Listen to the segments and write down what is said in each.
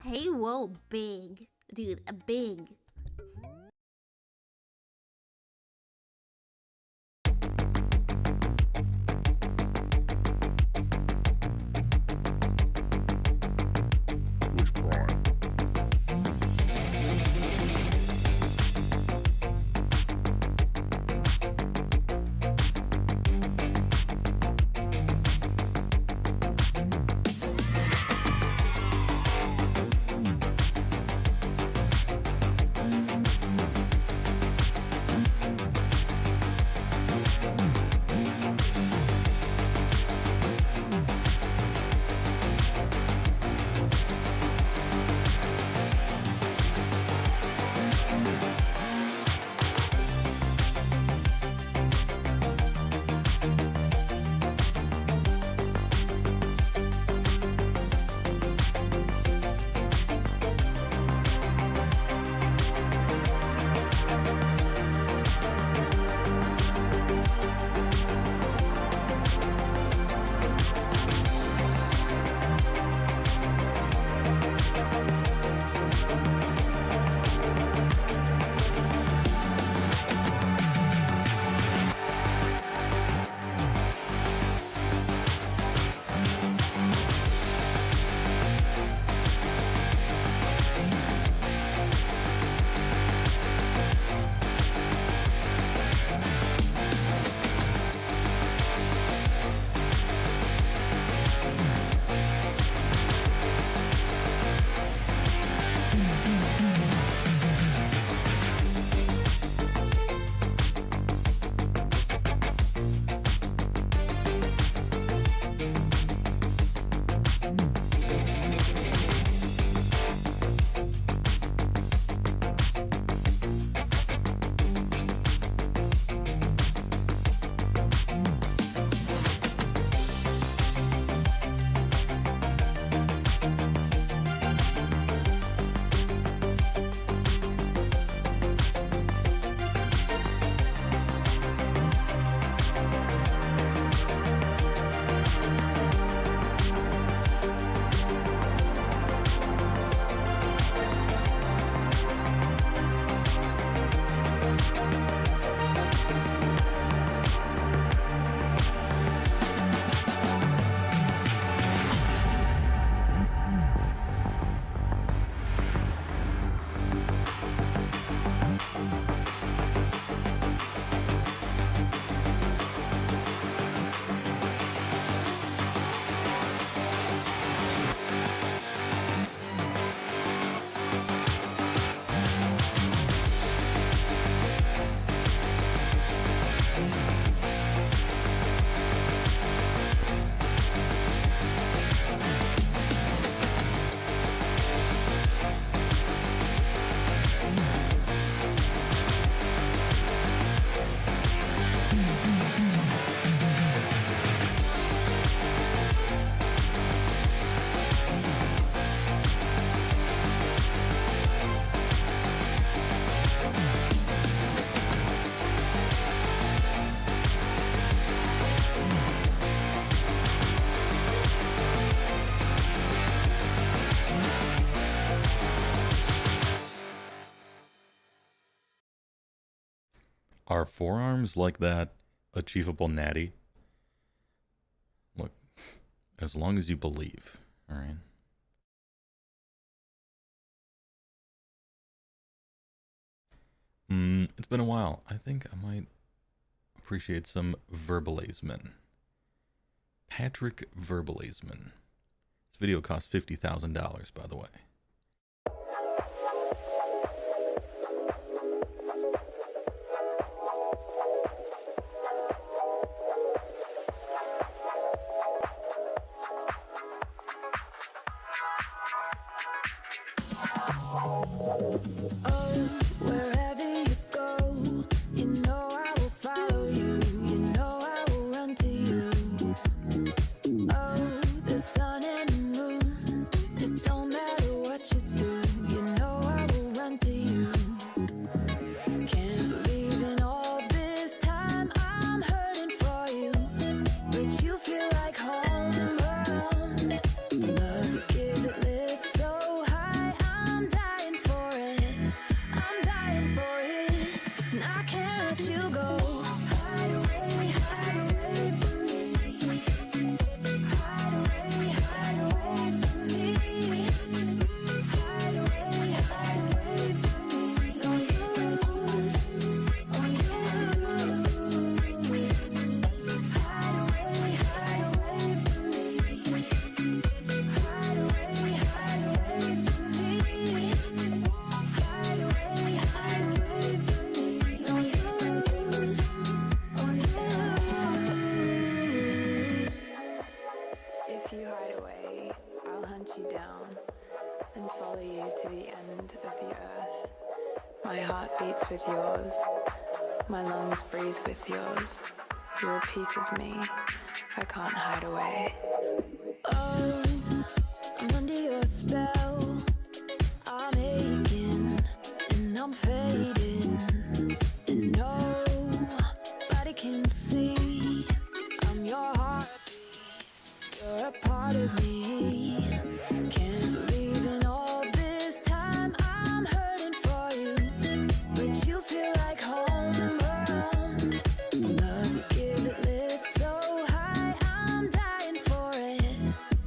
HeyWoah big. Dude, a big. Twitch Prime. Are forearms like that achievable natty? Look, as long as you believe, alright? It's been a while. I think I might appreciate some verbalisman. Patrick Verbalisman. This video cost $50,000, by the way. Oh, the sun and the moon, it don't matter what let you go. Hide away from me. Hide away from me. Hide away from me. Don't you lose, oh you lose. Hide away from me. Hide away from me. Hide away from me. Don't you lose, oh you. If you hide away, I'll hunt you down and follow you to the end of the earth. My heart beats with yours, my lungs breathe with yours. You're a piece of me, I can't hide away. Oh, I'm under your spell. I'm aching and I'm fading, and nobody can see I'm your heart. You're a part of me. Can't believe in all this time I'm hurting for you, but you feel like homegrown. Love you, give it lit so high. I'm dying for it.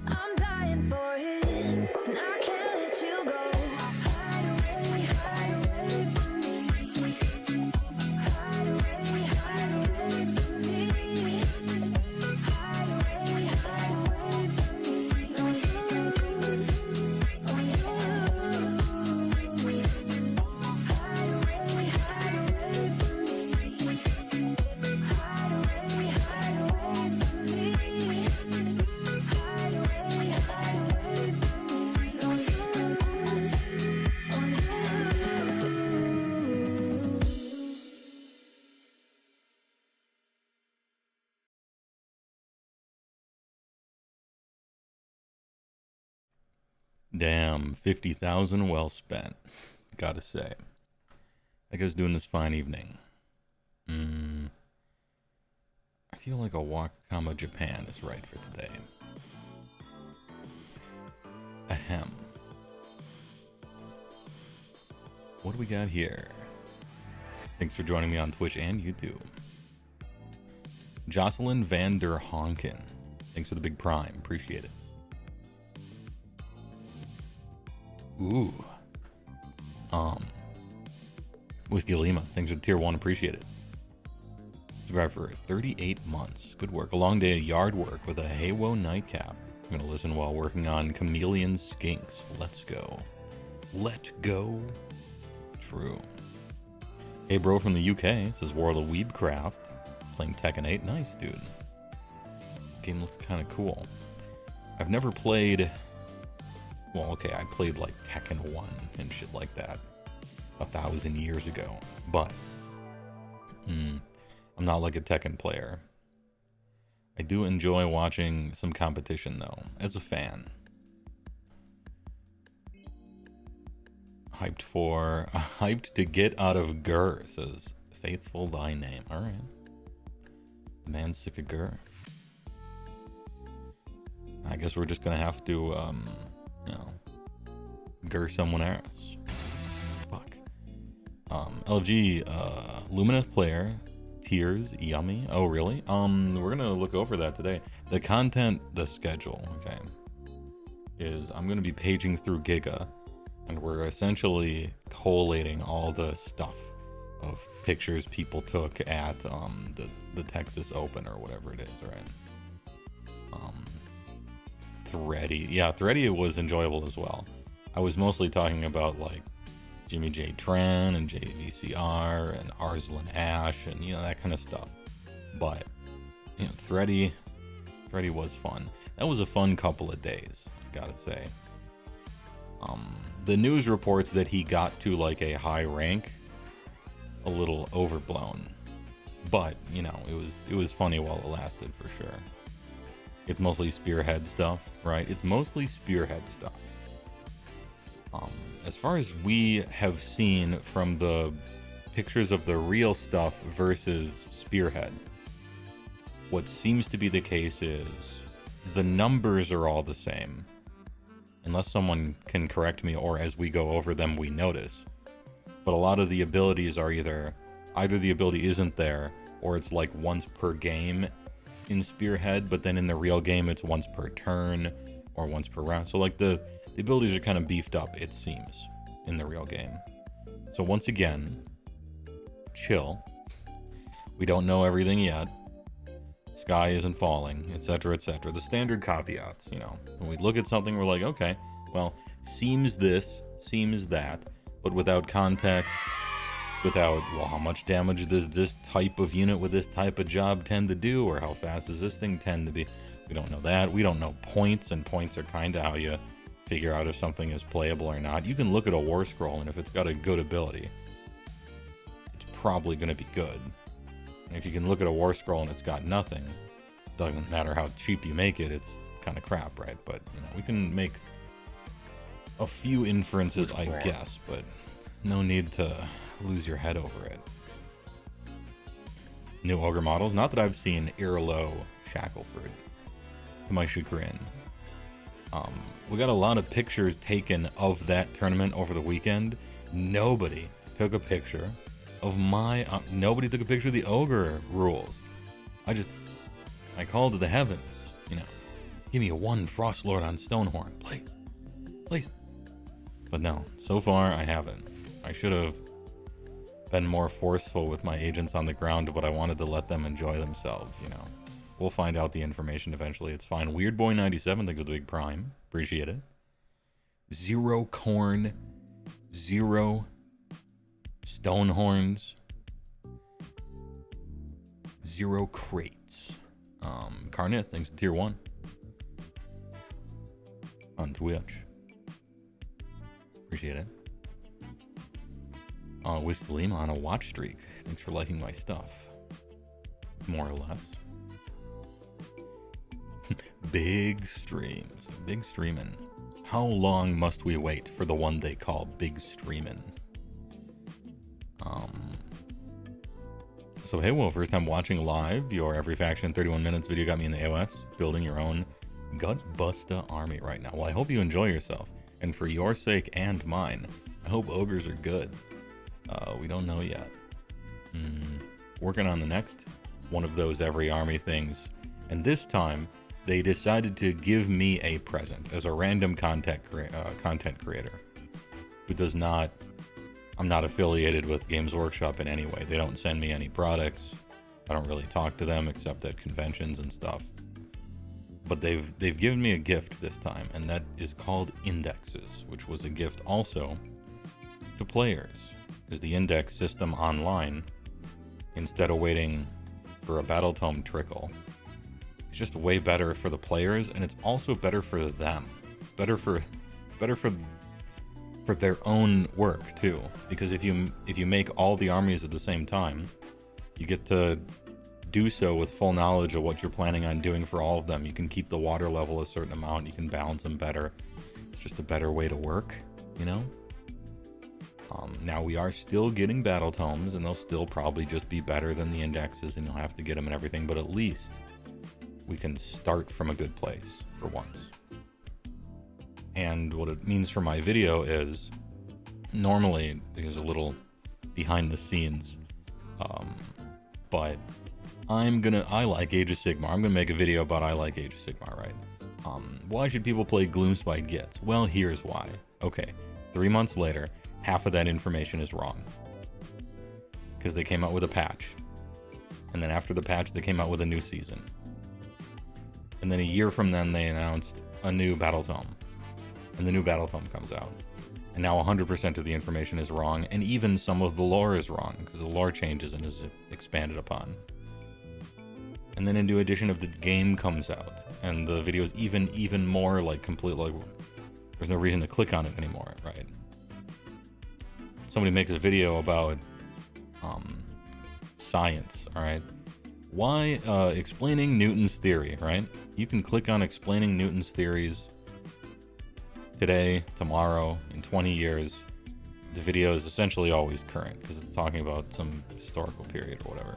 I'm dying for it, and I can't let you go. Hide away from me. Hide away from me. Hide away from me. Don't you lose, oh you. Hide away from me. Hide away from me. Hide away from me. Don't you lose, oh you. Damn, 50,000 well spent. Gotta say. That guy's doing this fine evening. I feel like a Wakakama Japan is right for today. Ahem. What do we got here? Thanks for joining me on Twitch and YouTube. Jocelyn van der Honken. Thanks for the big prime. Appreciate it. Ooh. Whiskey Lima. Thanks for the tier 1. Appreciate it. Subscribe for 38 months. Good work. A long day of yard work with a HeyWoah nightcap. I'm going to listen while working on Chameleon Skinks. Let's go. Let go. True. Hey bro from the UK. This is World of Weebcraft. Playing Tekken 8. Nice, dude. Game looks kind of cool. I've never played... Well, okay, I played like Tekken 1 and shit like that 1,000 years ago. But... I'm not like a Tekken player. I do enjoy watching some competition though, as a fan. Hyped to get out of Gur, says Faithful Thy Name. Alright. The man's sick of Gur. I guess we're just gonna have to, you know, Gur someone else. Fuck. LFG, Luminous player. Tears, yummy. Oh, really? We're gonna look over that today. The content, the schedule, okay, is I'm gonna be paging through Giga, and we're essentially collating all the stuff of pictures people took at the Texas Open or whatever it is, right? Thready, yeah, Thready was enjoyable as well. I was mostly talking about like Jimmy J. Tran and JVCR and Arslan Ash and, you know, that kind of stuff. But, you know, Thready was fun. That was a fun couple of days, I gotta say. The news reports that he got to like a high rank, a little overblown. But, you know, it was funny while it lasted for sure. It's mostly Spearhead stuff, right? It's mostly Spearhead stuff. As far as we have seen from the pictures of the real stuff versus Spearhead, what seems to be the case is the numbers are all the same. Unless someone can correct me, or as we go over them we notice. But a lot of the abilities are either either the ability isn't there, or it's like once per game in Spearhead, but then in the real game it's once per turn or once per round. So like the abilities are kind of beefed up, it seems, in the real game. So once again, chill. We don't know everything yet. Sky isn't falling, etc., etc. The standard caveats, you know. When we look at something, we're like, okay, well, seems this, seems that, but without context, without, well, how much damage does this type of unit with this type of job tend to do, or how fast does this thing tend to be? We don't know that. We don't know points, and points are kind of how you figure out if something is playable or not. You can look at a war scroll, and if it's got a good ability, it's probably going to be good. And if you can look at a war scroll and it's got nothing, doesn't matter how cheap you make it, it's kind of crap, right? But, you know, we can make a few inferences, I guess, but no need to lose your head over it. New Ogre models. Not that I've seen Irlo Shackleford, to my chagrin. We got a lot of pictures taken of that tournament over the weekend. Nobody took a picture of my... nobody took a picture of the Ogre rules. I called to the heavens, you know. Give me a 1 Frostlord on Stonehorn, please. Please. But no, so far I haven't. I should have been more forceful with my agents on the ground, but I wanted to let them enjoy themselves, you know. We'll find out the information eventually. It's fine. Weirdboy97 thinks of the big prime. Appreciate it. 0 corn. 0 Stonehorns. 0 crates. Carnith thanks to tier 1 on Twitch. Appreciate it. Wisp Lima on a watch streak. Thanks for liking my stuff. More or less. Big streams. Big streamin'. How long must we wait for the one they call big streamin'? So HeyWoah, first time watching live. Your Every Faction in 31 Minutes video got me in the AoS. Building your own Gut-Busta army right now. Well, I hope you enjoy yourself. And for your sake and mine, I hope ogres are good. We don't know yet. Working on the next one of those every army things. And this time, they decided to give me a present as a random content creator who does not... I'm not affiliated with Games Workshop in any way. They don't send me any products. I don't really talk to them except at conventions and stuff. But they've given me a gift this time, and that is called Indexes, which was a gift also to players. Is the index system online, instead of waiting for a battle tome trickle, it's just way better for the players, and it's also better for them. Better for their own work too, because if you make all the armies at the same time, you get to do so with full knowledge of what you're planning on doing for all of them. You can keep the water level a certain amount, you can balance them better. It's just a better way to work, you know. Now we are still getting battle tomes, and they'll still probably just be better than the indexes, and you'll have to get them and everything, but at least we can start from a good place for once. And what it means for my video is, normally there's a little behind the scenes, but I like Age of Sigmar. I'm gonna make a video about I like Age of Sigmar, right? Why should people play Gloomspite Gits? Well, here's why. Okay, 3 months later, half of that information is wrong. Because they came out with a patch. And then after the patch, they came out with a new season. And then a year from then, they announced a new battle tome. And the new battle tome comes out. And now 100% of the information is wrong, and even some of the lore is wrong, because the lore changes and is expanded upon. And then a new edition of the game comes out, and the video is even more like complete, like there's no reason to click on it anymore, right? Somebody makes a video about science, all right? Why explaining Newton's theory, right? You can click on explaining Newton's theories today, tomorrow, in 20 years. The video is essentially always current because it's talking about some historical period or whatever.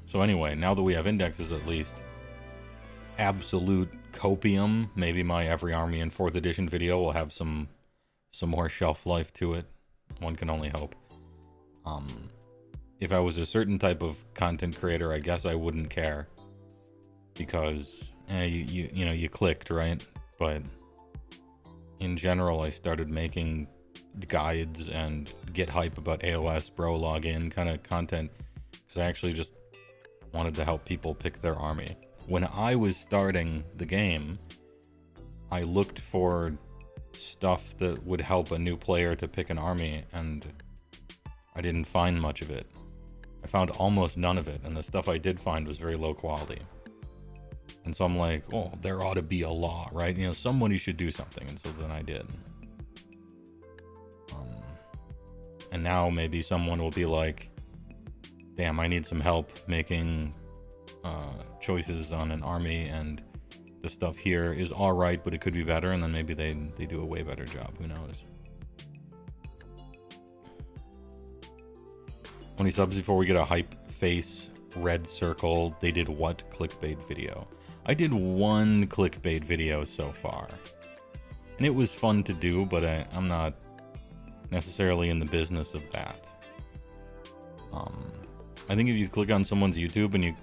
So anyway, now that we have indexes, at least absolute copium, maybe my every army in 4th edition video will have some more shelf life to it. One can only hope. If I was a certain type of content creator, I guess I wouldn't care, because you clicked, right? But in general, I started making guides and get hype about AoS, bro, login kind of content, because I actually just wanted to help people pick their army. When I was starting the game, I looked for stuff that would help a new player to pick an army, and I didn't find much of it. I found almost none of it, and the stuff I did find was very low quality. And so I'm like, oh, there ought to be a law, right? You know, somebody should do something, and so then I did. And now maybe someone will be like, damn, I need some help making choices on an army, and the stuff here is all right, but it could be better, and then maybe they do a way better job. Who knows? 20 subs before we get a hype face red circle. They did what clickbait video? I did one clickbait video so far, and it was fun to do, but I'm not necessarily in the business of that. I think if you click on someone's YouTube and you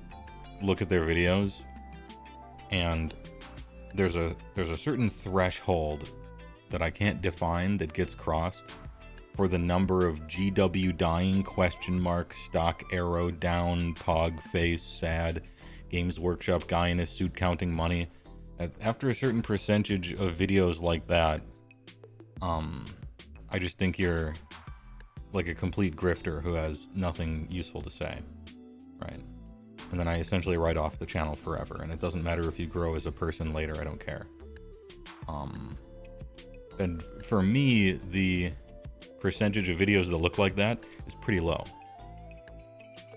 look at their videos, and there's a certain threshold that I can't define that gets crossed for the number of GW dying, question mark, stock arrow down, pog face, sad, Games Workshop guy in a suit counting money. After a certain percentage of videos like that, I just think you're like a complete grifter who has nothing useful to say, right? And then I essentially write off the channel forever, and it doesn't matter if you grow as a person later, I don't care. And for me, the percentage of videos that look like that is pretty low.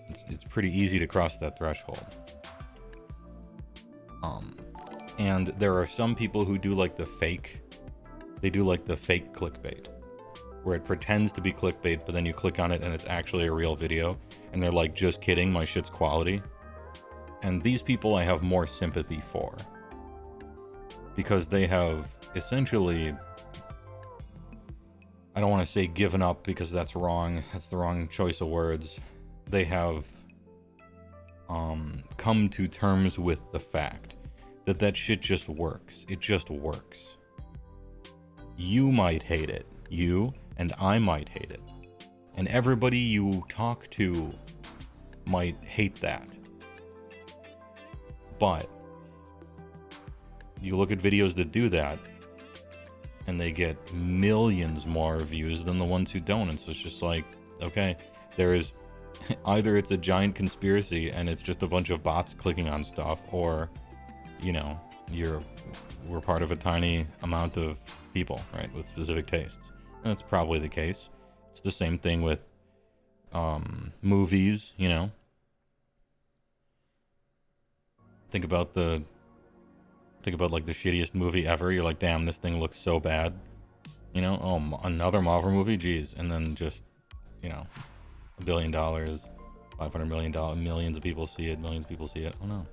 It's pretty easy to cross that threshold. And there are some people who do like the fake, they do like the fake clickbait, where it pretends to be clickbait, but then you click on it and it's actually a real video, and they're like, just kidding, my shit's quality. And these people I have more sympathy for, because they have essentially, I don't want to say given up, because that's wrong, that's the wrong choice of words. They have come to terms with the fact that that shit just works. It just works. You might hate it. You and I might hate it. And everybody you talk to might hate that. But you look at videos that do that, and they get millions more views than the ones who don't. And so it's just like, okay, there is either it's a giant conspiracy and it's just a bunch of bots clicking on stuff, or, you know, we're part of a tiny amount of people, right, with specific tastes. And that's probably the case. It's the same thing with movies, you know. Think about like the shittiest movie ever. You're like, damn, this thing looks so bad. You know, oh, another Marvel movie, jeez. And then just, you know, $1 billion, $500 million, millions of people see it, millions of people see it. Oh no.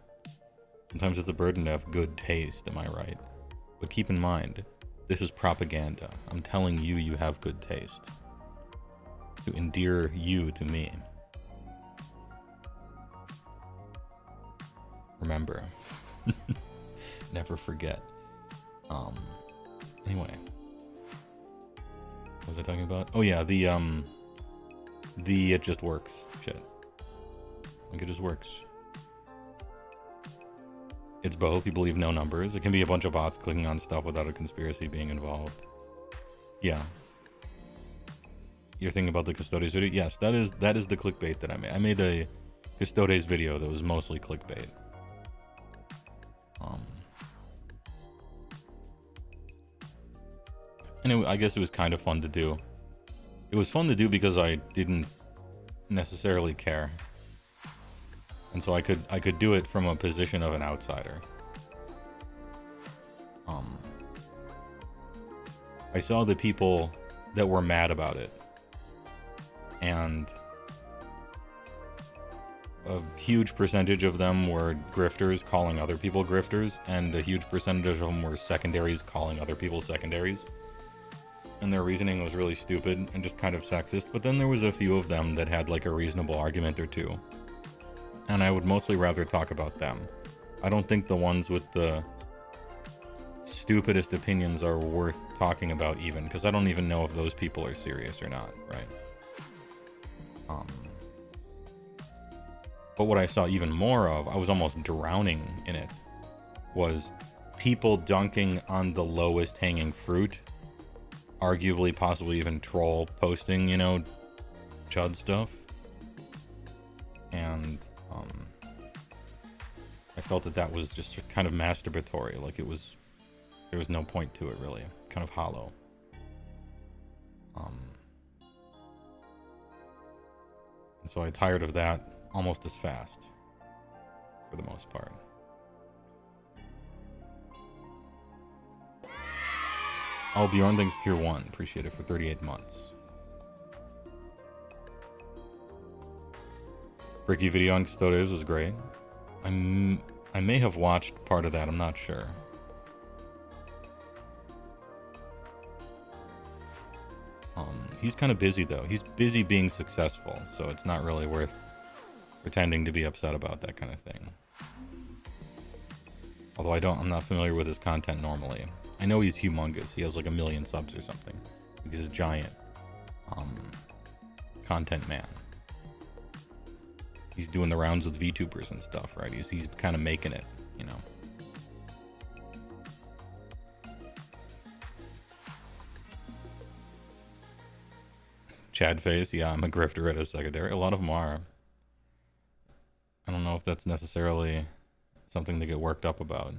Sometimes it's a burden to have good taste, am I right? But keep in mind, this is propaganda. I'm telling you, you have good taste. To endear you to me. Remember. Never forget. Anyway. What was I talking about? Oh yeah, the it just works shit. Like, it just works. It's both. You believe no numbers. It can be a bunch of bots clicking on stuff without a conspiracy being involved. Yeah. You're thinking about the Custodes video? Yes, that is the clickbait that I made. I made a Custodes video that was mostly clickbait. And I guess it was kind of fun to do. It was fun to do because I didn't necessarily care. And so I could do it from a position of an outsider. I saw the people that were mad about it. And a huge percentage of them were grifters calling other people grifters, and a huge percentage of them were secondaries calling other people secondaries. and their reasoning was really stupid and just kind of sexist, but then there was a few of them that had like a reasonable argument or two. And I would mostly rather talk about them. I don't think the ones with the stupidest opinions are worth talking about even, because I don't even know if those people are serious or not, right? But what I saw even more of, I was almost drowning in it, was people dunking on the lowest hanging fruit, arguably possibly even troll posting, you know, chud stuff. And I felt that that was just kind of masturbatory, like it was, there was no point to it really, kind of hollow. And so I tired of that almost as fast, for the most part. Oh, Bjorn thanks tier 1. Appreciate it for 38 months. Bricky video on Custodians is great. I may have watched part of that, I'm not sure. He's kind of busy though. He's busy being successful, so it's not really worth pretending to be upset about that kind of thing. Although I'm not familiar with his content normally. I know he's humongous. He has like 1 million subs or something. He's a giant content man. He's doing the rounds with VTubers and stuff, right? He's kind of making it, you know. Chad face, yeah, I'm a grifter at a secondary. A lot of them are. I don't know if that's necessarily something to get worked up about.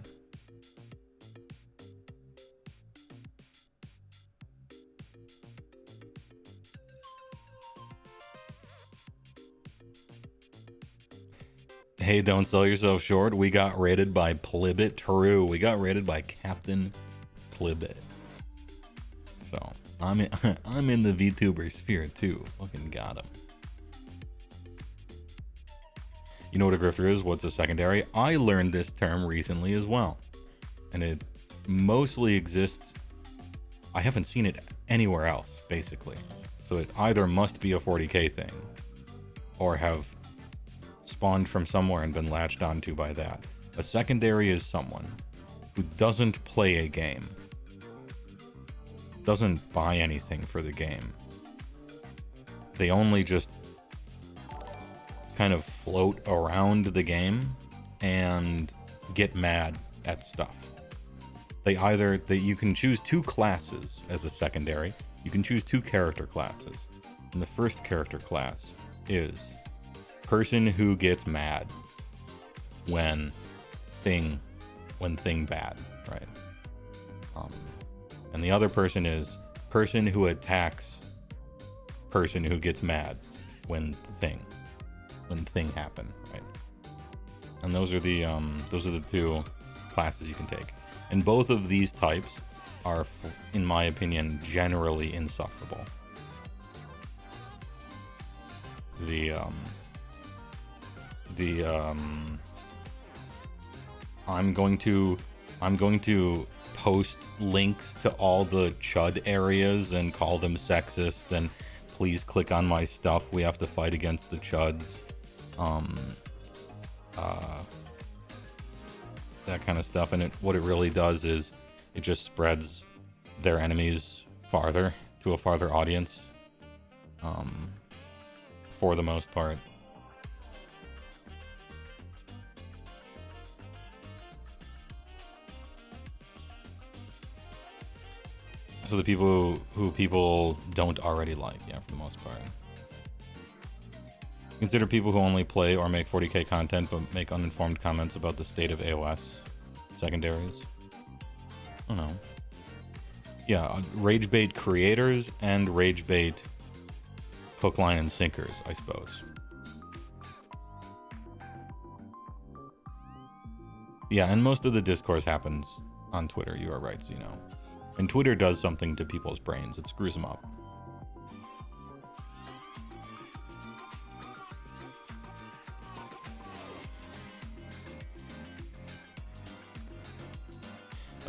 Hey, don't sell yourself short. We got raided by Plibit. True, we got raided by Captain Plibit. So I'm in the VTuber sphere too. Fucking got him. You know what a grifter is? What's a secondary? I learned this term recently as well, and it mostly exists. I haven't seen it anywhere else, basically. So it either must be a 40k thing, or have spawned from somewhere and been latched onto by that. A secondary is someone who doesn't play a game, doesn't buy anything for the game. They only just kind of float around the game and get mad at stuff. You can choose 2 classes as a secondary. You can choose 2 character classes. And the first character class is person who gets mad when thing bad, right? And the other person is person who attacks person who gets mad when thing happen, right? And those are the 2 classes you can take. And both of these types are, in my opinion, generally insufferable. I'm going to post links to all the chud areas and call them sexist, and please click on my stuff. We have to fight against the chuds. That kind of stuff. And what it really does is it just spreads their enemies farther to a farther audience, for the most part. So the people who people don't already like, yeah, for the most part. Consider people who only play or make 40k content but make uninformed comments about the state of AoS secondaries. I don't know. Yeah, rage bait creators and rage bait hook, line, and sinkers, I suppose. Yeah, and most of the discourse happens on Twitter, you are right, so you know. And Twitter does something to people's brains. It screws them up.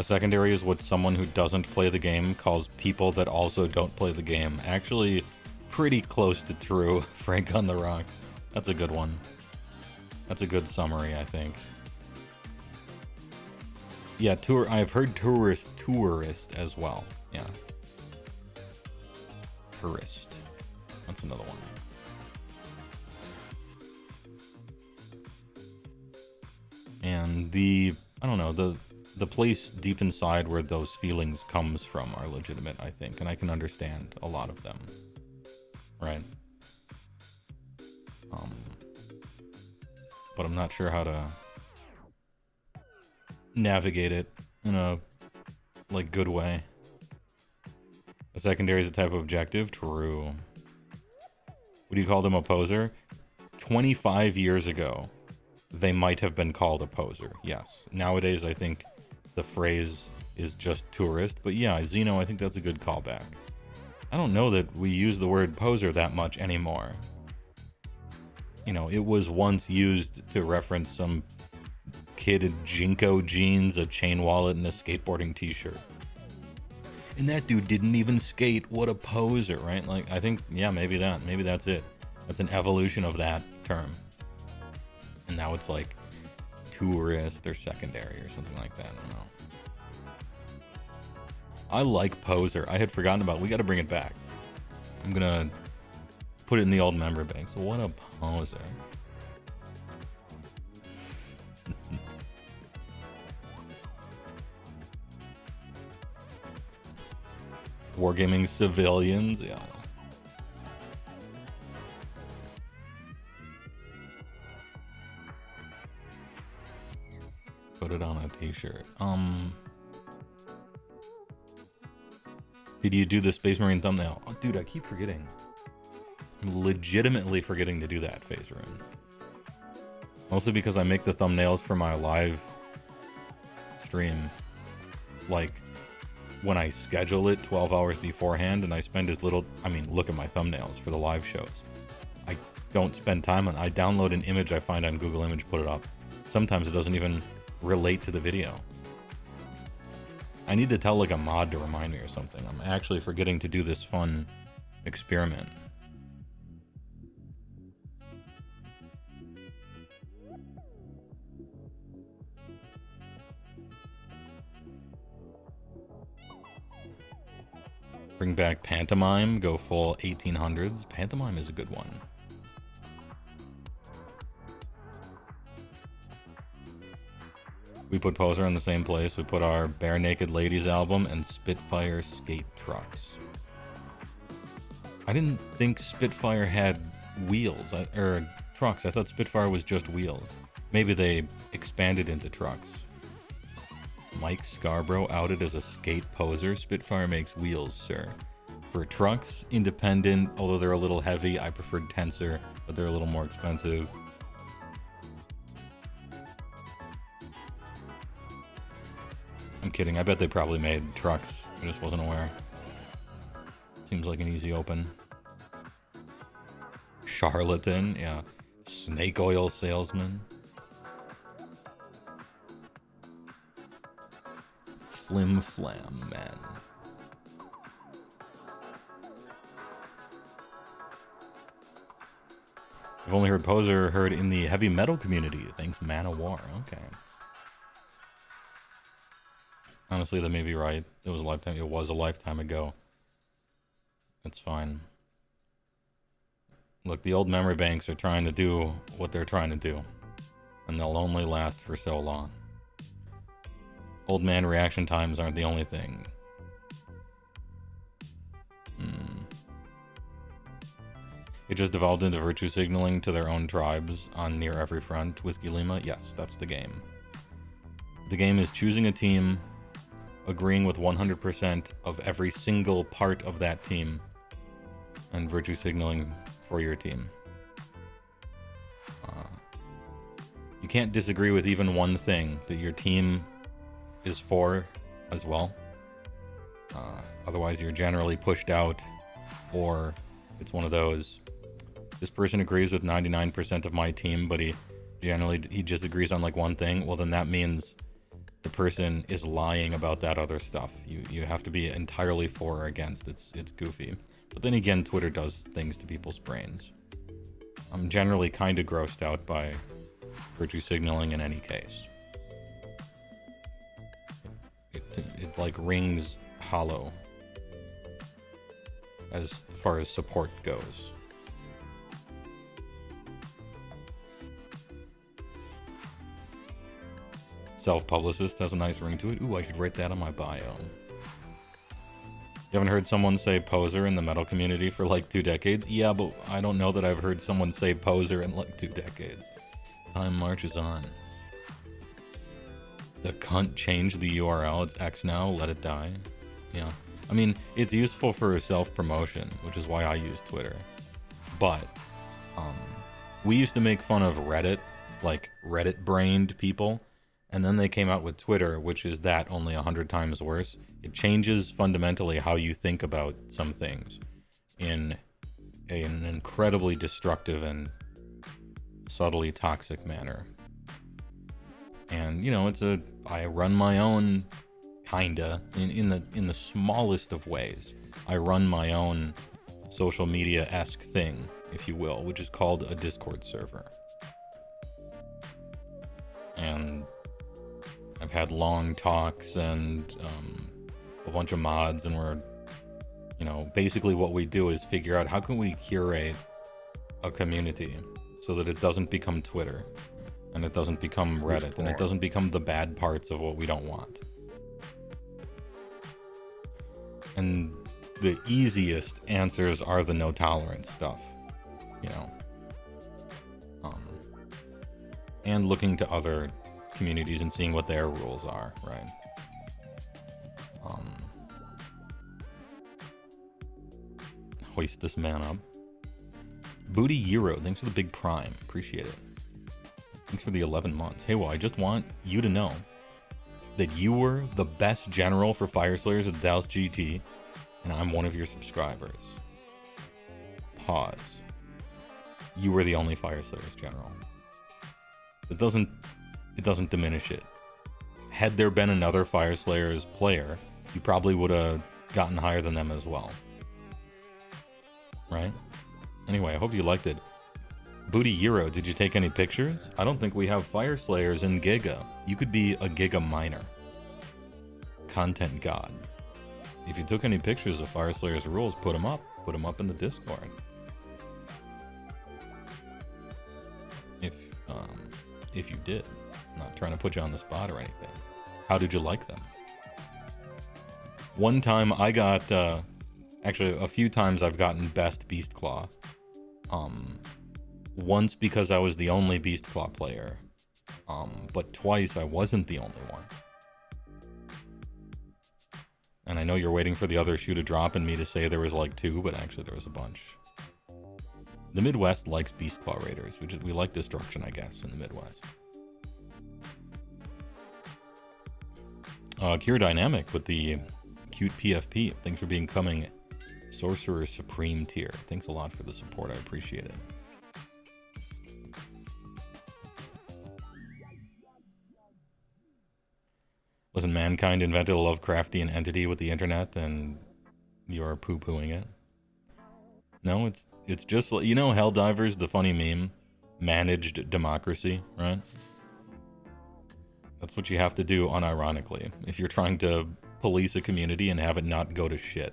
A secondary is what someone who doesn't play the game calls people that also don't play the game. Actually, pretty close to true. Frank on the rocks. That's a good one. That's a good summary, I think. Yeah, I've heard tourist as well. Yeah. Tourist. That's another one. And I don't know, the place deep inside where those feelings comes from are legitimate, I think, and I can understand a lot of them. Right? But I'm not sure how to navigate it in a, like, good way. A secondary is a type of objective? True. Would you call them a poser? 25 years ago, they might have been called a poser, yes. Nowadays, I think the phrase is just tourist, but yeah, Xeno, I think that's a good callback. I don't know that we use the word poser that much anymore. You know, it was once used to reference some kid in Jinko jeans, a chain wallet, and a skateboarding t-shirt. And that dude didn't even skate. What a poser, right? Like, I think, yeah, maybe that's it. That's an evolution of that term. And now it's like tourist or secondary or something like that. I don't know. I like poser. I had forgotten about it. We got to bring it back. I'm going to put it in the old member bank. So what a poser. Wargaming civilians, yeah. Put it on a t-shirt. Did you do the Space Marine thumbnail? Oh, dude, I keep forgetting. I'm legitimately forgetting to do that, Phase Rune. Mostly because I make the thumbnails for my live stream, like, when I schedule it 12 hours beforehand, and I spend as little, I mean, look at my thumbnails for the live shows. I don't spend time on, I download an image I find on Google Image, put it up. Sometimes it doesn't even relate to the video. I need to tell like a mod to remind me or something. I'm actually forgetting to do this fun experiment. Bring back Pantomime, go full 1800s. Pantomime is a good one. We put Poser in the same place. We put our Bare Naked Ladies album and Spitfire skate trucks. I didn't think Spitfire had wheels, or trucks. I thought Spitfire was just wheels. Maybe they expanded into trucks. Mike Scarborough outed as a skate poser. Spitfire makes wheels, sir. For trucks, independent, although they're a little heavy. I preferred Tensor, but they're a little more expensive. I'm kidding. I bet they probably made trucks. I just wasn't aware. Seems like an easy open. Charlatan, yeah. Snake oil salesman. Flim flam man. I've only heard Poser heard in the heavy metal community. Thanks, Man of War. Okay. Honestly, that may be right. It was a lifetime ago. It's fine. Look, the old memory banks are trying to do what they're trying to do. And they'll only last for so long. Old man reaction times aren't the only thing. It just devolved into virtue signaling to their own tribes on near every front. Whiskey Lima? Yes, that's the game. The game is choosing a team, agreeing with 100% of every single part of that team, and virtue signaling for your team. You can't disagree with even one thing that your team is for as well. Otherwise, you're generally pushed out, or it's one of those, this person agrees with 99% of my team, but he disagrees on like one thing. Well, then that means the person is lying about that other stuff. You have to be entirely for or against. It's goofy. But then again, Twitter does things to people's brains. I'm generally kind of grossed out by virtue signaling in any case. It like rings hollow as far as support goes. Self-publicist has a nice ring to it. Ooh, I should write that on my bio. You haven't heard someone say poser in the metal community for like 2 decades? Yeah, but I don't know that I've heard someone say poser in like 2 decades. Time marches on. The cunt changed the URL. It's X now. Let it die. Yeah. I mean, it's useful for self-promotion, which is why I use Twitter. But, we used to make fun of Reddit, like Reddit-brained people. And then they came out with Twitter, which is that only 100 times worse. It changes fundamentally how you think about some things in an incredibly destructive and subtly toxic manner. And, you know, I run my own, kinda, in the smallest of ways. I run my own social media-esque thing, if you will, which is called a Discord server. And I've had long talks and a bunch of mods, and we're, you know, basically what we do is figure out how can we curate a community so that it doesn't become Twitter, and it doesn't become Reddit, and it doesn't become the bad parts of what we don't want. And the easiest answers are the no tolerance stuff, you know. And looking to other communities and seeing what their rules are, right? Hoist this man up. Booty Euro, thanks for the big prime. Appreciate it. Thanks for the 11 months. Hey, well, I just want you to know that you were the best general for Fire Slayers at Dallas GT, and I'm one of your subscribers. Pause. You were the only Fire Slayers general. It doesn't diminish it. Had there been another Fire Slayers player, you probably would have gotten higher than them as well. Right? Anyway, I hope you liked it. Booty Euro, did you take any pictures? I don't think we have Fire Slayers in Giga. You could be a Giga miner. Content god. If you took any pictures of Fire Slayers rules, put them up. Put them up in the Discord. If you did. I'm not trying to put you on the spot or anything. How did you like them? One time I got, actually a few times I've gotten best Beast Claw. Once because I was the only Beast Claw player. But twice I wasn't the only one. And I know you're waiting for the other shoe to drop and me to say there was like 2, but actually there was a bunch. The Midwest likes Beast Claw Raiders. We like destruction, I guess, in the Midwest. Cure Dynamic with the cute PFP. Thanks for becoming Sorcerer Supreme tier. Thanks a lot for the support. I appreciate it. Listen, mankind invented a Lovecraftian entity with the internet, and you're poo-pooing it. No, it's just, you know, Helldivers, the funny meme, managed democracy, right? That's what you have to do unironically if you're trying to police a community and have it not go to shit.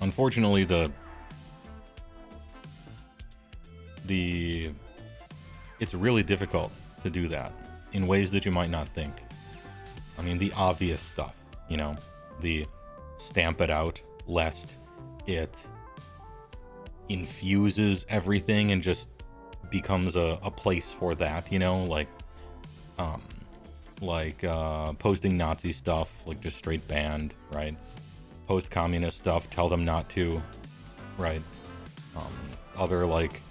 Unfortunately, it's really difficult to do that in ways that you might not think. I mean, the obvious stuff, you know, the stamp it out lest it infuses everything and just becomes a place for that, you know, like posting Nazi stuff, like just straight banned, right? Post communist stuff, tell them not to, right? Other like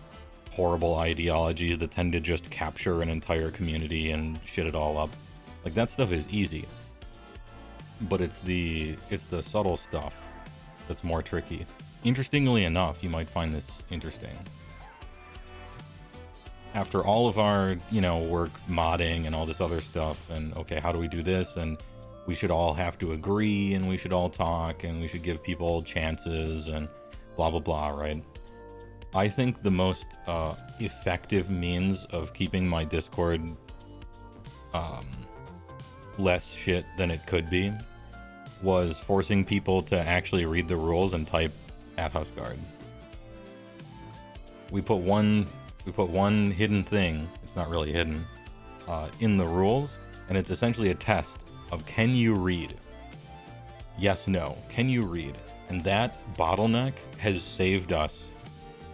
horrible ideologies that tend to just capture an entire community and shit it all up. Like, that stuff is easy. but it's the subtle stuff that's more tricky. Interestingly enough, you might find this interesting. After all of our, you know, work modding and all this other stuff, and okay, how do we do this? And we should all have to agree, and we should all talk, and we should give people chances, and blah, blah, blah, right? I think the most effective means of keeping my Discord less shit than it could be was forcing people to actually read the rules and type @Huskard. We put one hidden thing, it's not really hidden, in the rules, and it's essentially a test of can you read? Yes, no. Can you read? And that bottleneck has saved us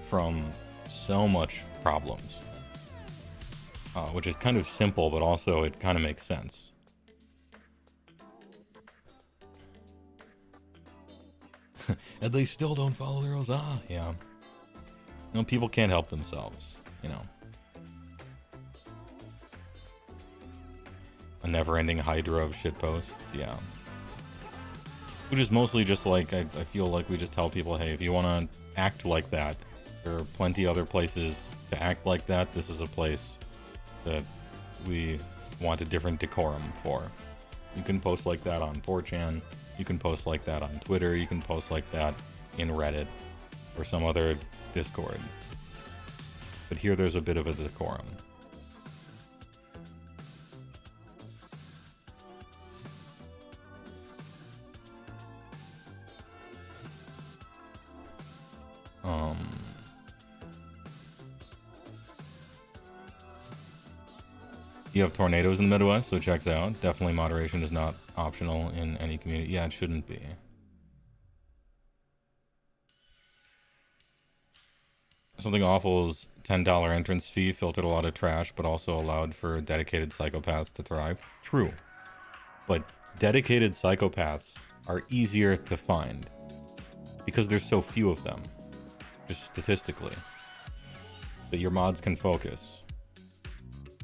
from so much problems. Which is kind of simple, but also it kind of makes sense. And they still don't follow the rules. Yeah. You know, people can't help themselves, you know. A never-ending hydra of shitposts, yeah. Which is mostly just like, I feel like we just tell people, hey, if you want to act like that, there are plenty other places to act like that. This is a place that we want a different decorum for. You can post like that on 4chan. You can post like that on Twitter. You can post like that in Reddit or some other Discord. But here there's a bit of a decorum. You have tornadoes in the Midwest, so checks out. Definitely moderation is not optional in any community. Yeah, it shouldn't be. Something awful is $10 entrance fee, filtered a lot of trash, but also allowed for dedicated psychopaths to thrive. True. But dedicated psychopaths are easier to find because there's so few of them, just statistically, that your mods can focus.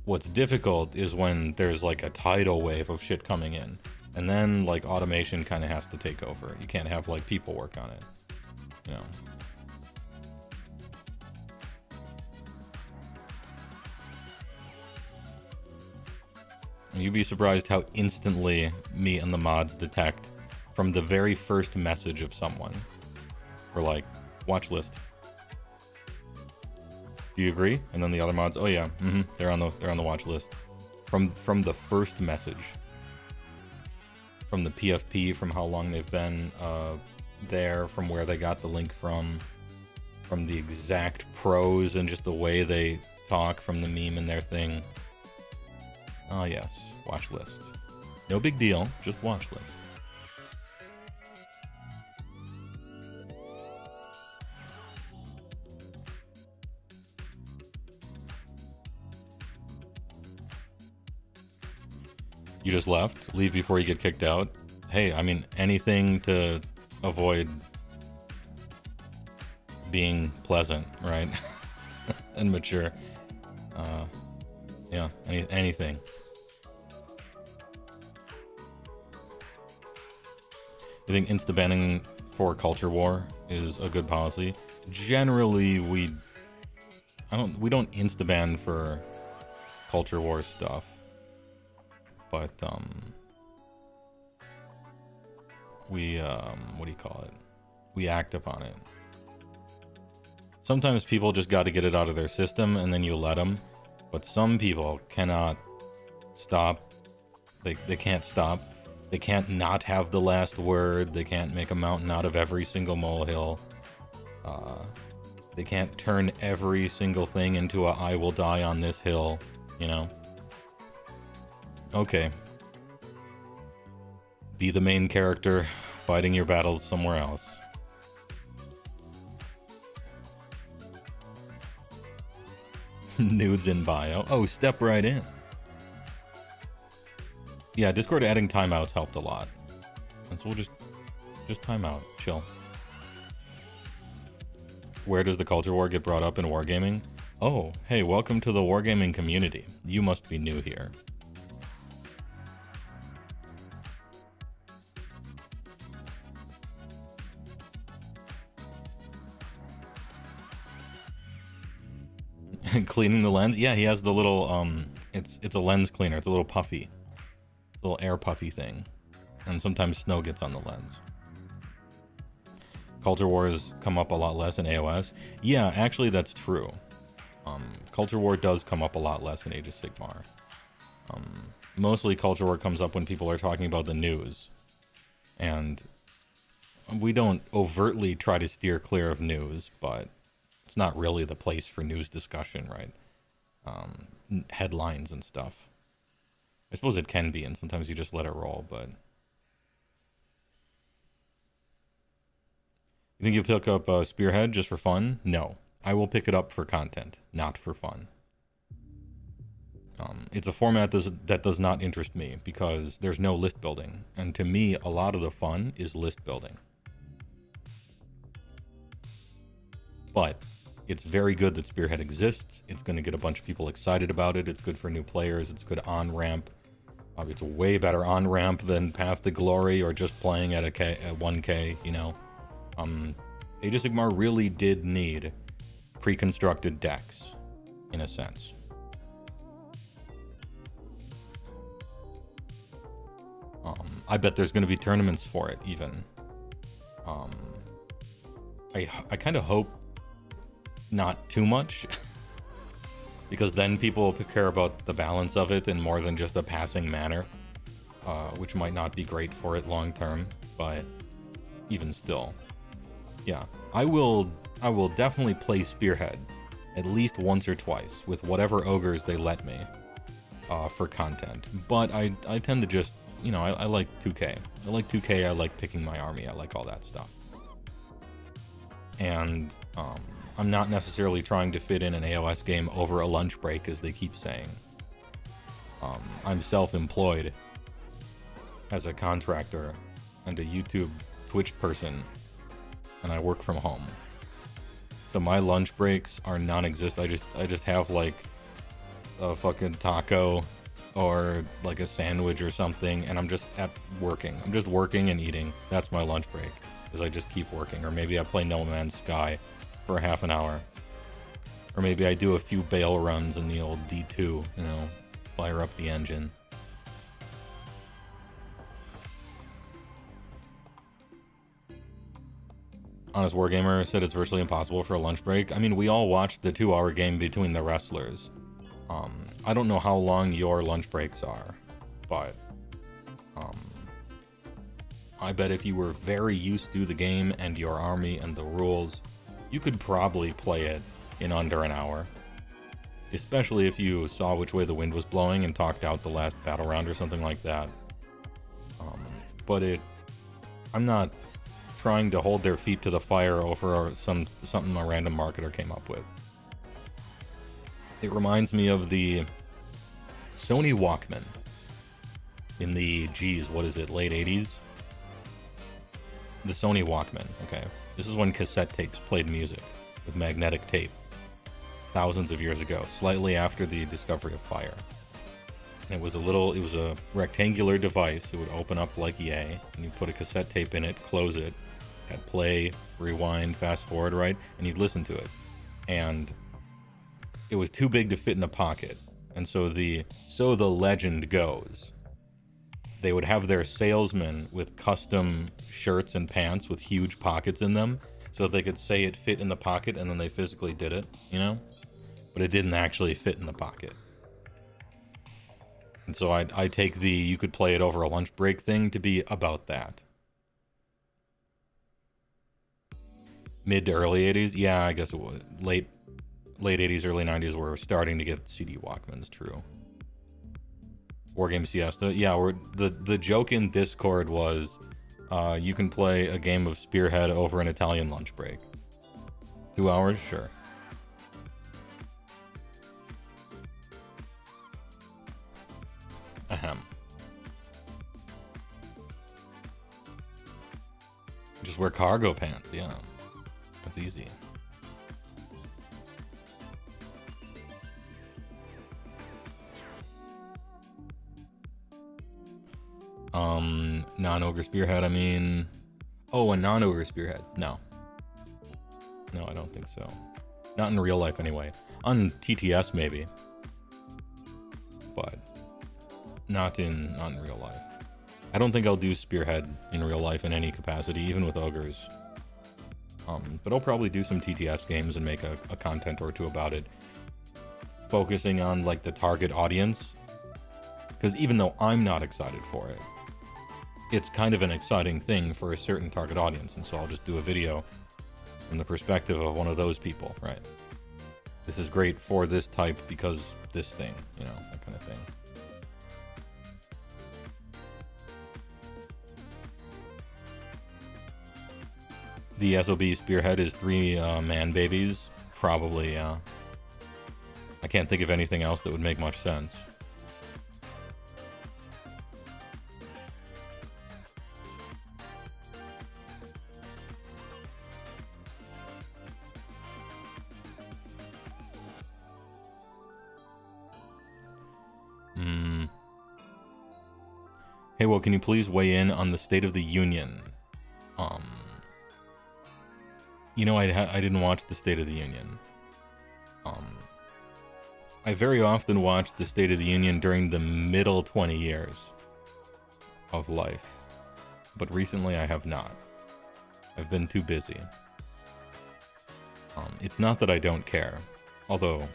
What's difficult is when there's like a tidal wave of shit coming in, and then like automation kind of has to take over. You can't have like people work on it, you know. And you'd be surprised how instantly me and the mods detect from the very first message of someone. We're like, watch list. Do you agree? And then the other mods, oh yeah, they're on the watch list. From the first message. From the PFP, from how long they've been there, from where they got the link from the exact prose and just the way they talk, from the meme in their thing. Oh yes, watch list. No big deal, just watch list. You just left? Leave before you get kicked out? Hey, I mean, anything to avoid being pleasant, right? And mature. Yeah, anything. I think insta-banning for culture war is a good policy. Generally, we don't insta-ban for culture war stuff. But, we, what do you call it? We act upon it. Sometimes people just got to get it out of their system and then you let them. But some people cannot stop. They can't stop. They can't not have the last word. They can't make a mountain out of every single molehill. They can't turn every single thing into a I will die on this hill, you know? Okay. Be the main character, fighting your battles somewhere else. Nudes in bio. Oh, step right in. Yeah, Discord adding timeouts helped a lot. And so we'll just time out. Chill. Where does the culture war get brought up in wargaming? Oh, hey, welcome to the wargaming community. You must be new here. Cleaning the lens? Yeah, he has the little, it's a lens cleaner. It's a little puffy. Little air puffy thing. And sometimes snow gets on the lens. Culture wars come up a lot less in AoS. Yeah, actually that's true. Culture war does come up a lot less in Age of Sigmar. Mostly culture war comes up when people are talking about the news. And we don't overtly try to steer clear of news, but it's not really the place for news discussion, right? Headlines and stuff. I suppose it can be, and sometimes you just let it roll, but... You think you'll pick up Spearhead just for fun? No. I will pick it up for content, not for fun. It's a format that does not interest me, because there's no list building. And to me, a lot of the fun is list building. But it's very good that Spearhead exists. It's going to get a bunch of people excited about it. It's good for new players. It's good on-ramp. It's a way better on-ramp than Path to Glory or just playing at 1K, you know. Age of Sigmar really did need pre-constructed decks, in a sense. I bet there's going to be tournaments for it, even. I kind of hope not too much, because then people will care about the balance of it in more than just a passing manner, which might not be great for it long term, but even still. Yeah, I will definitely play Spearhead at least once or twice with whatever ogres they let me for content. But I tend to just, you know, I like 2K. I like 2K, I like picking my army, I like all that stuff. And I'm not necessarily trying to fit in an AoS game over a lunch break, as they keep saying. I'm self-employed as a contractor and a YouTube Twitch person, and I work from home. So my lunch breaks are non-existent. I just have like a fucking taco or like a sandwich or something, and I'm just working. I'm just working and eating. That's my lunch break, is I just keep working. Or maybe I play No Man's Sky for a half an hour. Or maybe I do a few bail runs in the old D2, you know, fire up the engine. Honest Wargamer said it's virtually impossible for a lunch break. I mean, we all watched the 2-hour game between the wrestlers. I don't know how long your lunch breaks are, but I bet if you were very used to the game and your army and the rules, you could probably play it in under an hour. Especially if you saw which way the wind was blowing and talked out the last battle round or something like that. But I'm not trying to hold their feet to the fire over something a random marketer came up with. It reminds me of the Sony Walkman in the, geez, what is it, late 80s? The Sony Walkman, okay. This is when cassette tapes played music with magnetic tape thousands of years ago, slightly after the discovery of fire. And it was a rectangular device. It would open up like yay, and you put a cassette tape in it, close it, had play, rewind, fast forward, right? And you'd listen to it. And it was too big to fit in a pocket. And so the legend goes, they would have their salesmen with custom shirts and pants with huge pockets in them, so that they could say it fit in the pocket, and then they physically did it, you know? But it didn't actually fit in the pocket. And so I take the you could play it over a lunch break thing to be about that. Mid to early 80s? Yeah, I guess it was. Late 80s, early 90s, we're starting to get CD Walkmans, true. Wargame Siesta? Yeah, the joke in Discord was you can play a game of Spearhead over an Italian lunch break. 2 hours? Sure. Ahem. Just wear cargo pants, yeah. That's easy. Non-ogre Spearhead, I mean... Oh, a non-ogre Spearhead. No. No, I don't think so. Not in real life, anyway. On TTS, maybe. But not in real life. I don't think I'll do Spearhead in real life in any capacity, even with Ogres. But I'll probably do some TTS games and make a content or two about it. Focusing on, like, the target audience. Because even though I'm not excited for it, it's kind of an exciting thing for a certain target audience. And so I'll just do a video from the perspective of one of those people, right? This is great for this type because this thing, you know, that kind of thing. The SOB Spearhead is 3 man babies. Probably, yeah. I can't think of anything else that would make much sense. Hey, well, can you please weigh in on the State of the Union? You know, I didn't watch the State of the Union. I very often watch the State of the Union during the middle 20 years of life. But recently I have not. I've been too busy. It's not that I don't care. Although,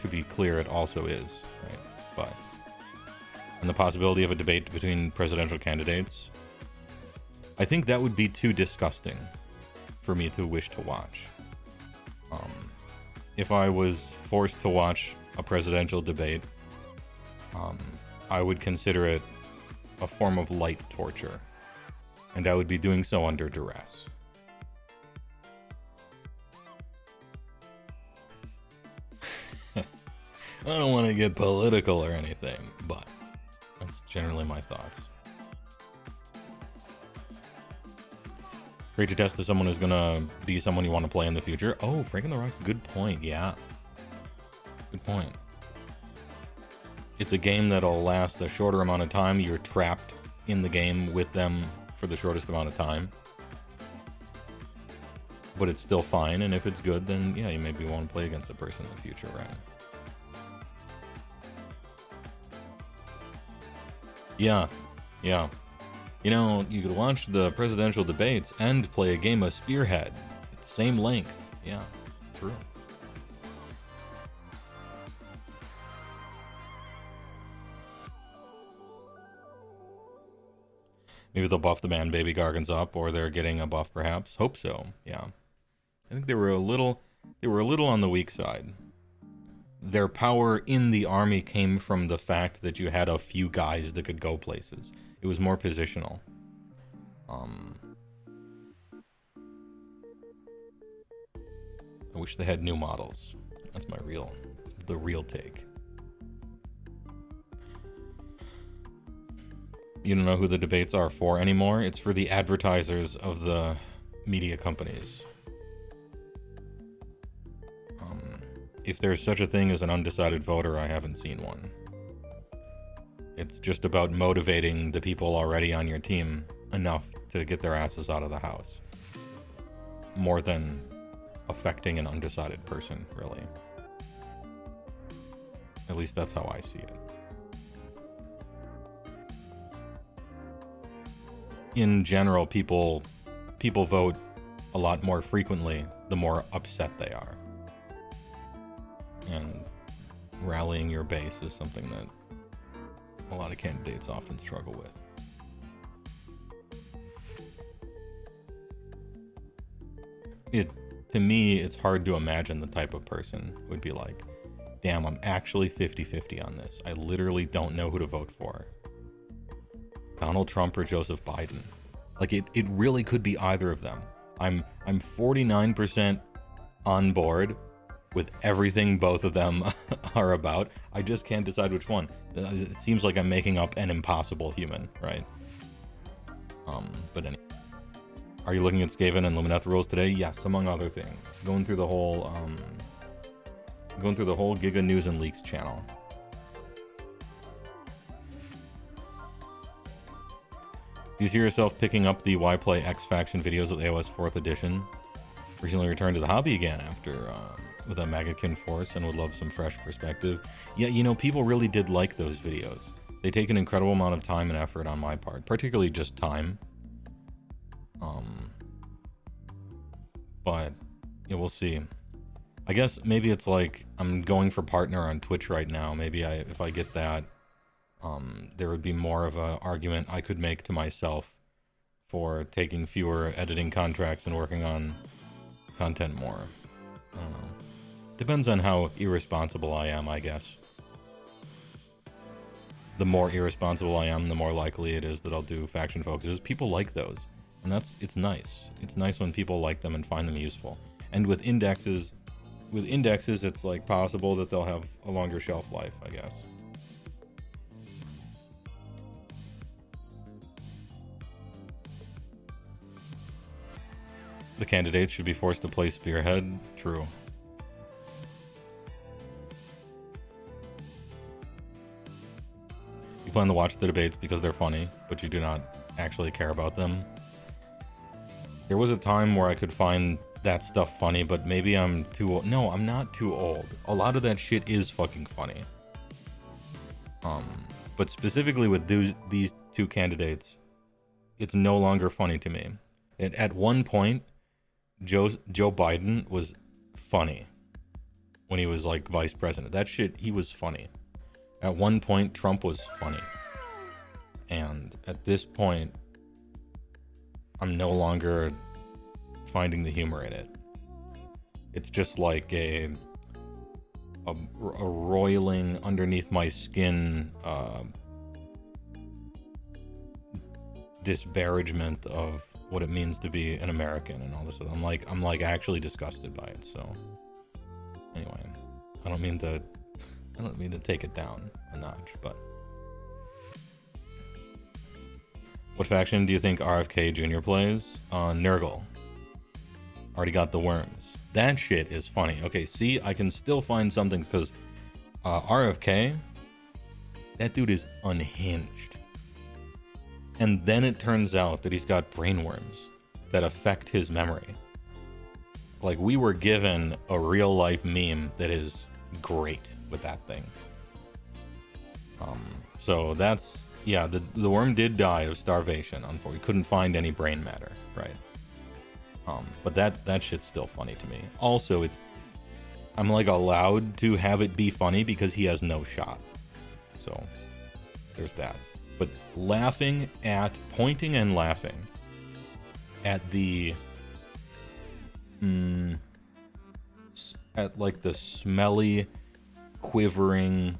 to be clear, it also is, right? But... and the possibility of a debate between presidential candidates, I think that would be too disgusting for me to wish to watch. If I was forced to watch a presidential debate, I would consider it a form of light torture, and I would be doing so under duress. I don't want to get political or anything, but that's generally my thoughts. Great to test to someone who's gonna be someone you want to play in the future. Oh, Breaking the Rock's a good point, yeah. Good point. It's a game that'll last a shorter amount of time. You're trapped in the game with them for the shortest amount of time. But it's still fine, and if it's good, then yeah, you maybe want to play against the person in the future, right? Yeah, yeah. You know, you could watch the presidential debates and play a game of Spearhead. It's same length. Yeah, true. Maybe they'll buff the man baby Gargans up, or they're getting a buff perhaps. Hope so, yeah. I think they were a little on the weak side. Their power in the army came from the fact that you had a few guys that could go places. It was more positional. I wish they had new models. That's the real take. You don't know who the debates are for anymore? It's for the advertisers of the media companies. If there's such a thing as an undecided voter, I haven't seen one. It's just about motivating the people already on your team enough to get their asses out of the house. More than affecting an undecided person, really. At least that's how I see it. In general, people vote a lot more frequently the more upset they are. And rallying your base is something that a lot of candidates often struggle with. To me, it's hard to imagine the type of person who would be like, damn, I'm actually 50-50 on this. I literally don't know who to vote for. Donald Trump or Joseph Biden. Like, it really could be either of them. I'm 49% on board with everything both of them are about. I just can't decide which one. It seems like I'm making up an impossible human, right? But anyway. Are you looking at Skaven and Lumineth rules today? Yes, among other things. Going through the whole Giga News and Leaks channel. Do you see yourself picking up the Why Play X Faction videos with AoS 4th edition? recently returned to the hobby again after with a Magotkin Force and would love some fresh perspective. Yeah, you know, people really did like those videos. They take an incredible amount of time and effort on my part, particularly just time. But yeah, we'll see. I guess maybe it's like I'm going for partner on Twitch right now. Maybe if I get that, there would be more of an argument I could make to myself for taking fewer editing contracts and working on content more. I don't know. Depends on how irresponsible I am, I guess. The more irresponsible I am, the more likely it is that I'll do faction focuses. People like those, and it's nice. It's nice when people like them and find them useful. And with indexes, it's like possible that they'll have a longer shelf life, I guess. The candidates should be forced to play Spearhead. True. You plan to watch the debates because they're funny, but you do not actually care about them. There was a time where I could find that stuff funny, but maybe I'm too old. No, I'm not too old. A lot of that shit is fucking funny. But specifically with these two candidates, it's no longer funny to me. At one point, Joe Biden was funny when he was like vice president. That shit, he was funny. At one point, Trump was funny. And at this point, I'm no longer finding the humor in it. It's just like a roiling underneath my skin disparagement of what it means to be an American and all this stuff. I'm like actually disgusted by it. So anyway, I don't mean to take it down a notch, but what faction do you think RFK Jr. plays? Nurgle. Already got the worms. That shit is funny. Okay, see, I can still find something because RFK, that dude is unhinged. And then it turns out that he's got brainworms that affect his memory. Like, we were given a real life meme that is great with that thing. So that's, yeah, the worm did die of starvation. Unfortunately, couldn't find any brain matter, right? But that shit's still funny to me. Also, I'm like allowed to have it be funny because he has no shot. So there's that. But pointing and laughing at at like the smelly, quivering,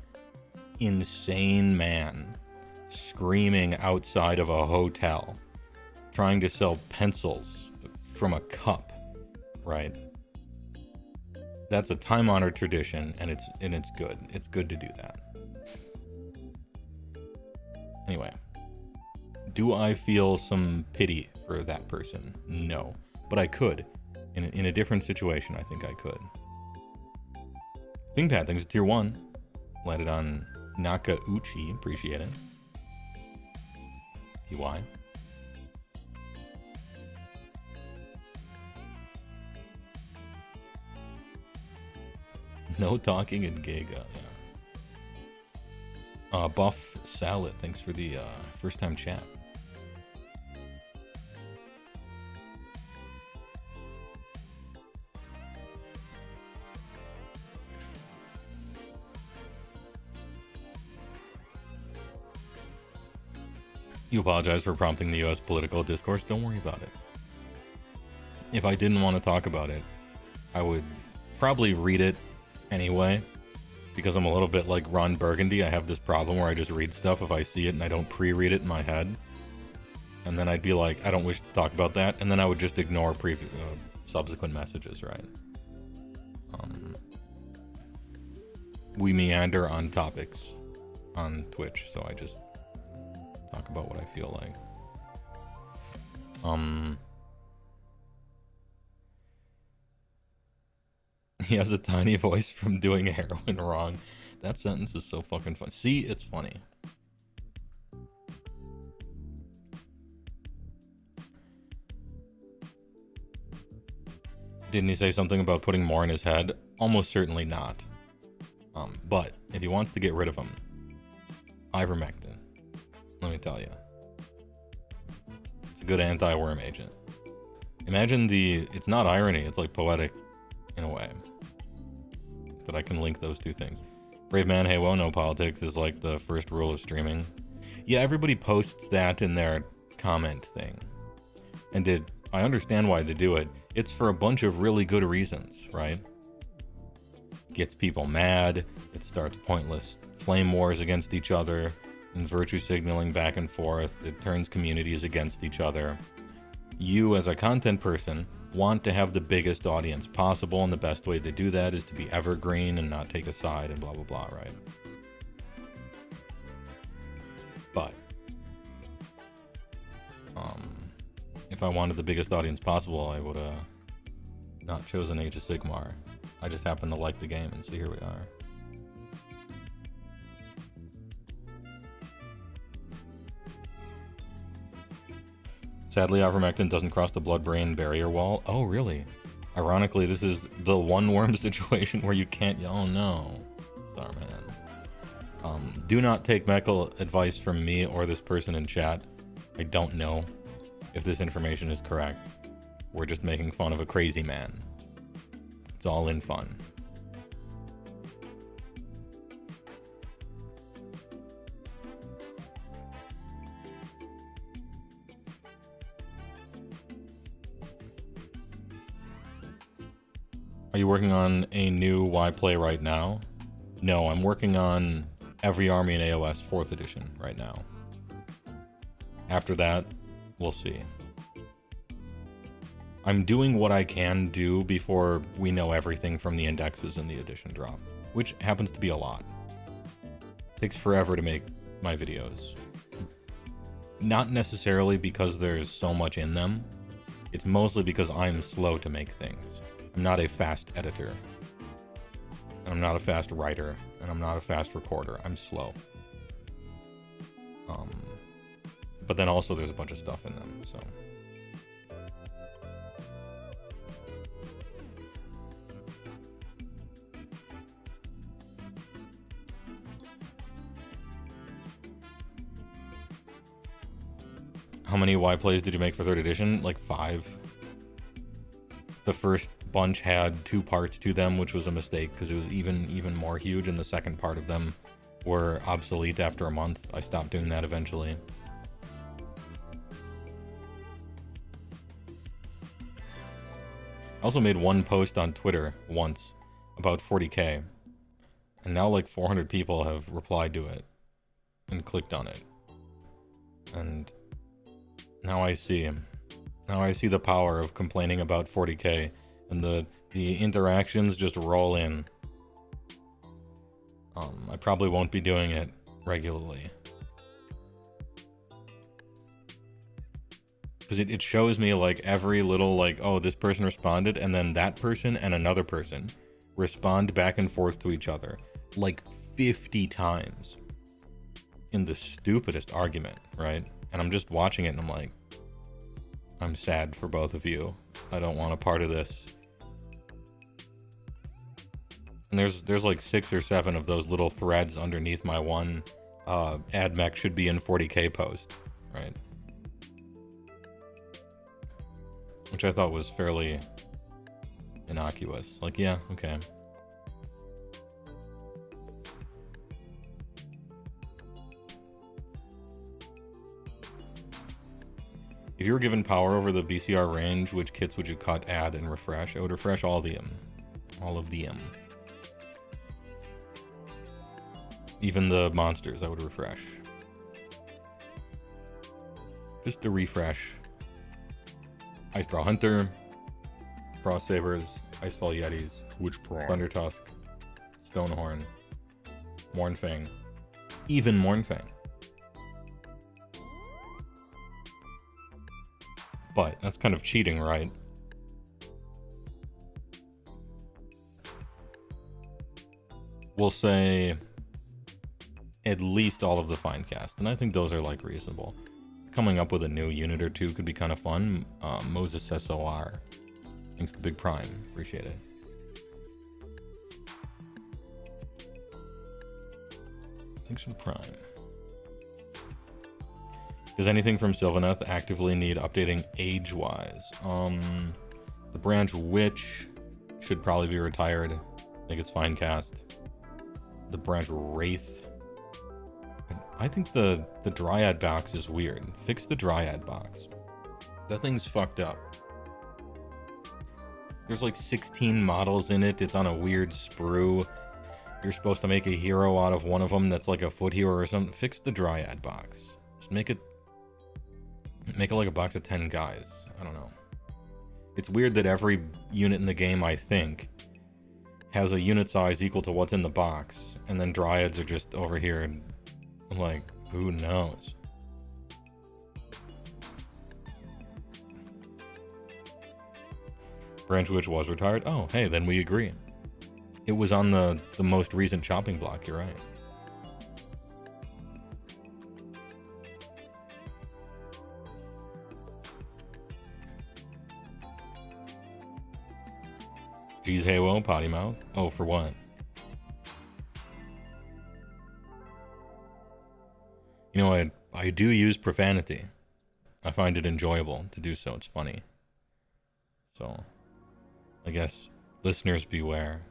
insane man screaming outside of a hotel, trying to sell pencils from a cup, right? That's a time-honored tradition, and it's good. It's good to do that. Anyway, do I feel some pity for that person? No, but I could. In a different situation, I think I could. ThinkPad, thanks to tier 1. Landed on Nakauchi, appreciate it. TY. No talking in Giga, yeah. Buff Salad, thanks for the first time chat. You apologize for prompting the US political discourse. Don't worry about it. If I didn't want to talk about it, I would probably read it anyway, because I'm a little bit like Ron Burgundy. I have this problem where I just read stuff if I see it and I don't pre-read it in my head, and then I'd be like, I don't wish to talk about that, and then I would just ignore subsequent messages, right? We meander on topics on Twitch, so I just talk about what I feel like. He has a tiny voice from doing heroin wrong. That sentence is so fucking fun. See, it's funny. Didn't he say something about putting more in his head? Almost certainly not. But if he wants to get rid of him, ivermectin, let me tell you, it's a good anti-worm agent. Imagine it's not irony, it's like poetic in a way, that I can link those two things. Brave man, HeyWoah, no politics is like the first rule of streaming. Yeah, everybody posts that in their comment thing. And I understand why they do it. It's for a bunch of really good reasons, right? Gets people mad, it starts pointless flame wars against each other, and virtue signaling back and forth, it turns communities against each other. You, as a content person, want to have the biggest audience possible, and the best way to do that is to be evergreen and not take a side and blah blah blah, right? But if I wanted the biggest audience possible, I would not chosen Age of Sigmar. I just happen to like the game, and so here we are. Sadly, ivermectin doesn't cross the blood-brain barrier wall. Oh, really? Ironically, this is the one worm situation where you can't... Oh, no. Sorry, man. Do not take medical advice from me or this person in chat. I don't know if this information is correct. We're just making fun of a crazy man. It's all in fun. Are you working on a new Y play right now? No, I'm working on every army in AoS 4th edition right now. After that, we'll see. I'm doing what I can do before we know everything from the indexes in the edition drop, which happens to be a lot. Takes forever to make my videos. Not necessarily because there's so much in them. It's mostly because I'm slow to make things. I'm not a fast editor. And I'm not a fast writer. And I'm not a fast recorder. I'm slow. But then also there's a bunch of stuff in them, so... How many Y plays did you make for 3rd edition? Like 5. The first bunch had 2 parts to them, which was a mistake because it was even more huge, and the second part of them were obsolete after a month. I stopped doing that eventually. I also made one post on Twitter once about 40k, and now like 400 people have replied to it and clicked on it. And now I see the power of complaining about 40k, and the interactions just roll in. I probably won't be doing it regularly. Because it shows me like every little like, oh, this person responded, and then that person and another person respond back and forth to each other like 50 times in the stupidest argument, right? And I'm just watching it and I'm like, I'm sad for both of you. I don't want a part of this. And there's like 6 or 7 of those little threads underneath my one AdMech should be in 40k post, right? Which I thought was fairly innocuous. Like, yeah, okay. If you were given power over the BCR range, which kits would you cut, add, and refresh? I would refresh all of them. All of them. Even the monsters I would refresh. Just to refresh. Icestraw Hunter, Frost Sabers, Icefall Yetis, Thunder Tusk, Stonehorn, Mournfang, even Mournfang. But that's kind of cheating, right? We'll say at least all of the Finecast, and I think those are like reasonable. Coming up with a new unit or two could be kind of fun. Moses SOR. Thanks to Big Prime. Appreciate it. Thanks for the Prime. Does anything from Sylvaneth actively need updating age-wise? The Branch Witch should probably be retired. I think it's fine cast. The Branch Wraith. I think the Dryad box is weird. Fix the Dryad box. That thing's fucked up. There's like 16 models in it. It's on a weird sprue. You're supposed to make a hero out of one of them that's like a foot hero or something. Fix the Dryad box. Just make it like a box of 10 guys. I don't know. It's weird that every unit in the game, I think, has a unit size equal to what's in the box. And then Dryads are just over here and I'm like, who knows? Branch Witch was retired? Oh, hey, then we agree. It was on the most recent chopping block, you're right. Geez, HeyWoah, potty mouth. Oh, for what? You know, I do use profanity. I find it enjoyable to do so. It's funny. So, I guess listeners beware.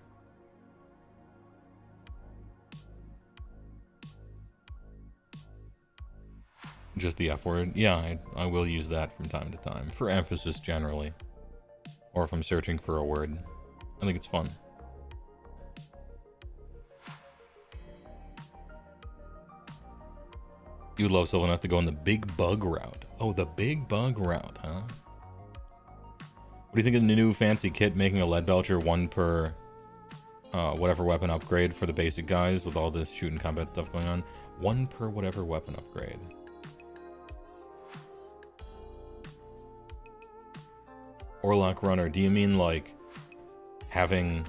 Just the F word? Yeah, I will use that from time to time. For emphasis, generally. Or if I'm searching for a word. I think it's fun. You would love Sylvan enough to go on the big bug route. Oh, the big bug route, huh? What do you think of the new fancy kit making a lead belcher 1 per whatever weapon upgrade for the basic guys with all this shooting combat stuff going on? 1 per whatever weapon upgrade. Orlock runner, do you mean like having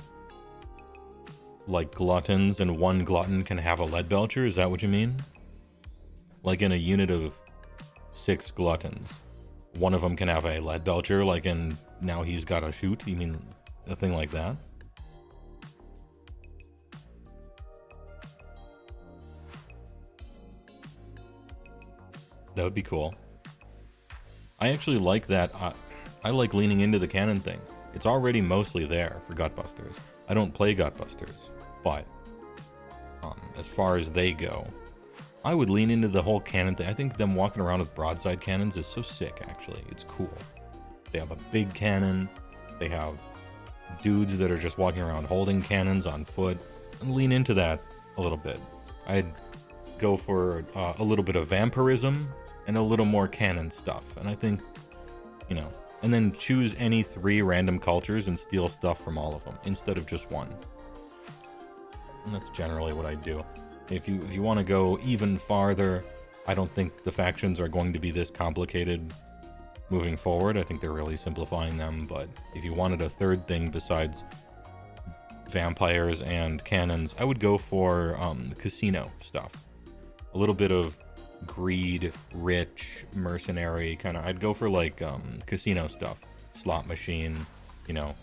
like gluttons and 1 glutton can have a lead belcher? Is that what you mean? Like in a unit of 6 gluttons, 1 of them can have a lead belcher, like in now he's got a shoot? You mean a thing like that? That would be cool. I actually like that. I like leaning into the cannon thing. It's already mostly there for Gutbusters. I don't play Gutbusters, but as far as they go, I would lean into the whole cannon thing. I think them walking around with broadside cannons is so sick, actually. It's cool. They have a big cannon. They have dudes that are just walking around holding cannons on foot. And lean into that a little bit. I'd go for a little bit of vampirism and a little more cannon stuff. And I think, you know, and then choose any 3 random cultures and steal stuff from all of them instead of just 1. And that's generally what I do. If you want to go even farther, I don't think the factions are going to be this complicated moving forward. I think they're really simplifying them, but if you wanted a 3rd thing besides vampires and cannons, I would go for casino stuff. A little bit of greed, rich, mercenary kind of. I'd go for like casino stuff. Slot machine, you know.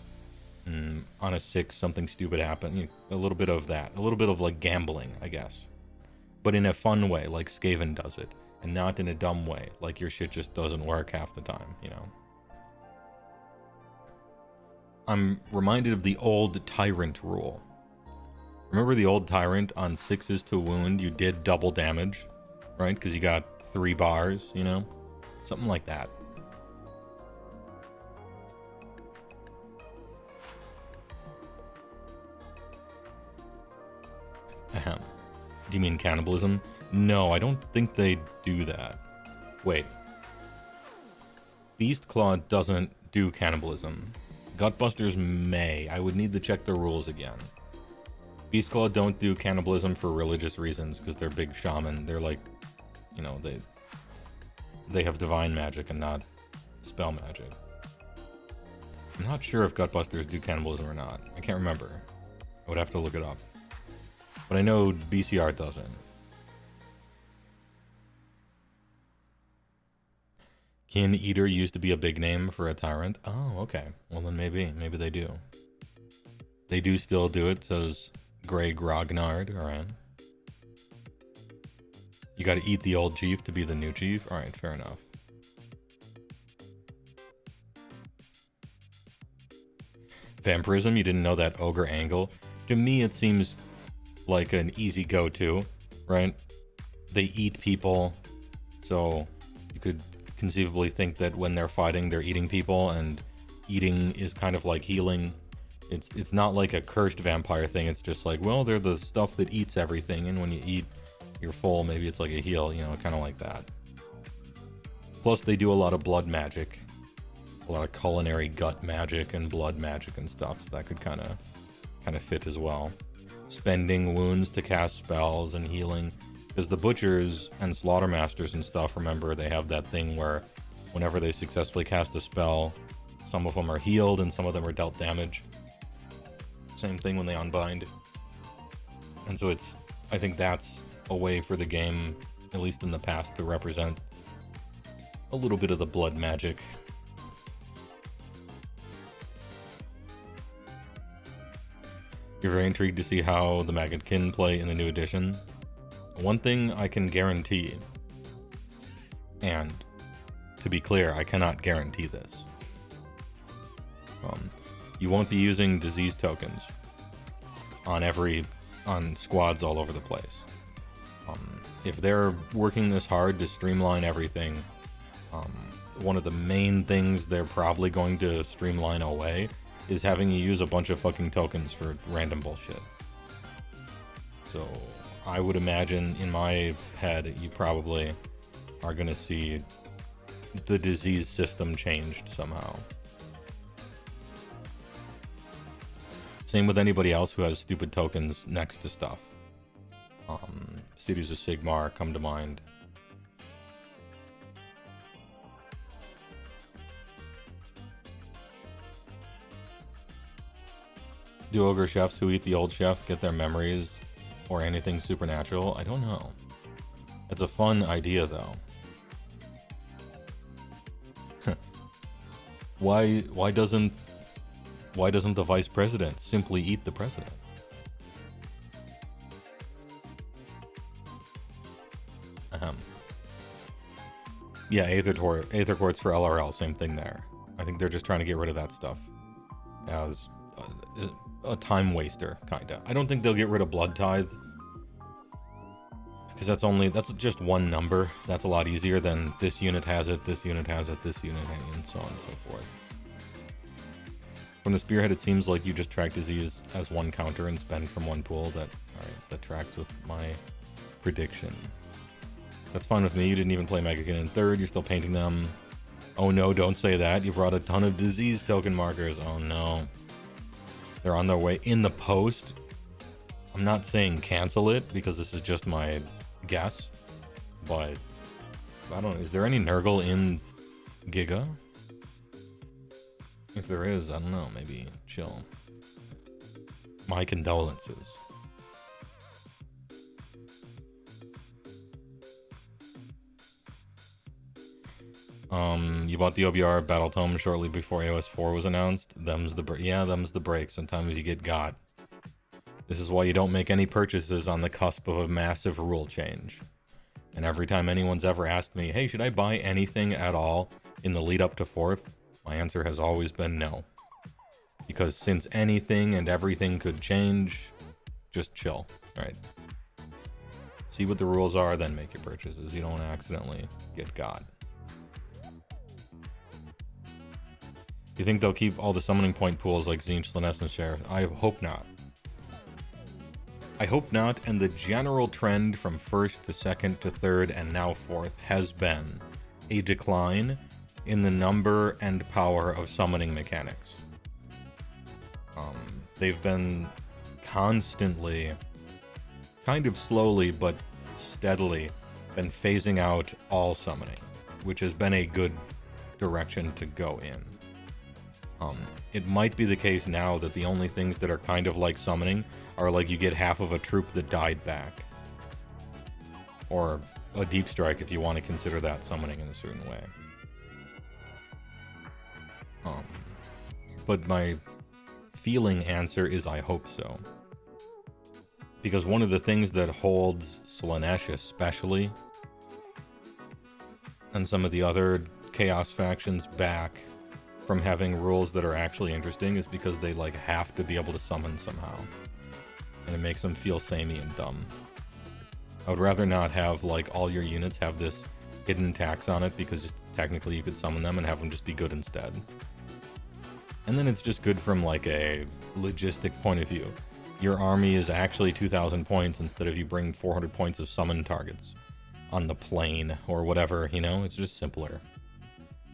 On a 6, something stupid happened. You know, a little bit of that. A little bit of like gambling, I guess. But in a fun way, like Skaven does it. And not in a dumb way, like your shit just doesn't work half the time, you know. I'm reminded of the old Tyrant rule. Remember the old Tyrant on 6s to wound, you did double damage, right? Because you got 3 bars, you know? Something like that. Ahem. Do you mean cannibalism? No, I don't think they do that. Wait. Beastclaw doesn't do cannibalism. Gutbusters may. I would need to check the rules again. Beastclaw don't do cannibalism for religious reasons, because they're big shaman. They're like, you know, they have divine magic and not spell magic. I'm not sure if Gutbusters do cannibalism or not. I can't remember. I would have to look it up. But I know BCR doesn't. Kin Eater used to be a big name for a tyrant. Oh, okay. Well, then maybe they do. They do still do it, says Grey Grognard. Alright. You gotta eat the old chief to be the new chief? Alright, fair enough. Vampirism, you didn't know that ogre angle? To me, it seems like an easy go-to, right? They eat people, so you could conceivably think that when they're fighting, they're eating people, and eating is kind of like healing. It's not like a cursed vampire thing. It's just like, well, they're the stuff that eats everything, and when you eat, you're full. Maybe it's like a heal, you know, kind of like that. Plus, they do a lot of blood magic, a lot of culinary gut magic and blood magic and stuff. So that could kind of fit as well. Spending wounds to cast spells and healing, because the butchers and slaughtermasters and stuff, remember, they have that thing where whenever they successfully cast a spell, some of them are healed and some of them are dealt damage. Same thing when they unbind. And so I think that's a way for the game, at least in the past, to represent a little bit of the blood magic. You're very intrigued to see how the Maggotkin play in the new edition. One thing I can guarantee, and to be clear, I cannot guarantee this. You won't be using disease tokens on squads all over the place. If they're working this hard to streamline everything, one of the main things they're probably going to streamline away is having you use a bunch of fucking tokens for random bullshit. So I would imagine in my head you probably are going to see the disease system changed somehow. Same with anybody else who has stupid tokens next to stuff. Cities of Sigmar come to mind. Do ogre chefs who eat the old chef get their memories or anything supernatural? I don't know. It's a fun idea, though. Why doesn't the vice president simply eat the president? Yeah, Aether Quartz for LRL, same thing there. I think they're just trying to get rid of that stuff as a time waster, kinda. I don't think they'll get rid of Blood Tithe, because that's just one number. That's a lot easier than this unit has it, this unit has it, this unit has it, and so on and so forth. From the Spearhead, it seems like you just track disease as one counter and spend from one pool. That tracks with my prediction. That's fine with me. You didn't even play Maggotkin in third. You're still painting them. Oh no, don't say that. You brought a ton of disease token markers. Oh no. They're on their way in the post. I'm not saying cancel it, because this is just my guess. But, I don't know. Is there any Nurgle in Giga? If there is, I don't know. Maybe chill. My condolences. You bought the OBR Battle Tome shortly before AoS 4 was announced. Them's the break. Sometimes you get got. This is why you don't make any purchases on the cusp of a massive rule change. And every time anyone's ever asked me, hey, should I buy anything at all in the lead up to 4th? My answer has always been no. Because since anything and everything could change, just chill, right? See what the rules are, then make your purchases. You don't want to accidentally get got. You think they'll keep all the summoning point pools like Tzeentch, Slanesh, and Sheriff? I hope not. I hope not, and the general trend from 1st to 2nd to 3rd and now 4th has been a decline in the number and power of summoning mechanics. They've been constantly, kind of slowly but steadily, been phasing out all summoning, which has been a good direction to go in. It might be the case now that the only things that are kind of like summoning are like you get half of a troop that died back. Or a deep strike if you want to consider that summoning in a certain way. but my feeling answer is I hope so. Because one of the things that holds Slaanesh especially, and some of the other Chaos factions back from having rules that are actually interesting, is because they like have to be able to summon somehow. And it makes them feel samey and dumb. I would rather not have like all your units have this hidden tax on it, because technically you could summon them and have them just be good instead. And then it's just good from like a logistic point of view. Your army is actually 2,000 points instead of you bring 400 points of summon targets on the plane or whatever, you know? It's just simpler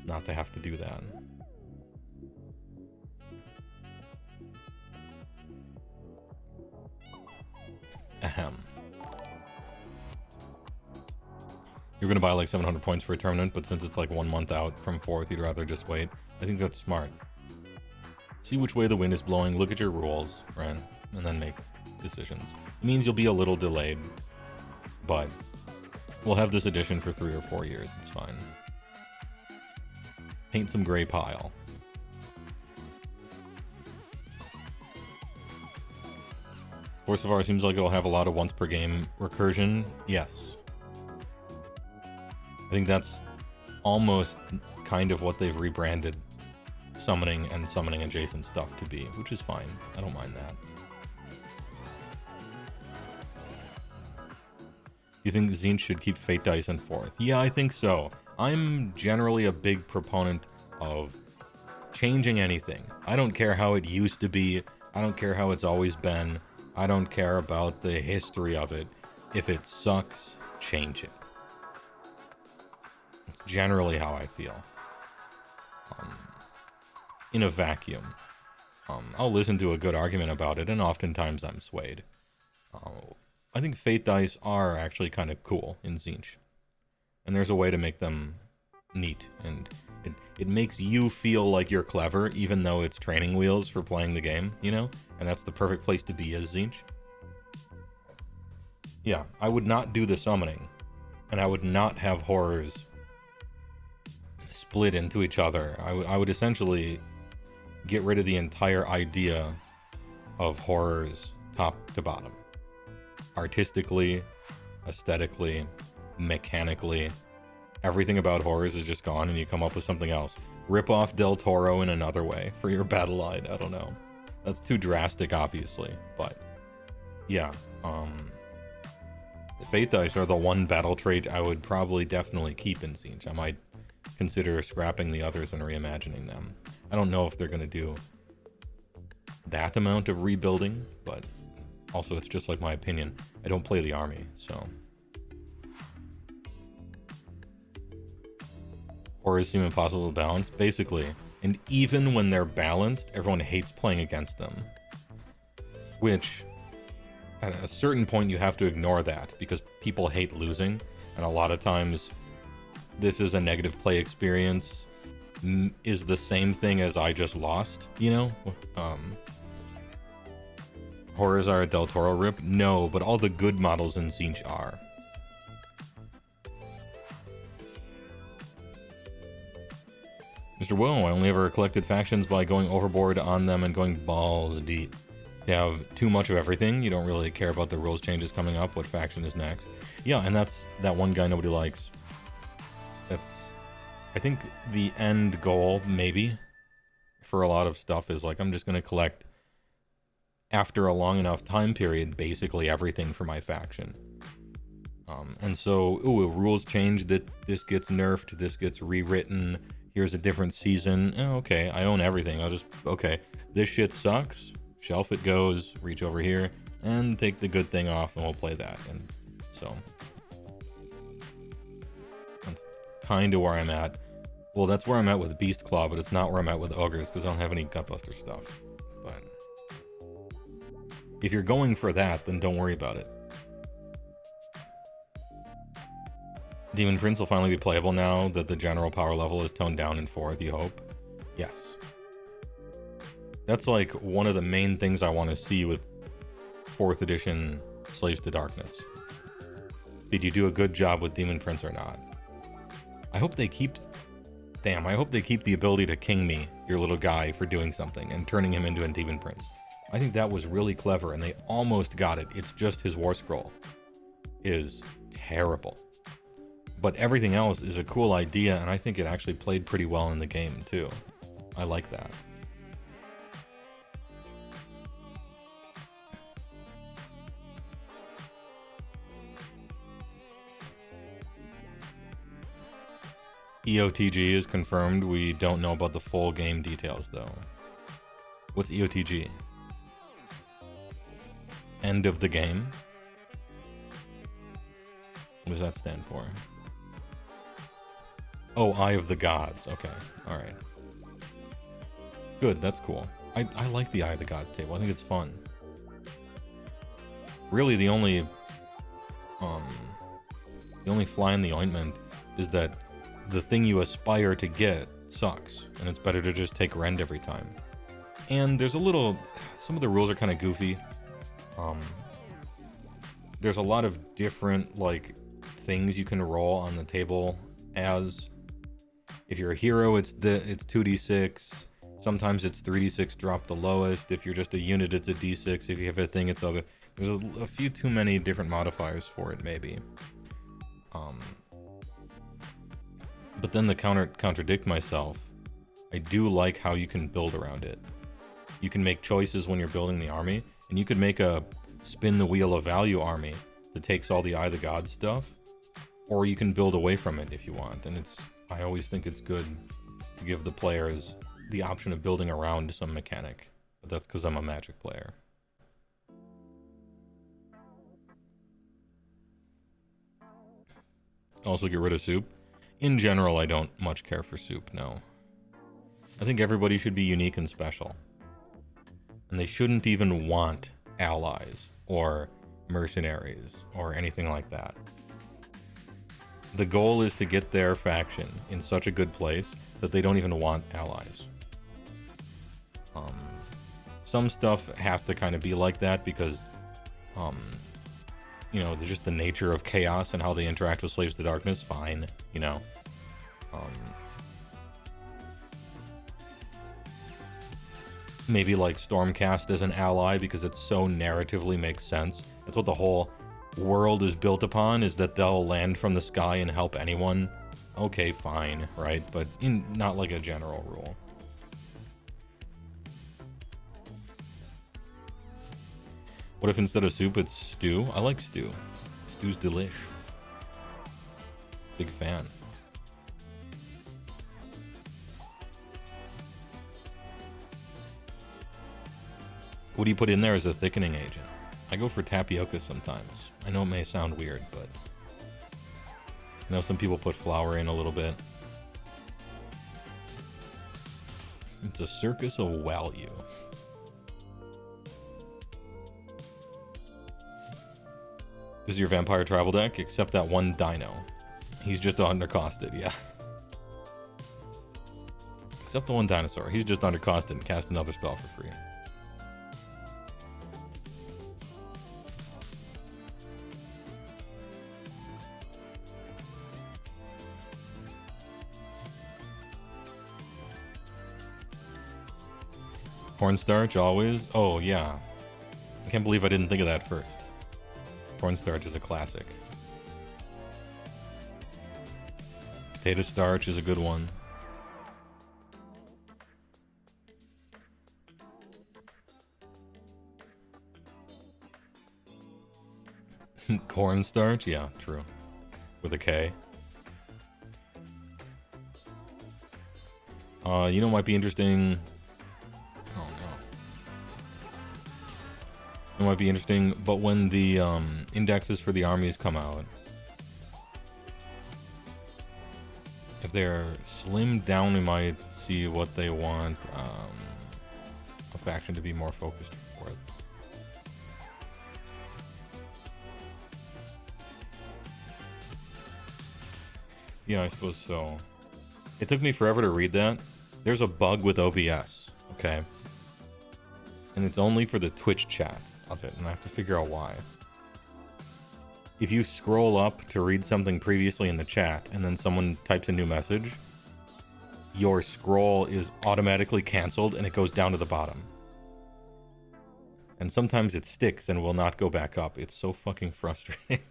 not to have to do that. Ahem. You're gonna buy like 700 points for a tournament, but since it's like 1 month out from 4th, you'd rather just wait. I think that's smart. See which way the wind is blowing, look at your rules, right? And then make decisions. It means you'll be a little delayed, but we'll have this edition for 3 or 4 years. It's fine. Paint some gray pile. Force of R seems like it'll have a lot of once per game recursion. Yes. I think that's almost kind of what they've rebranded summoning and summoning adjacent stuff to be, which is fine. I don't mind that. You think Tzeentch should keep Fate Dice in 4th? Yeah, I think so. I'm generally a big proponent of changing anything. I don't care how it used to be. I don't care how it's always been. I don't care about the history of it. If it sucks, change it. That's generally how I feel. In a vacuum. I'll listen to a good argument about it, and oftentimes I'm swayed. I think Fate Dice are actually kind of cool in Tzeentch. And there's a way to make them neat, and it makes you feel like you're clever, even though it's training wheels for playing the game, you know? And that's the perfect place to be as Tzeentch. Yeah, I would not do the summoning, and I would not have horrors split into each other. I would essentially get rid of the entire idea of horrors top to bottom. Artistically, aesthetically, mechanically, everything about horrors is just gone, and you come up with something else. Rip off Del Toro in another way for your battle line. I don't know. That's too drastic, obviously, but yeah. The Fate Dice are the one battle trait I would probably definitely keep in Tzeentch. I might consider scrapping the others and reimagining them. I don't know if they're going to do that amount of rebuilding, but also it's just like my opinion. I don't play the army, so. Horrors seem impossible to balance, basically. And even when they're balanced, everyone hates playing against them. Which, at a certain point, you have to ignore that, because people hate losing, and a lot of times, this is a negative play experience, is the same thing as I just lost, you know? Horrors are a Del Toro rip? No, but all the good models in Tzeentch are. Mr. Woe, I only ever collected factions by going overboard on them and going balls deep. You have too much of everything, you don't really care about the rules changes coming up, what faction is next. Yeah, and that's that one guy nobody likes. That's, I think the end goal, maybe, for a lot of stuff is like, I'm just going to collect, after a long enough time period, basically everything for my faction. And so, ooh, rules change, that this gets nerfed, this gets rewritten, here's a different season. Oh, okay, I own everything. I'll just, okay, this shit sucks. Shelf it goes, reach over here, and take the good thing off, and we'll play that. And so, that's kind of where I'm at. Well, that's where I'm at with Beast Claw, but it's not where I'm at with Ogres, because I don't have any Gutbuster stuff. But if you're going for that, then don't worry about it. Demon Prince will finally be playable now that the general power level is toned down in 4th, you hope? Yes. That's like one of the main things I want to see with 4th edition Slaves to Darkness. Did you do a good job with Demon Prince or not? I hope they keep Damn, I hope they keep the ability to king me, your little guy, for doing something, and turning him into a demon prince. I think that was really clever, and they almost got it. It's just his war scroll is terrible. But everything else is a cool idea, and I think it actually played pretty well in the game, too. I like that. EOTG is confirmed. We don't know about the full game details, though. What's EOTG? End of the game? What does that stand for? Oh, Eye of the Gods. Okay, alright. Good, that's cool. I like the Eye of the Gods table. I think it's fun. Really, the only fly in the ointment is that the thing you aspire to get sucks, and it's better to just take rend every time. And there's a little... Some of the rules are kind of goofy. There's a lot of different, like, things you can roll on the table as... If you're a hero, it's 2d6. Sometimes it's 3d6 drop the lowest. If you're just a unit, it's a d6. If you have a thing, it's other... There's a few too many different modifiers for it, maybe. But then to contradict myself, I do like how you can build around it. You can make choices when you're building the army, and you could make a spin the wheel of value army that takes all the Eye of the Gods stuff, or you can build away from it if you want. And I always think it's good to give the players the option of building around some mechanic, but that's because I'm a Magic player. Also get rid of soup. In general, I don't much care for soup, no. I think everybody should be unique and special. And they shouldn't even want allies or mercenaries or anything like that. The goal is to get their faction in such a good place that they don't even want allies. Some stuff has to kind of be like that because, you know, just the nature of chaos and how they interact with Slaves to Darkness, fine, you know. Maybe like Stormcast as an ally because it so narratively makes sense. That's what the whole world is built upon, is that they'll land from the sky and help anyone. Okay, fine, right? But not like a general rule. What if instead of soup it's stew? I like stew. Stew's delish. Big fan. What do you put in there as a thickening agent? I go for tapioca sometimes. I know it may sound weird, but... I know some people put flour in a little bit. It's a circus of value. This is your vampire tribal deck, except that one dino. He's just undercosted, yeah. Except the one dinosaur. He's just undercosted and cast another spell for free. Cornstarch, always? Oh, yeah. I can't believe I didn't think of that first. Cornstarch is a classic. Potato starch is a good one. Cornstarch? Yeah, true. With a K. You know what might be interesting... It might be interesting, but when the indexes for the armies come out, if they're slimmed down, we might see what they want a faction to be more focused for it. Yeah, I suppose so. It took me forever to read that. There's a bug with OBS, okay? And it's only for the Twitch chat of it, and I have to figure out why. If you scroll up to read something previously in the chat, and then someone types a new message, your scroll is automatically canceled and it goes down to the bottom. And sometimes it sticks and will not go back up. It's so fucking frustrating.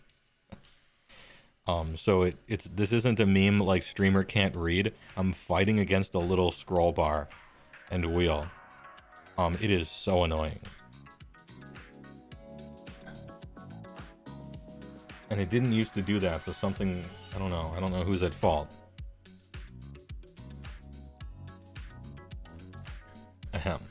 So this isn't a meme like streamer can't read. I'm fighting against a little scroll bar and wheel. It is so annoying. And it didn't used to do that, so something, I don't know who's at fault. Ahem.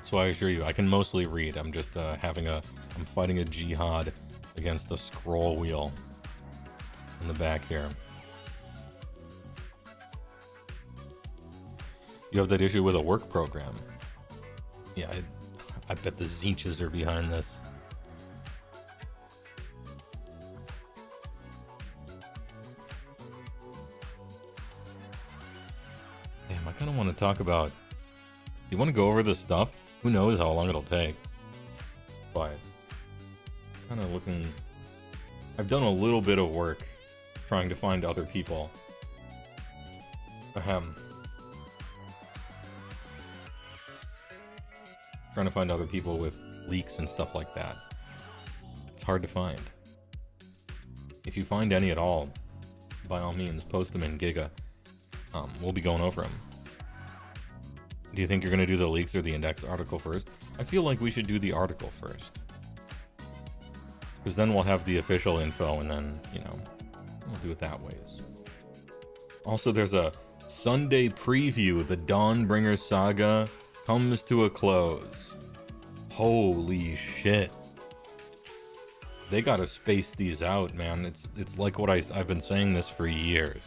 So I assure you, I can mostly read. I'm just I'm fighting a jihad against the scroll wheel in the back here. You have that issue with a work program. Yeah, I bet the Zinches are behind this. Damn, I kind of want to talk about... You want to go over this stuff? Who knows how long it'll take. But... kind of looking... I've done a little bit of work trying to find other people. Ahem. Trying to find other people with leaks and stuff like that. It's hard to find. If you find any at all, by all means, post them in Giga. We'll be going over them. Do you think you're going to do the leaks or the index article first? I feel like we should do the article first. Because then we'll have the official info and then, you know, we'll do it that ways. Also, there's a Sunday preview. The Dawnbringer saga comes to a close. Holy shit. They gotta space these out, man. It's like what I've been saying this for years.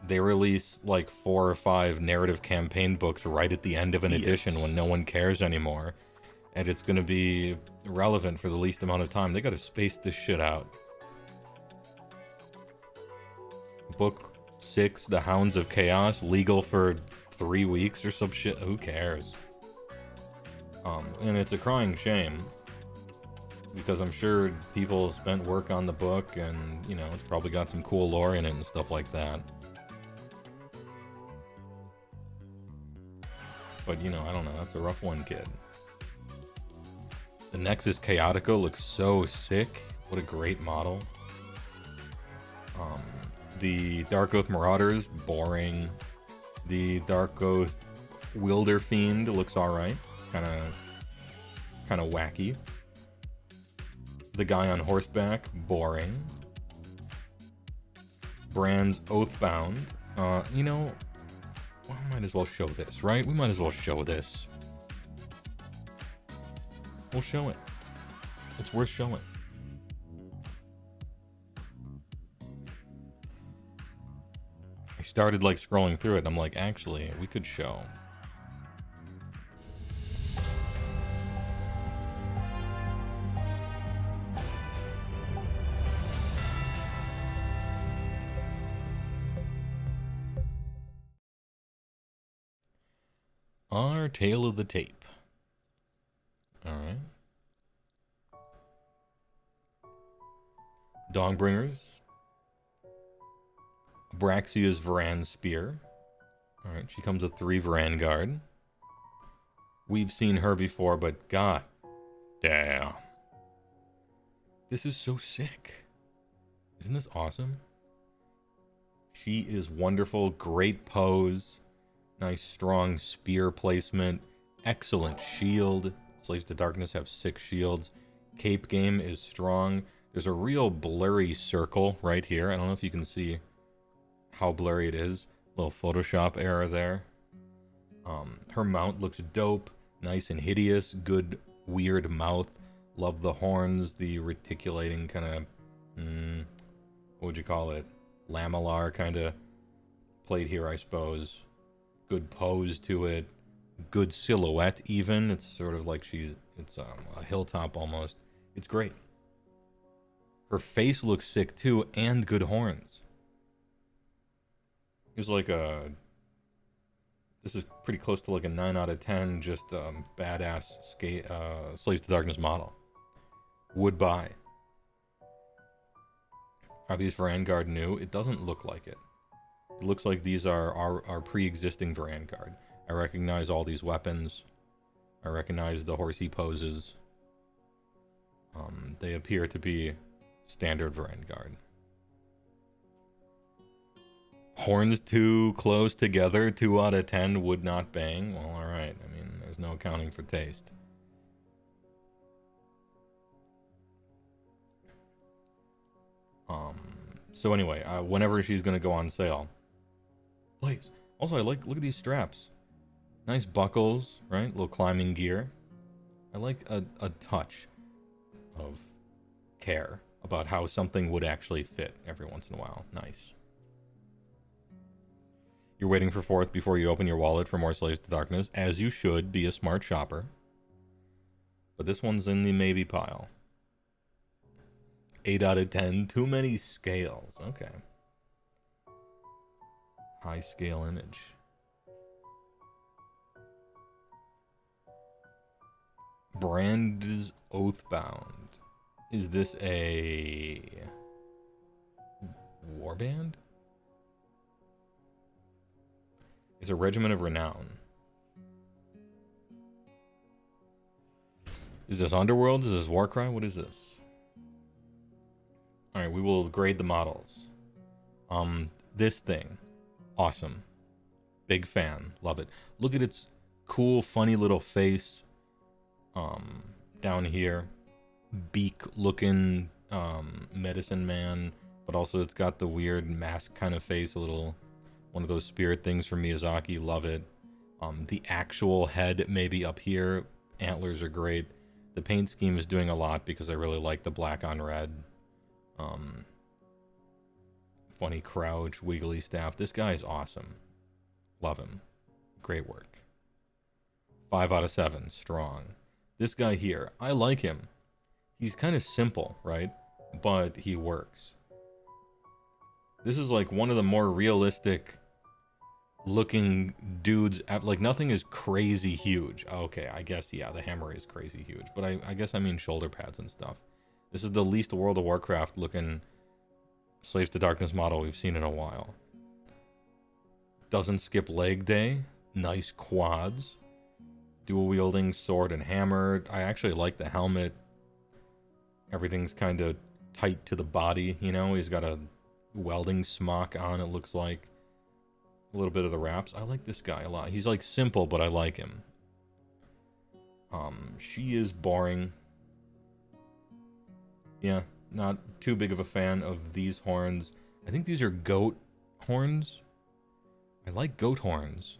They release like 4 or 5 narrative campaign books right at the end of an edition when no one cares anymore. And it's gonna be relevant for the least amount of time. They gotta space this shit out. Book 6, The Hounds of Chaos, legal for 3 weeks or some shit. Who cares? And it's a crying shame. Because I'm sure people spent work on the book and, you know, it's probably got some cool lore in it and stuff like that. But, you know, I don't know. That's a rough one, kid. The Nexus Chaotico looks so sick. What a great model. The Dark Oath Marauders, boring. The Dark Oath Wilder Fiend looks alright. Kinda wacky. The guy on horseback, boring. Brand's Oathbound. You know, well, I might as well show this, right? We might as well show this. We'll show it. It's worth showing. I started like scrolling through it and I'm like, actually, we could show. Our tale of the tape. Alright. Dawnbringers. Abraxia's Varan Spear. Alright, she comes with 3 Varan Guard. We've seen her before, but god damn. This is so sick. Isn't this awesome? She is wonderful, great pose. Nice strong spear placement. Excellent shield. Slaves to Darkness have 6 shields. Cape game is strong. There's a real blurry circle right here. I don't know if you can see how blurry it is. Little Photoshop error there. Her mount looks dope. Nice and hideous. Good weird mouth. Love the horns. The reticulating kind of... what would you call it? Lamellar kind of plate here, I suppose. Good pose to it. Good silhouette even. It's sort of like it's a hilltop almost. It's great. Her face looks sick too, and good horns. It's like this is pretty close to like a 9 out of 10 just badass Slaves to Darkness model. Would buy. Are these Vanguard new? It doesn't look like it. It looks like these are our pre-existing Vanguard. I recognize all these weapons. I recognize the horsey poses. They appear to be standard Vanguard. Horns too close together, 2 out of 10 would not bang. Well, alright. I mean, there's no accounting for taste. So anyway, whenever she's gonna go on sale. Please. Also, look at these straps. Nice buckles, right? Little climbing gear. I like a touch of care about how something would actually fit every once in a while. Nice. You're waiting for 4th before you open your wallet for more Slaves to Darkness, as you should. Be a smart shopper. But this one's in the maybe pile. 8 out of 10. Too many scales. Okay. High scale image. Brand is Oathbound. Is this a warband? It's a regiment of renown. Is this Underworlds? Is this Warcry? What is this? Alright, we will grade the models. This thing. Awesome. Big fan. Love it. Look at its cool, funny little face. Down here. Beak-looking medicine man. But also it's got the weird mask kind of face. A little... one of those spirit things from Miyazaki. Love it. The actual head maybe up here. Antlers are great. The paint scheme is doing a lot because I really like the black on red. Funny crouch, wiggly staff. This guy is awesome. Love him. Great work. 5 out of 7. Strong. This guy here. I like him. He's kind of simple, right? But he works. This is like one of the more realistic looking dudes. Like nothing is crazy huge. Okay, I guess, yeah, the hammer is crazy huge. But I guess I mean shoulder pads and stuff. This is the least World of Warcraft looking Slaves to Darkness model we've seen in a while. Doesn't skip leg day. Nice quads. Dual wielding sword and hammer. I actually like the helmet. Everything's kind of tight to the body, you know? He's got a welding smock on, it looks like. A little bit of the wraps. I like this guy a lot. He's like simple, but I like him. She is boring. Yeah, not too big of a fan of these horns. I think these are goat horns. I like goat horns.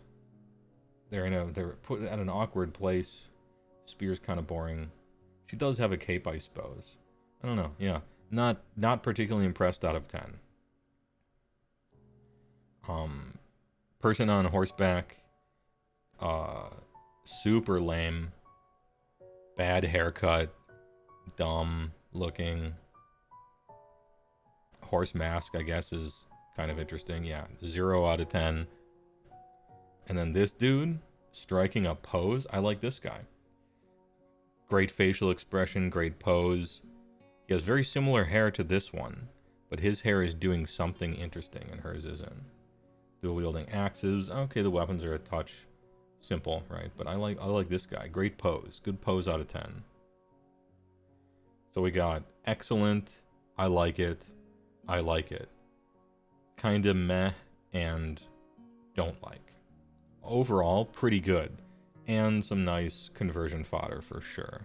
They're put at an awkward place. Spear's kind of boring. She does have a cape, I suppose. I don't know. Yeah, not particularly impressed out of 10. Person on horseback. Super lame. Bad haircut. Dumb looking. Horse mask, I guess, is kind of interesting. Yeah, 0 out of 10. And then this dude striking a pose. I like this guy. Great facial expression, great pose. He has very similar hair to this one, but his hair is doing something interesting and hers isn't. Dual wielding axes. Okay, the weapons are a touch simple, right? But I like this guy. Great pose. Good pose out of 10. So we got excellent, I like it, I like it. Kinda meh, and don't like. Overall, pretty good. And some nice conversion fodder for sure.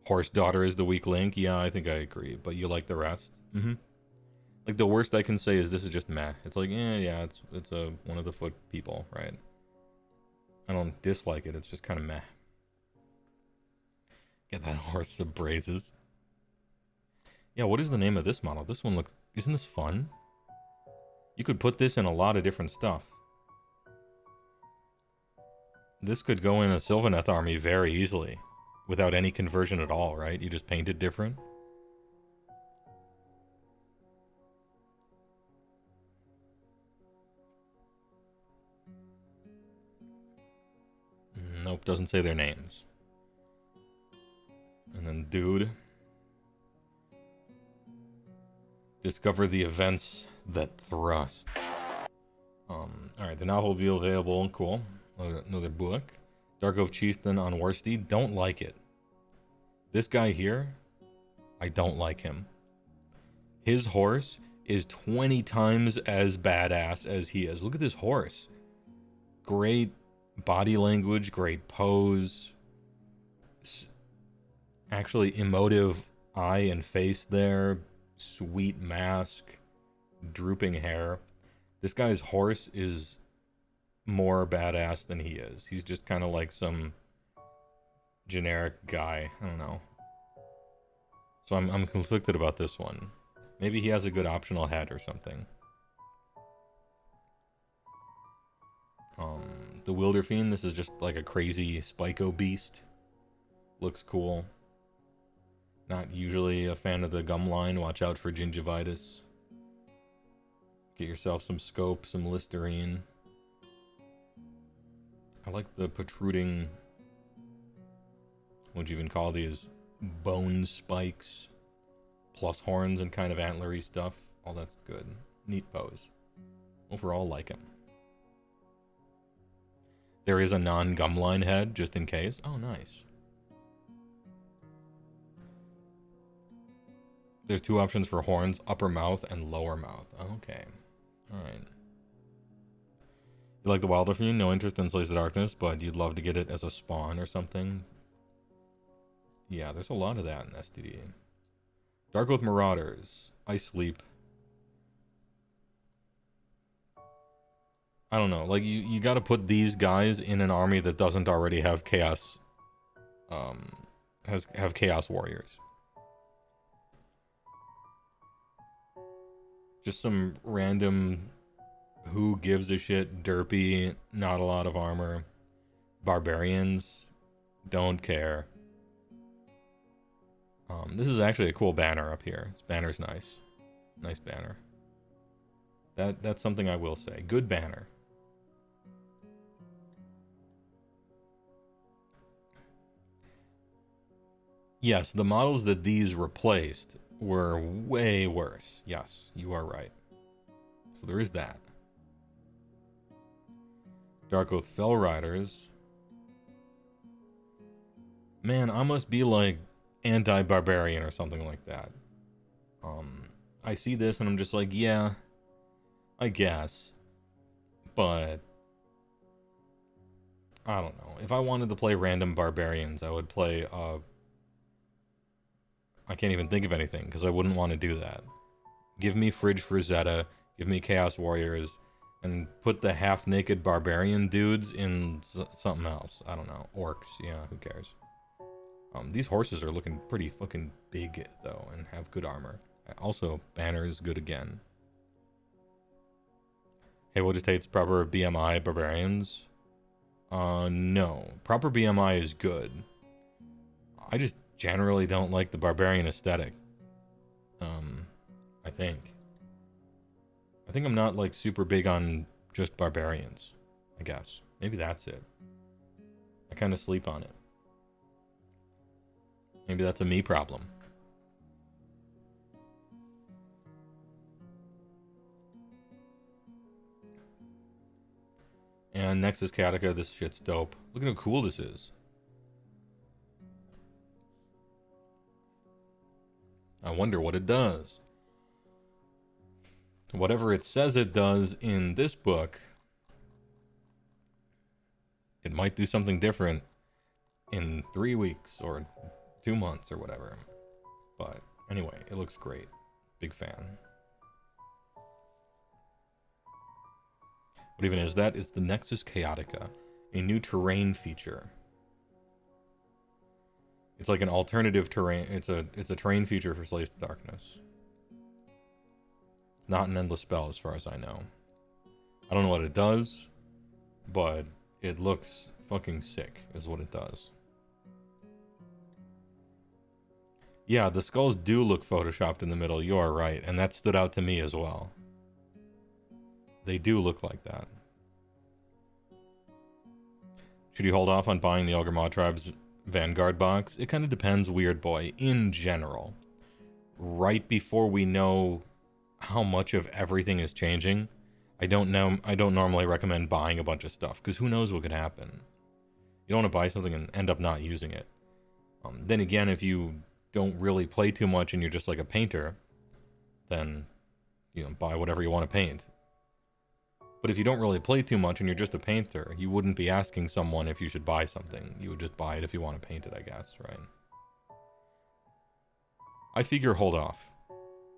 Horse daughter is the weak link. Yeah, I think I agree. But you like the rest? Mm-hmm. Like the worst I can say is this is just meh. It's like, yeah, it's a one of the foot people, right? I don't dislike it. It's just kind of meh. Get that horse of braces. Yeah, what is the name of this model? This one looks... Isn't this fun? You could put this in a lot of different stuff. This could go in a Sylvaneth army very easily. Without any conversion at all, right? You just paint it different. Nope, doesn't say their names. And then dude. Discover the events that thrust. Alright, the novel will be available. Cool. Another book. Dark Oak Chieftain on Warsteed. Don't like it. This guy here, I don't like him. His horse is 20 times as badass as he is. Look at this horse. Great body language, great pose. Actually emotive eye and face there. Sweet mask. Drooping hair. This guy's horse is more badass than he is. He's just kind of like some generic guy. I don't know. So I'm conflicted about this one. Maybe he has a good optional head or something. The Wilder Fiend, this is just like a crazy Spyco beast. Looks cool. Not usually a fan of the gum line. Watch out for gingivitis. Get yourself some scope, some Listerine. I like the protruding, what'd you even call these? Bone spikes. Plus horns and kind of antlery stuff. All that's good. Neat pose. Overall, like him. There is a non-gumline head, just in case. Oh, nice. There's two options for horns, upper mouth and lower mouth. Okay. Alright. You like the Wilder Fiend? No interest in Slays of Darkness, but you'd love to get it as a spawn or something. Yeah, there's a lot of that in STD. Dark Oath Marauders. Ice Sleep. I don't know. Like, you gotta put these guys in an army that doesn't already have Chaos... have Chaos Warriors. Just some random... who gives a shit, derpy, not a lot of armor. Barbarians. Don't care. This is actually a cool banner up here. This banner's nice. Nice banner. That's something I will say. Good banner. Yes, the models that these replaced were way worse. Yes, you are right. So there is that. Dark Oath Fell Riders. Man, I must be like anti-barbarian or something like that. I see this and I'm just like, yeah, I guess. But I don't know. If I wanted to play random barbarians, I would play I can't even think of anything because I wouldn't want to do that. Give me Fridge Frazetta, give me Chaos Warriors, and put the half-naked barbarian dudes in something else. I don't know. Orcs, yeah, who cares? These horses are looking pretty fucking big, though, and have good armor. Also, banner is good again. HeyWoah just hates proper BMI barbarians. No. Proper BMI is good. I just generally don't like the barbarian aesthetic. I think. I think I'm not, like, super big on just barbarians, I guess. Maybe that's it. I kind of sleep on it. Maybe that's a me problem. And next is Chaotica. This shit's dope. Look at how cool this is. I wonder what it does. Whatever it says it does in this book, it might do something different in 3 weeks or 2 months or whatever. But anyway, it looks great. Big fan. What even is that? It's the Nexus Chaotica, a new terrain feature. It's like an alternative terrain. It's a terrain feature for Slays to Darkness. It's not an endless spell as far as I know. I don't know what it does, but it looks fucking sick is what it does. Yeah, the skulls do look photoshopped in the middle. You are right, and that stood out to me as well. They do look like that. Should you hold off on buying the Ogre Mod Tribe's Vanguard box? It kind of depends, Weird Boy, in general. Right before we know how much of everything is changing, I don't normally recommend buying a bunch of stuff, because who knows what could happen. You don't want to buy something and end up not using it. Then again, if you don't really play too much and you're just like a painter, then, you know, buy whatever you want to paint. But if you don't really play too much and you're just a painter, you wouldn't be asking someone if you should buy something. You would just buy it if you want to paint it, I guess, right? I figure hold off.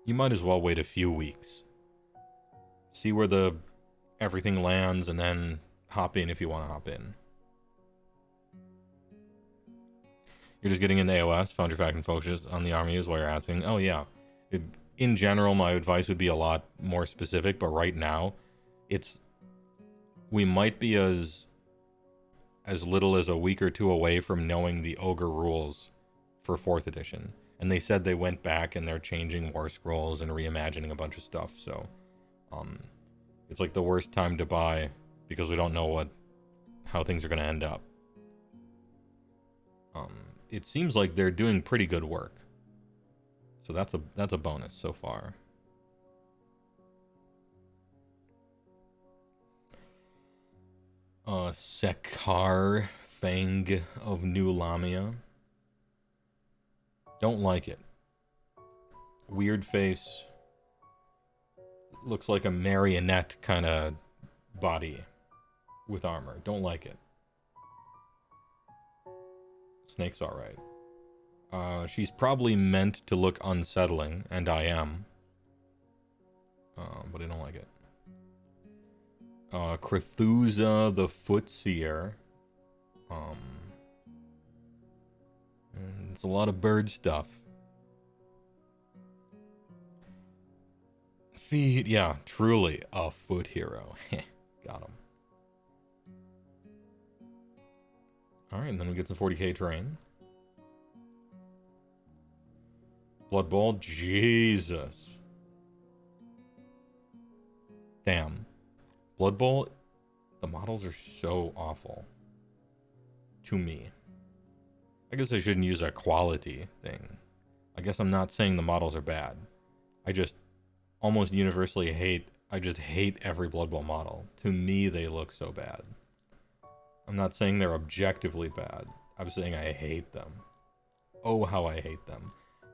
You might as well wait a few weeks. See where everything lands and then hop in if you want to hop in. You're just getting into AoS, found your faction focus on the army is why you're asking. Oh yeah. In general, my advice would be a lot more specific, but right now, we might be as little as a week or two away from knowing the Ogre rules for 4th edition. And they said they went back and they're changing War Scrolls and reimagining a bunch of stuff, so it's like the worst time to buy because we don't know how things are going to end up. It seems like they're doing pretty good work. So that's a bonus so far. Sekar Fang of New Lamia. Don't like it. Weird face. Looks like a marionette kind of body with armor. Don't like it. Snake's alright. She's probably meant to look unsettling, and I am. But I don't like it. Crethusa the Footseer. It's a lot of bird stuff. Feet, yeah, truly a foot hero. Got him. Alright, and then we get some 40k terrain. Blood Bowl, Jesus. Damn. Blood Bowl, the models are so awful. To me. I guess I shouldn't use a quality thing. I guess I'm not saying the models are bad. I just almost universally hate every Blood Bowl model. To me, they look so bad. I'm not saying they're objectively bad. I'm saying I hate them. Oh, how I hate them.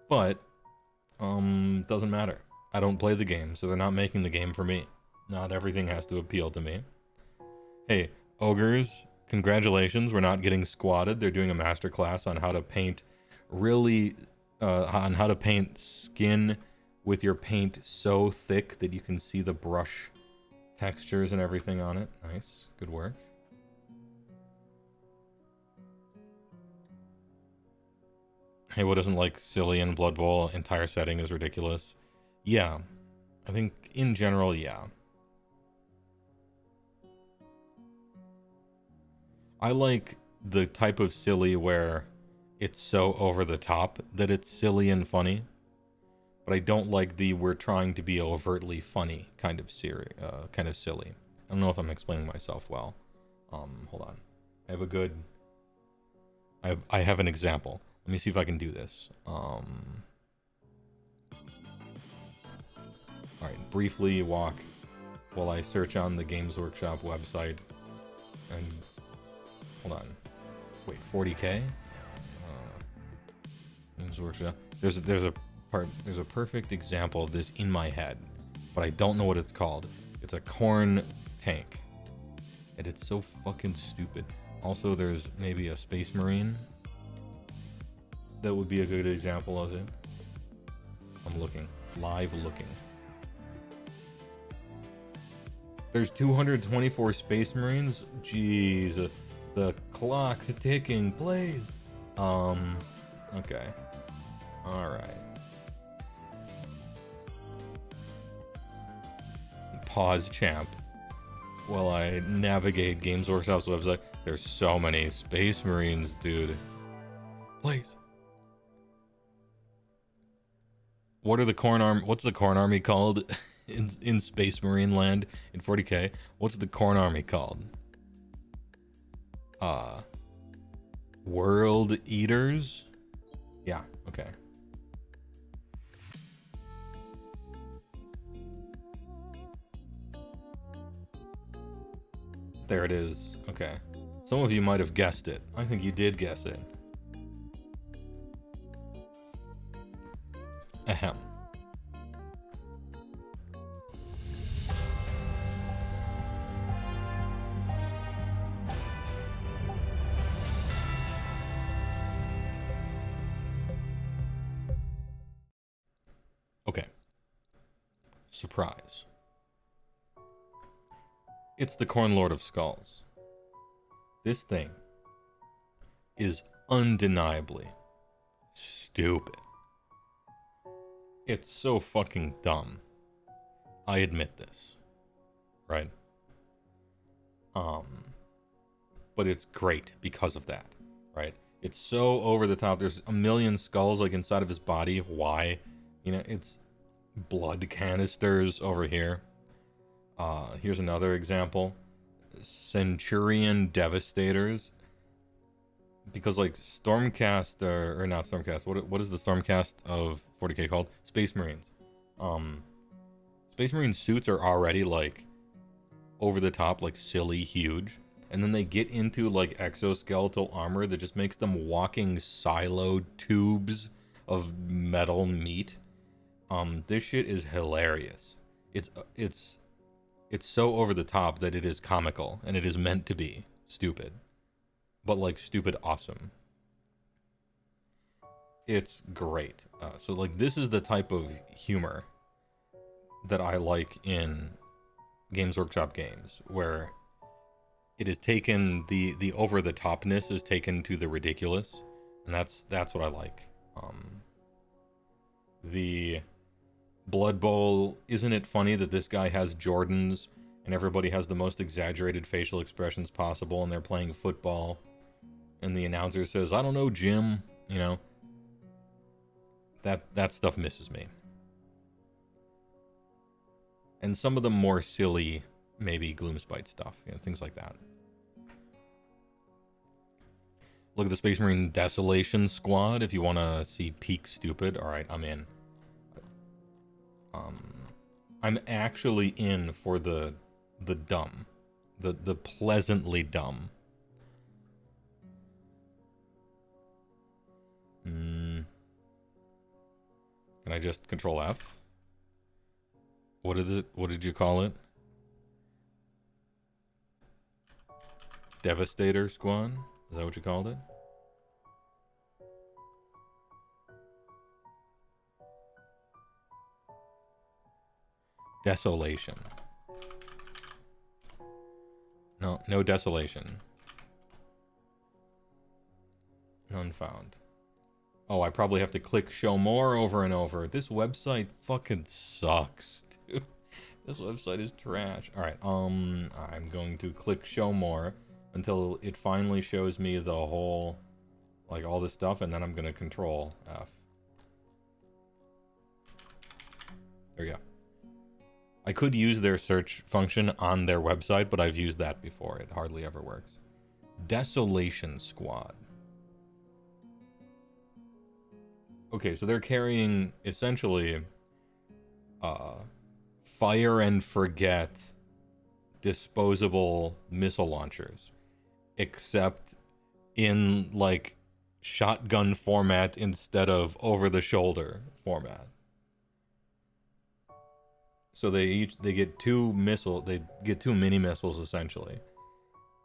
But, doesn't matter. I don't play the game, so they're not making the game for me. Not everything has to appeal to me. Hey, ogres, congratulations, we're not getting squatted. They're doing a masterclass on how to paint on how to paint skin with your paint so thick that you can see the brush textures and everything on it. Nice, good work. HeyWoah doesn't like silly and Blood Bowl. Entire setting is ridiculous. Yeah, I think in general, yeah. I like the type of silly where it's so over the top that it's silly and funny, but I don't like the we're trying to be overtly funny kind of silly. I don't know if I'm explaining myself well. Hold on. I have an example. Let me see if I can do this. Alright, briefly walk while I search on the Games Workshop website. And hold on. Wait, 40k? Games Workshop. There's a perfect example of this in my head, but I don't know what it's called. It's a corn tank. And it's so fucking stupid. Also, there's maybe a Space Marine. That would be a good example of it. I'm looking. Live looking. There's 224 Space Marines? Jeez. The clock's ticking. Please. Okay. Alright. Pause, champ. While I navigate Games Workshop's website. There's so many Space Marines, dude. Please. What's the Corn Army called in Space Marine land in 40k? What's the Corn Army called? World Eaters? Yeah, okay. There it is. Okay. Some of you might have guessed it. I think you did guess it. Ahem. Okay. Surprise. It's the Corn Lord of Skulls. This thing is undeniably stupid. It's so fucking dumb. I admit this. Right? But it's great because of that. Right? It's so over the top. There's a million skulls like inside of his body. Why? You know, it's blood canisters over here. Here's another example. Centurion Devastators. Because, like, Stormcast, or not Stormcast, what is the Stormcast of 40k called? Space Marines. Space Marine suits are already, like, over the top, like, silly huge. And then they get into, like, exoskeletal armor that just makes them walking siloed tubes of metal meat. This shit is hilarious. It's so over the top that it is comical, and it is meant to be stupid. But, like, stupid awesome. It's great. So, like, this is the type of humor that I like in Games Workshop games, where it is taken, the over-the-topness is taken to the ridiculous, and that's what I like. The Blood Bowl, isn't it funny that this guy has Jordans, and everybody has the most exaggerated facial expressions possible, and they're playing football, and the announcer says, "I don't know, Jim," you know? That stuff misses me. And some of the more silly, maybe Gloomspite stuff, you know, things like that. Look at the Space Marine Desolation Squad if you want to see peak stupid. Alright, I'm in. I'm actually in for the dumb. The pleasantly dumb. Can I just Control F? What did you call it? Devastator Squad? Is that what you called it? Desolation. No desolation. None found. Oh, I probably have to click show more over and over. This website fucking sucks, dude. This website is trash. Alright, I'm going to click show more until it finally shows me the whole, like, all this stuff, and then I'm gonna Control F. There we go. I could use their search function on their website, but I've used that before. It hardly ever works. Desolation Squad. Okay, so they're carrying, essentially, fire and forget disposable missile launchers. Except in, like, shotgun format instead of over-the-shoulder format. So they get two mini missiles, essentially.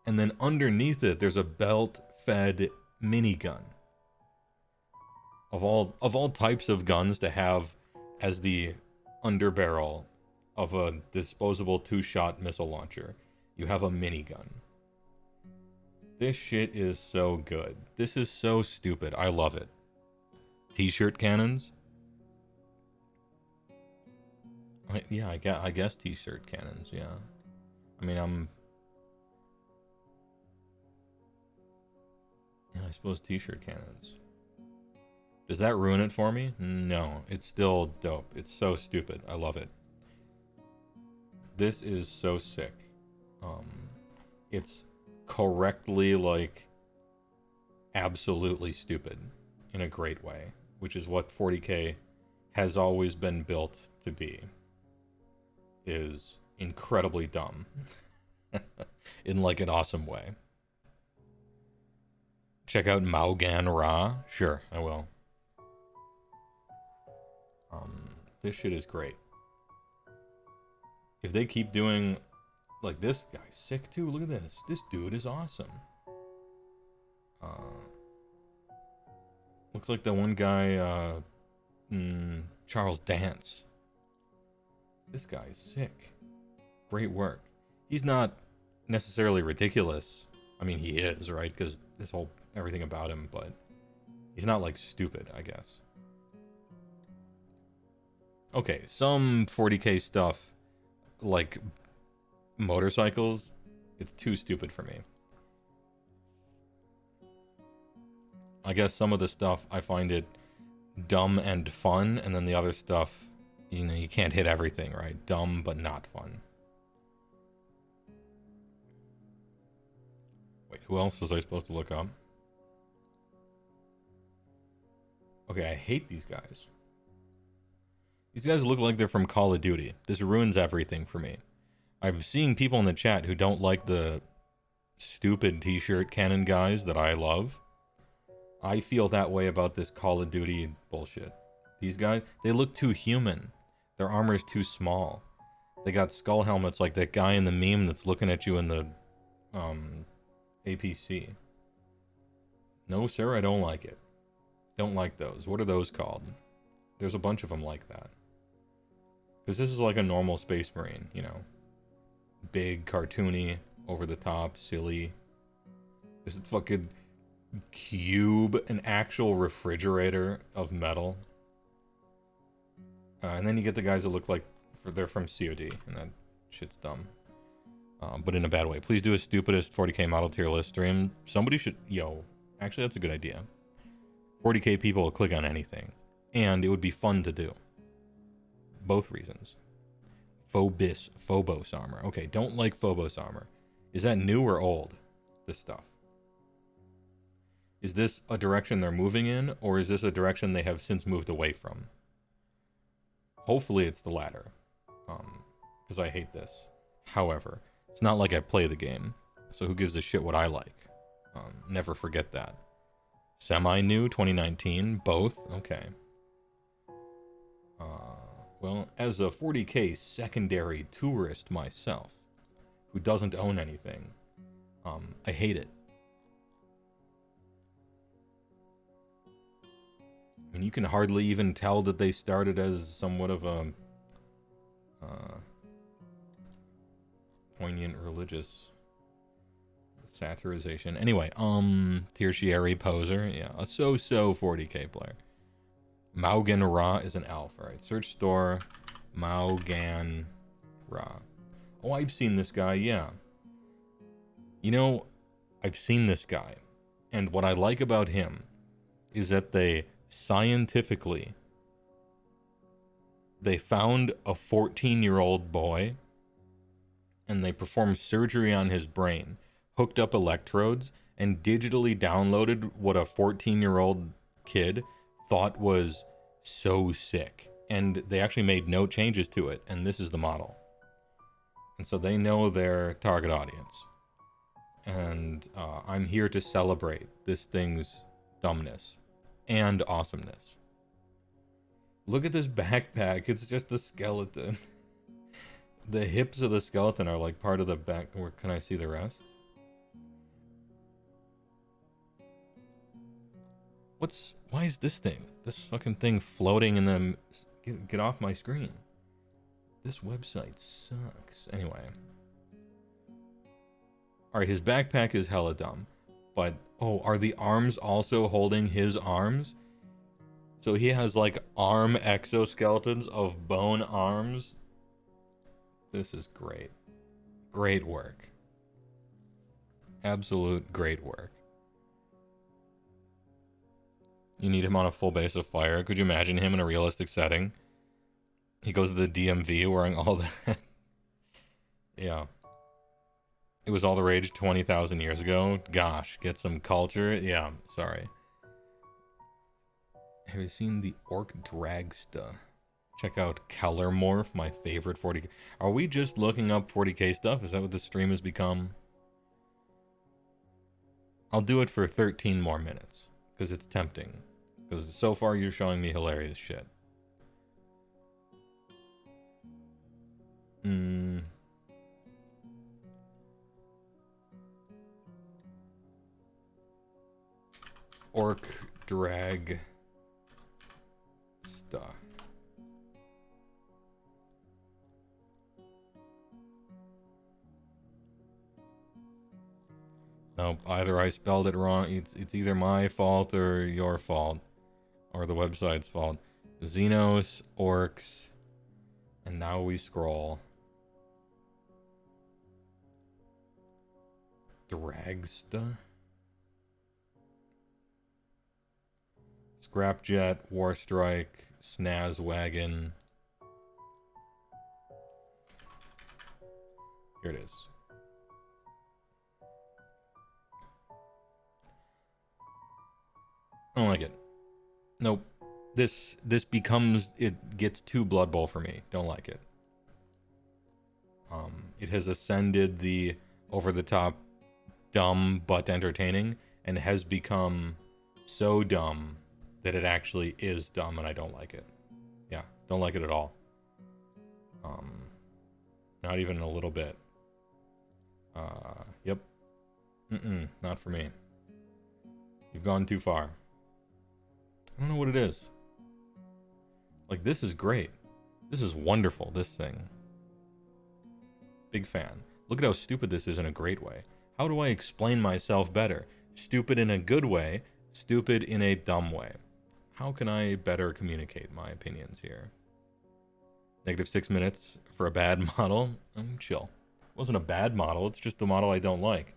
And then underneath it, there's a belt-fed minigun. Of all types of guns to have as the underbarrel of a disposable two-shot missile launcher, you have a minigun. This shit is so good. This is so stupid. I love it. T-shirt cannons? Yeah, I guess T-shirt cannons, yeah. I mean, yeah, I suppose T-shirt cannons. Does that ruin it for me? No, it's still dope. It's so stupid. I love it. This is so sick. It's correctly, like, absolutely stupid in a great way, which is what 40k has always been built to be, is incredibly dumb. In like an awesome way. Check out Maugan Ra. Sure, I will. This shit is great. If they keep doing like this guy's sick too. Look at this. This dude is awesome. Looks like the one guy, Charles Dance. This guy's sick. Great work. He's not necessarily ridiculous. I mean, he is, right? Because this whole everything about him, but he's not like stupid, I guess. Okay, some 40k stuff, like motorcycles, it's too stupid for me. I guess some of the stuff, I find it dumb and fun, and then the other stuff, you know, you can't hit everything, right? Dumb, but not fun. Wait, who else was I supposed to look up? Okay, I hate these guys. These guys look like they're from Call of Duty. This ruins everything for me. I'm seeing people in the chat who don't like the stupid t-shirt cannon guys that I love. I feel that way about this Call of Duty bullshit. These guys, they look too human. Their armor is too small. They got skull helmets like that guy in the meme that's looking at you in the APC. No, sir, I don't like it. Don't like those. What are those called? There's a bunch of them like that. Because this is like a normal Space Marine, you know. Big, cartoony, over the top, silly. This is fucking cube, an actual refrigerator of metal. And then you get the guys that look like they're from COD, and that shit's dumb. But in a bad way. Please do a stupidest 40k model tier list stream. Somebody should... Yo, actually that's a good idea. 40k people will click on anything. And it would be fun to do. Both reasons. Phobos armor. Okay, don't like Phobos armor. Is that new or old? This stuff. Is this a direction they're moving in, or is this a direction they have since moved away from? Hopefully it's the latter. Because I hate this. However, it's not like I play the game. So who gives a shit what I like? Never forget that. Semi-new, 2019, both? Okay. Well, as a 40k secondary tourist myself, who doesn't own anything, I hate it. I mean, you can hardly even tell that they started as somewhat of a poignant religious satirization. Anyway, tertiary poser, yeah, a so-so 40k player. Maugan Ra is an elf. Alright, search store. Maugan Ra. Oh, I've seen this guy, yeah. You know, I've seen this guy. And what I like about him is that they scientifically... They found a 14-year-old boy and they performed surgery on his brain, hooked up electrodes, and digitally downloaded what a 14-year-old kid thought was so sick, and they actually made no changes to it, and this is the model. And so they know their target audience, and I'm here to celebrate this thing's dumbness and awesomeness. Look at this backpack. It's just the skeleton. The hips of the skeleton are like part of the back. Where can I see the rest? Why is this fucking thing floating in the... Get off my screen. This website sucks. Anyway. Alright, his backpack is hella dumb. But, oh, are the arms also holding his arms? So he has, like, arm exoskeletons of bone arms. This is great. Great work. Absolute great work. You need him on a full base of fire. Could you imagine him in a realistic setting? He goes to the DMV wearing all that. Yeah. It was all the rage 20,000 years ago. Gosh, get some culture. Yeah, sorry. Have you seen the Orc Dragsta? Check out Keller Morph, my favorite 40k. Are we just looking up 40k stuff? Is that what the stream has become? I'll do it for 13 more minutes, because it's tempting. Because so far you're showing me hilarious shit. Orc drag stuff. Nope, either I spelled it wrong. It's either my fault or your fault. Or the website's fault. Xenos, orcs, and now we scroll. Dragsta? Scrapjet, Warstrike, Snaz Wagon. Here it is. I don't like it. Nope. This becomes, it gets too Blood Bowl for me. Don't like it. It has ascended the over-the-top dumb but entertaining and has become so dumb that it actually is dumb and I don't like it. Yeah, don't like it at all. Not even a little bit. Yep. Not for me. You've gone too far. I don't know what it is. Like, this is great. This is wonderful, this thing. Big fan. Look at how stupid this is in a great way. How do I explain myself better? Stupid in a good way, stupid in a dumb way. How can I better communicate my opinions here? -6 minutes for a bad model? Chill. It wasn't a bad model, it's just the model I don't like.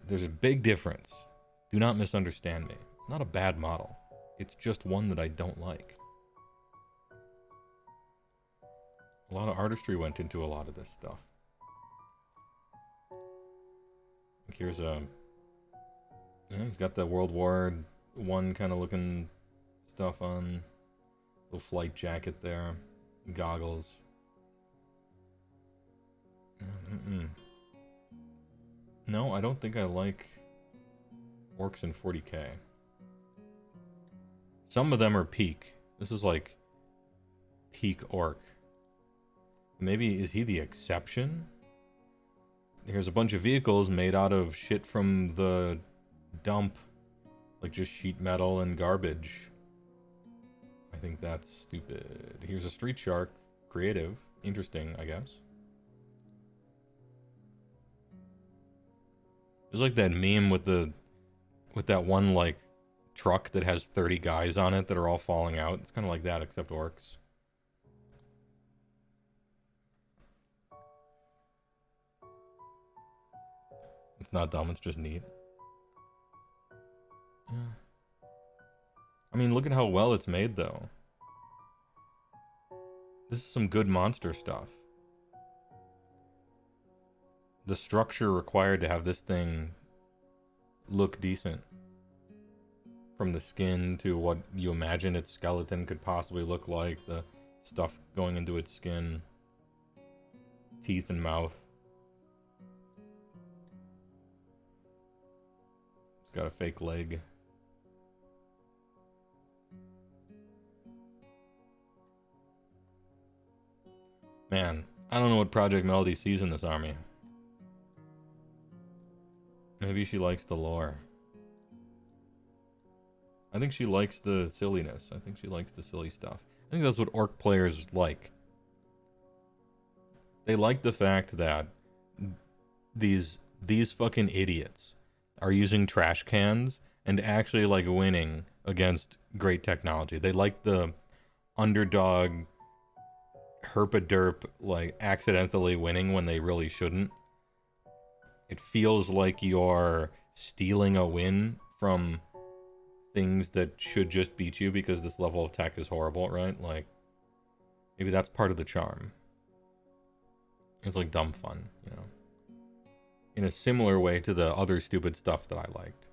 There's a big difference. Do not misunderstand me. It's not a bad model. It's just one that I don't like. A lot of artistry went into a lot of this stuff. Here's a... Yeah, he's got the World War I kind of looking stuff on. Little flight jacket there. Goggles. No, I don't think I like orcs in 40k. Some of them are peak. This is like peak orc. Maybe is he the exception? Here's a bunch of vehicles made out of shit from the dump. Like just sheet metal and garbage. I think that's stupid. Here's a street shark. Creative. Interesting, I guess. There's like that meme with that one like truck that has 30 guys on it that are all falling out. It's kind of like that, except orcs. It's not dumb, it's just neat. Yeah. I mean, look at how well it's made, though. This is some good monster stuff. The structure required to have this thing look decent. From the skin to what you imagine its skeleton could possibly look like, the stuff going into its skin, teeth and mouth. It's got a fake leg. Man, I don't know what Project Melody sees in this army. Maybe she likes the lore. I think she likes the silliness. I think she likes the silly stuff. I think that's what orc players like. They like the fact that these fucking idiots are using trash cans and actually like winning against great technology. They like the underdog herpa-derp like accidentally winning when they really shouldn't. It feels like you're stealing a win from things that should just beat you because this level of tech is horrible, right? Like, maybe that's part of the charm. It's like dumb fun, you know? In a similar way to the other stupid stuff that I liked.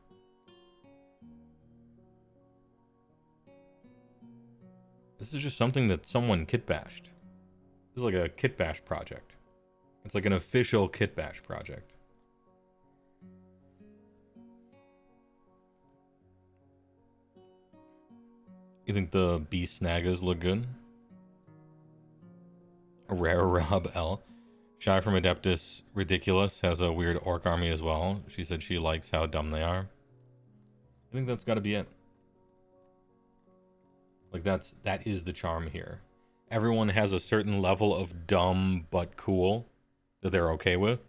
This is just something that someone kit bashed. This is like a kit bash project. It's like an official kit bash project. You think the beast snaggas look good? Rare Rob L. Shy from Adeptus Ridiculous has a weird orc army as well. She said she likes how dumb they are. I think that's got to be it. Like that is the charm here. Everyone has a certain level of dumb but cool that they're okay with,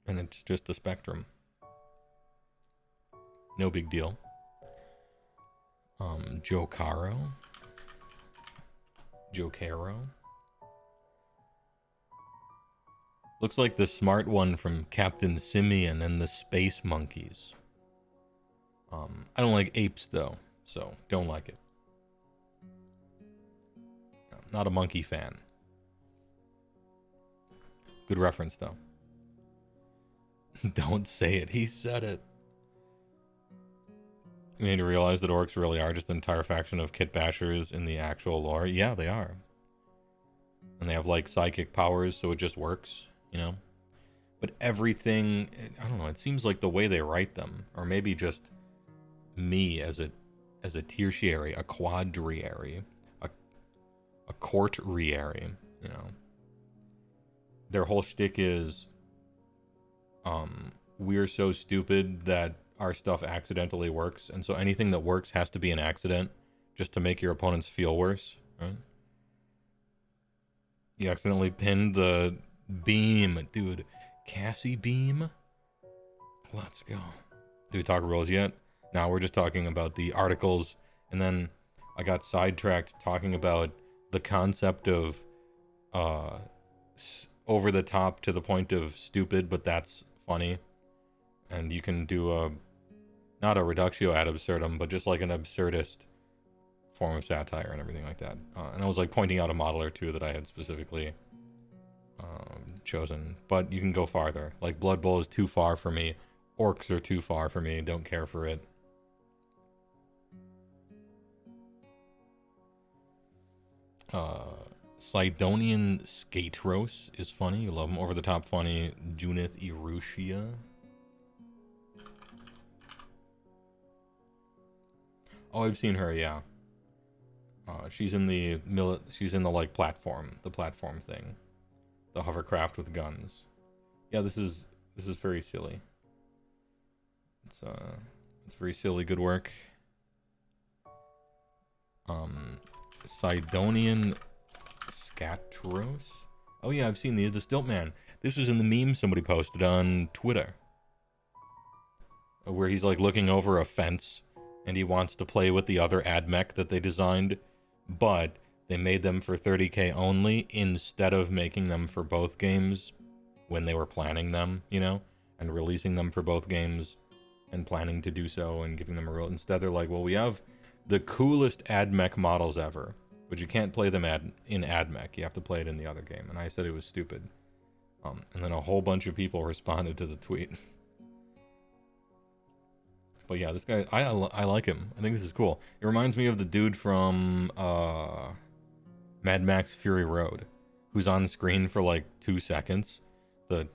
and it's just a spectrum. No big deal. Joe Caro. Looks like the smart one from Captain Simeon and the Space Monkeys. I don't like apes though, so don't like it. Not a monkey fan. Good reference though. Don't say it, he said it. You made me realize that orcs really are just an entire faction of kit bashers in the actual lore. Yeah, they are. And they have like psychic powers, so it just works, you know? But everything, I don't know, it seems like the way they write them, or maybe just me as a tertiary, a quadriary, a courtriary, you know? Their whole shtick is, we're so stupid that our stuff accidentally works, and so anything that works has to be an accident just to make your opponents feel worse, right? You accidentally pinned the beam, dude. Cassie beam? Let's go. Did we talk rules yet? Now we're just talking about the articles, and then I got sidetracked talking about the concept of over the top to the point of stupid, but that's funny. And you can do a not a reductio ad absurdum, but just like an absurdist form of satire and everything like that. And I was like pointing out a model or two that I had specifically chosen. But you can go farther. Like Blood Bowl is too far for me. Orcs are too far for me. Don't care for it. Sidonian Skatros is funny. You love him. Over the top funny. Junith Erushia. Oh, I've seen her, yeah. She's in the like platform thing, the hovercraft with guns. Yeah, this is very silly. It's very silly. Good work. Sidonian Scatros. Oh yeah, I've seen the Stiltman. This was in the meme somebody posted on Twitter, where he's like looking over a fence. And he wants to play with the other ad mech that they designed, but they made them for 30k only instead of making them for both games when they were planning them, you know, and releasing them for both games and planning to do so and giving them a real. Instead, they're like, well, we have the coolest ad mech models ever, but you can't play them in ad mech. You have to play it in the other game. And I said it was stupid. And then a whole bunch of people responded to the tweet. But yeah, this guy, I like him. I think this is cool. It reminds me of the dude from Mad Max Fury Road, who's on screen for like 2 seconds. The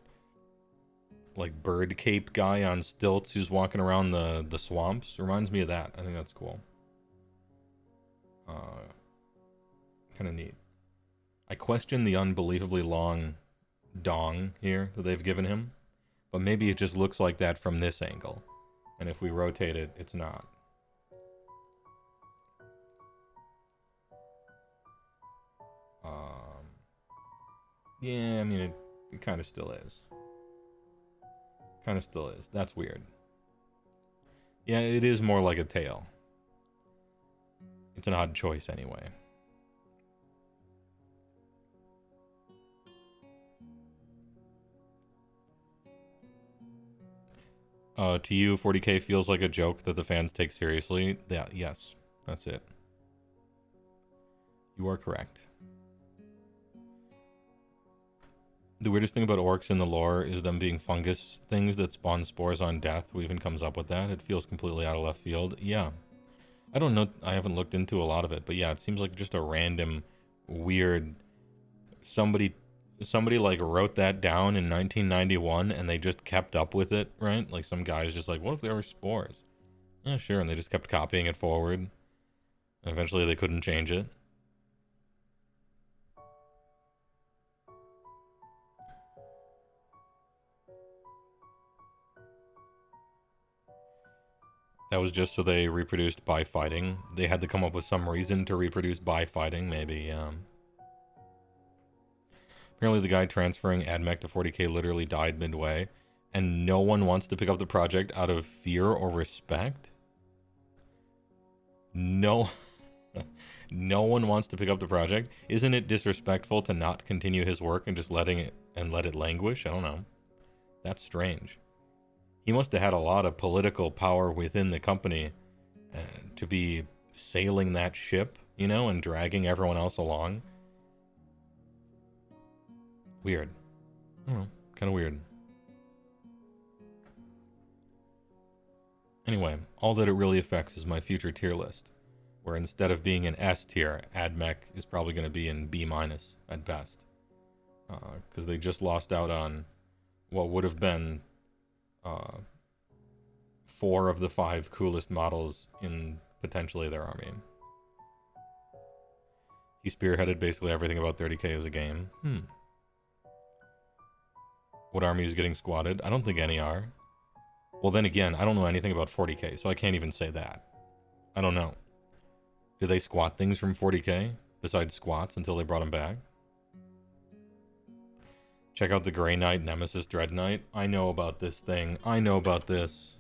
like bird cape guy on stilts who's walking around the swamps. Reminds me of that. I think that's cool. Kind of neat. I question the unbelievably long dong here that they've given him, but maybe it just looks like that from this angle. And if we rotate it, it's not. Yeah, I mean, it kind of still is. Kind of still is. That's weird. Yeah, it is more like a tail. It's an odd choice anyway. To you, 40k feels like a joke that the fans take seriously. Yeah, yes, that's it. You are correct. The weirdest thing about orcs in the lore is them being fungus things that spawn spores on death. Who even comes up with that? It feels completely out of left field. Yeah. I don't know. I haven't looked into a lot of it, but yeah, it seems like just a random, weird. Somebody like wrote that down in 1991, and they just kept up with it, right? Like some guy's just like, what if there were spores? Yeah, sure, and they just kept copying it forward. And eventually, they couldn't change it. That was just so they reproduced by fighting. They had to come up with some reason to reproduce by fighting, maybe. Apparently the guy transferring AdMech to 40k literally died midway, and no one wants to pick up the project out of fear or respect? No. No one wants to pick up the project? Isn't it disrespectful to not continue his work and just let it languish? I don't know. That's strange. He must have had a lot of political power within the company to be sailing that ship, you know, and dragging everyone else along. Weird. I don't know. Kind of weird. Anyway, all that it really affects is my future tier list, where instead of being an S tier, AdMech is probably going to be in B- at best. Because they just lost out on what would have been 4 of the 5 coolest models in potentially their army. He spearheaded basically everything about 30k as a game. What army is getting squatted? I don't think any are. Well, then again, I don't know anything about 40k, so I can't even say that. I don't know. Do they squat things from 40k besides squats until they brought them back? Check out the Grey Knight Nemesis Dread Knight. I know about this thing. I know about this.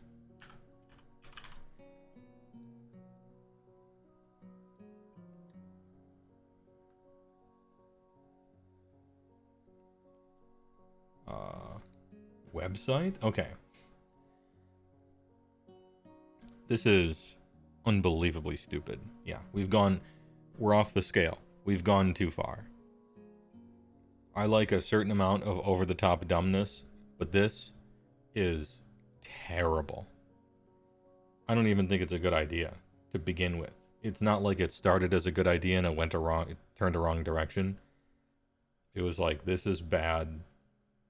Website? Okay. This is unbelievably stupid. Yeah, we're off the scale. We've gone too far. I like a certain amount of over-the-top dumbness, but this is terrible. I don't even think it's a good idea to begin with. It's not like it started as a good idea and it turned a wrong direction. It was like, this is bad,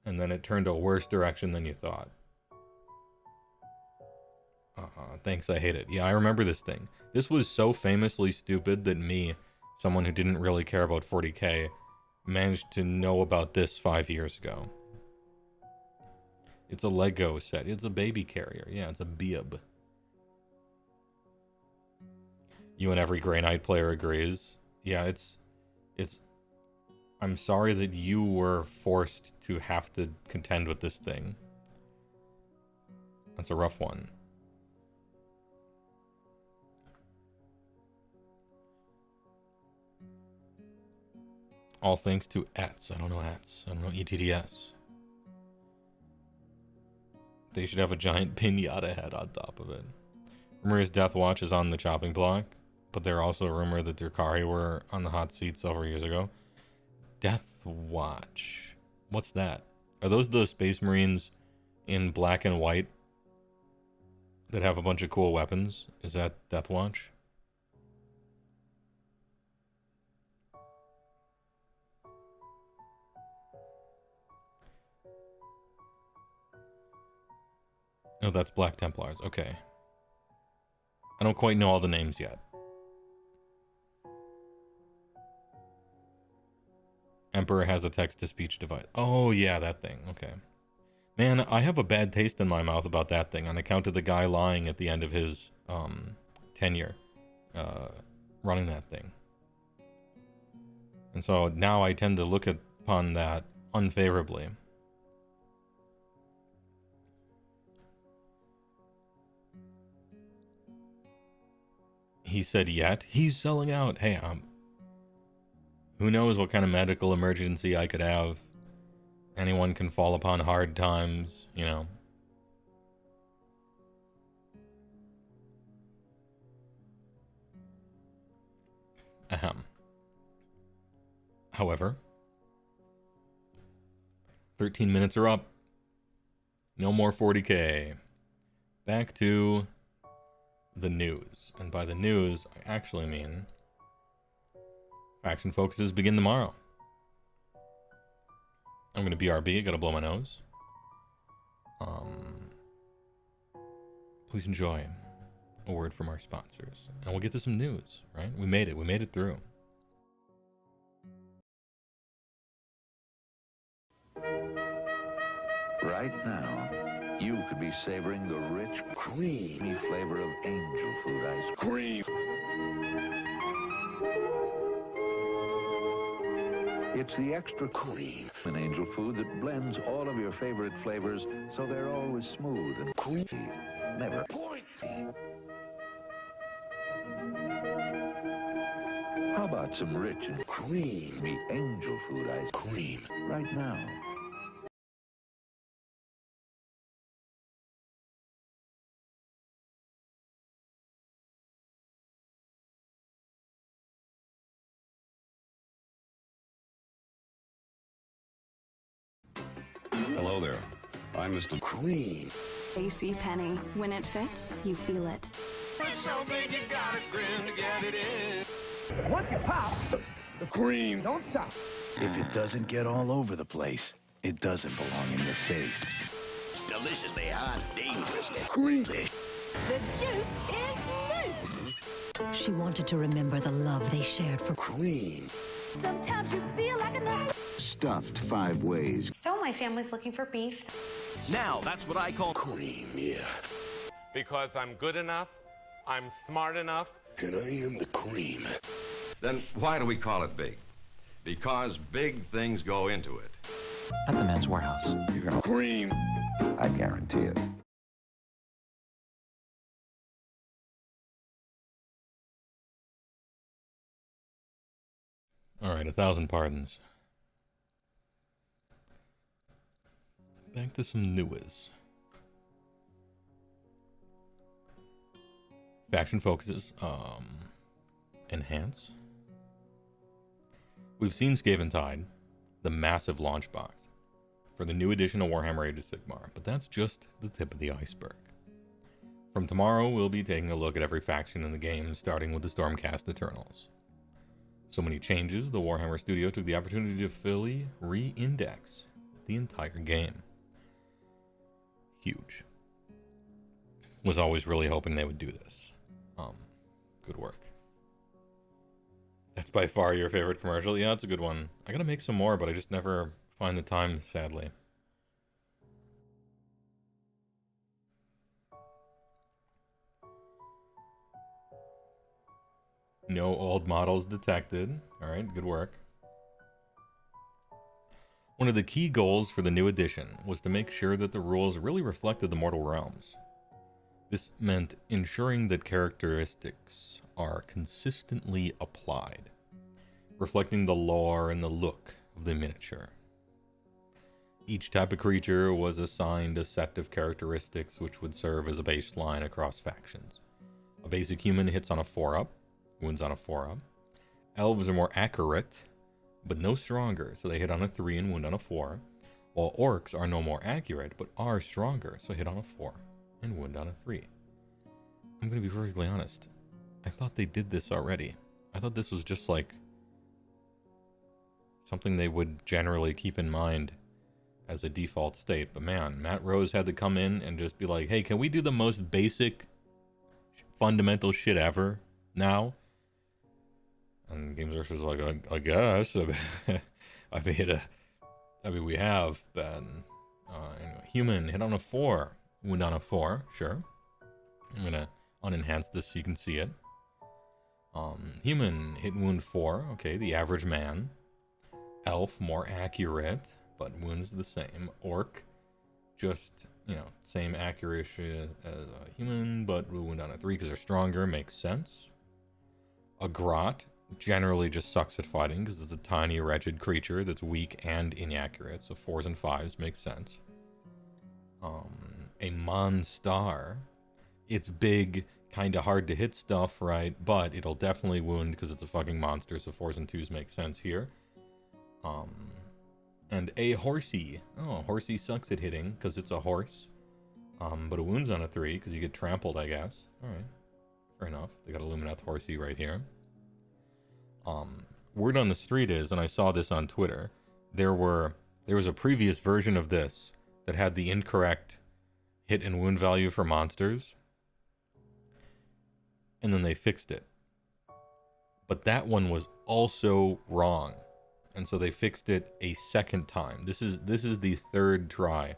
and then it turned a worse direction than you thought. Thanks, I hate it. Yeah, I remember this thing. This was so famously stupid that me, someone who didn't really care about 40k, managed to know about this 5 years ago. It's a Lego set. It's a baby carrier. Yeah, it's a bib. You and every Grey Knight player agrees. Yeah, it's... I'm sorry that you were forced to have to contend with this thing. That's a rough one. All thanks to ETS. I don't know ETS. I don't know ETDS. They should have a giant pinata head on top of it. Rumor is Death Watch is on the chopping block, but there are also a rumor that Drakari were on the hot seat several years ago. Death Watch. What's that? Are those the Space Marines in black and white that have a bunch of cool weapons? Is that Death Watch? Oh, that's Black Templars. Okay. I don't quite know all the names yet. Emperor has a text-to-speech device. Oh, yeah, that thing. Okay. Man, I have a bad taste in my mouth about that thing on account of the guy lying at the end of his tenure running that thing. And so now I tend to look upon that unfavorably. He said yet? He's selling out. Hey, who knows what kind of medical emergency I could have. Anyone can fall upon hard times, you know. Ahem. However, 13 minutes are up. No more 40k. Back to the news. And by the news, I actually mean faction focuses begin tomorrow. I'm going to BRB. I got to blow my nose. Please enjoy a word from our sponsors. And we'll get to some news, right? We made it. We made it through. Right now, you could be savoring the rich, creamy flavor of angel food ice cream. It's the extra cream in angel food that blends all of your favorite flavors so they're always smooth and creamy, never pointy. How about some rich and creamy angel food ice cream right now? Hello there. I'm Mr. Cream. AC Penny. When it fits, you feel it. Once you pop, the cream don't stop. If it doesn't get all over the place, it doesn't belong in your face. Deliciously hot, dangerously creamy. The juice is loose. She wanted to remember the love they shared for Cream. Sometimes you feel like a Stuffed 5 ways. So my family's looking for beef. Now, that's what I call Cream, yeah. Because I'm good enough, I'm smart enough, And I am the cream. Then why do we call it big? Because big things go into it. at the Men's Warehouse. You're gonna cream. I guarantee it. Alright, 1,000 pardons. Back to some news. Faction focuses. Enhance. We've seen Skaven Tide, the massive launch box, for the new edition of Warhammer Age of Sigmar, but that's just the tip of the iceberg. From tomorrow, we'll be taking a look at every faction in the game, starting with the Stormcast Eternals. So many changes, the Warhammer studio took the opportunity to fully re-index the entire game. Huge. Was always really hoping they would do this. Good work. That's by far your favorite commercial? Yeah, it's a good one. I gotta make some more, but I just never find the time, sadly. No old models detected. Alright, good work. One of the key goals for the new edition was to make sure that the rules really reflected the Mortal Realms. This meant ensuring that characteristics are consistently applied, reflecting the lore and the look of the miniature. Each type of creature was assigned a set of characteristics which would serve as a baseline across factions. A basic human hits on a 4-up, wounds on a 4-up. Elves are more accurate, but no stronger, so they hit on a 3 and wound on a 4, while orcs are no more accurate, but are stronger, so hit on a 4 and wound on a 3. I'm going to be perfectly honest. I thought they did this already. I thought this was just like something they would generally keep in mind as a default state. But man, Matt Rose had to come in and just be like, hey, can we do the most basic, fundamental shit ever now? And Games Workshop was like, I guess. I mean, we have been. Anyway, human hit on a 4, wound on a 4, sure. I'm gonna unenhance this so you can see it. Human hit and wound 4, okay, the average man. Elf, more accurate, but wounds the same. Orc, just, same accuracy as a human, but will wound on a 3 because they're stronger, makes sense. A grot generally just sucks at fighting because it's a tiny, wretched creature that's weak and inaccurate, so 4s and 5s makes sense. A Monstar, it's big, kind of hard to hit stuff, right? But it'll definitely wound because it's a fucking monster, so 4s and 2s make sense here. And a Horsey. Oh, Horsey sucks at hitting because it's a horse. But it wounds on a 3 because you get trampled, I guess. Alright. Fair enough. They got a Lumineth horsey right here. Word on the street is, and I saw this on Twitter, there was a previous version of this that had the incorrect hit and wound value for monsters, and then they fixed it. But that one was also wrong, and so they fixed it a second time. This is the third try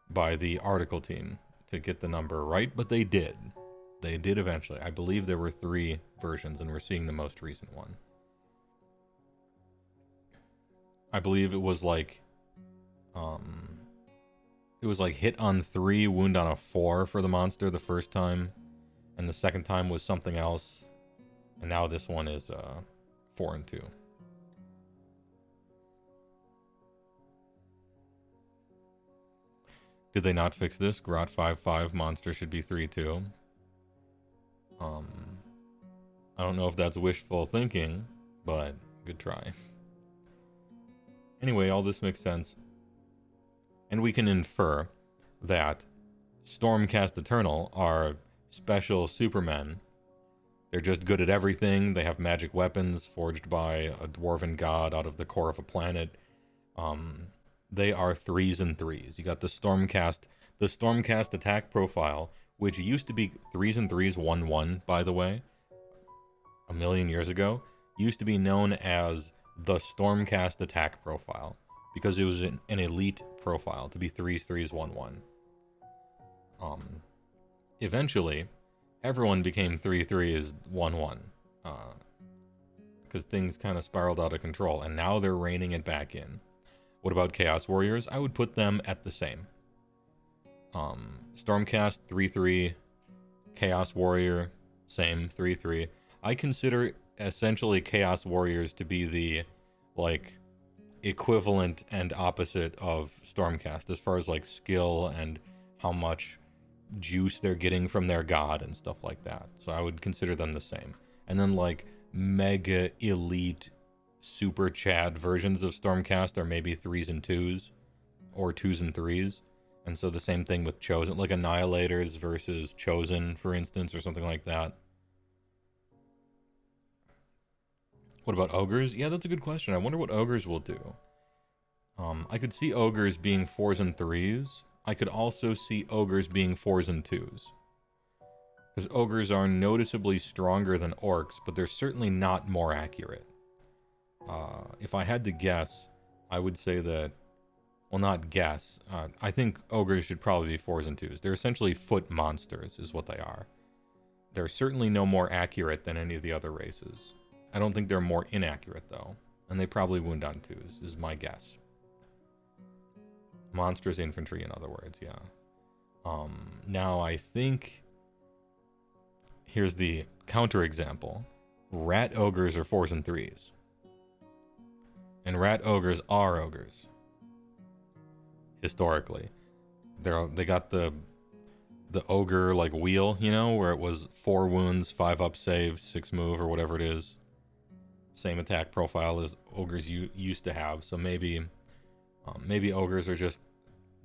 by the article team to get the number right, but they did. They did eventually. I believe there were 3 versions, and we're seeing the most recent one. I believe it was like hit on 3, wound on a 4 for the monster the first time, and the second time was something else, and now this one is 4 and 2. Did they not fix this? Grot 5/5 monster should be 3/2. I don't know if that's wishful thinking, but good try. Anyway, all this makes sense. And we can infer that Stormcast Eternal are special supermen. They're just good at everything. They have magic weapons forged by a dwarven god out of the core of a planet. They are 3s and 3s. You got the Stormcast attack profile, which used to be 3s and 3s 1/1, by the way, a million years ago, used to be known as the Stormcast attack profile because it was an elite profile to be 3s 3s 1/1. Eventually, everyone became 3/3s 1/1 because things kind of spiraled out of control, and now they're reining it back in. What about Chaos Warriors? I would put them at the same. Stormcast 3/3, Chaos Warrior same 3/3. I consider essentially Chaos Warriors to be the equivalent and opposite of Stormcast as far as skill and how much juice they're getting from their god and stuff like that. So I would consider them the same. And then mega elite super Chad versions of Stormcast are maybe 3s and 2s or 2s and 3s. And so the same thing with Chosen, like Annihilators versus Chosen, for instance, or something like that. What about Ogres? Yeah, that's a good question. I wonder what Ogres will do. I could see Ogres being 4s and 3s. I could also see Ogres being 4s and 2s. Because Ogres are noticeably stronger than Orcs, but they're certainly not more accurate. If I had to guess, I would say that... Well, not guess. I think Ogres should probably be 4s and 2s. They're essentially foot monsters, is what they are. They're certainly no more accurate than any of the other races. I don't think they're more inaccurate, though. And they probably wound on 2s, is my guess. Monstrous infantry, in other words, yeah. Now, I think... Here's the counterexample. Rat Ogres are 4s and 3s. And Rat Ogres are Ogres. Historically. They got the Ogre, wheel, where it was 4 wounds, 5 up saves, 6 move, or whatever it is. Same attack profile as Ogres used to have, so maybe Ogres are just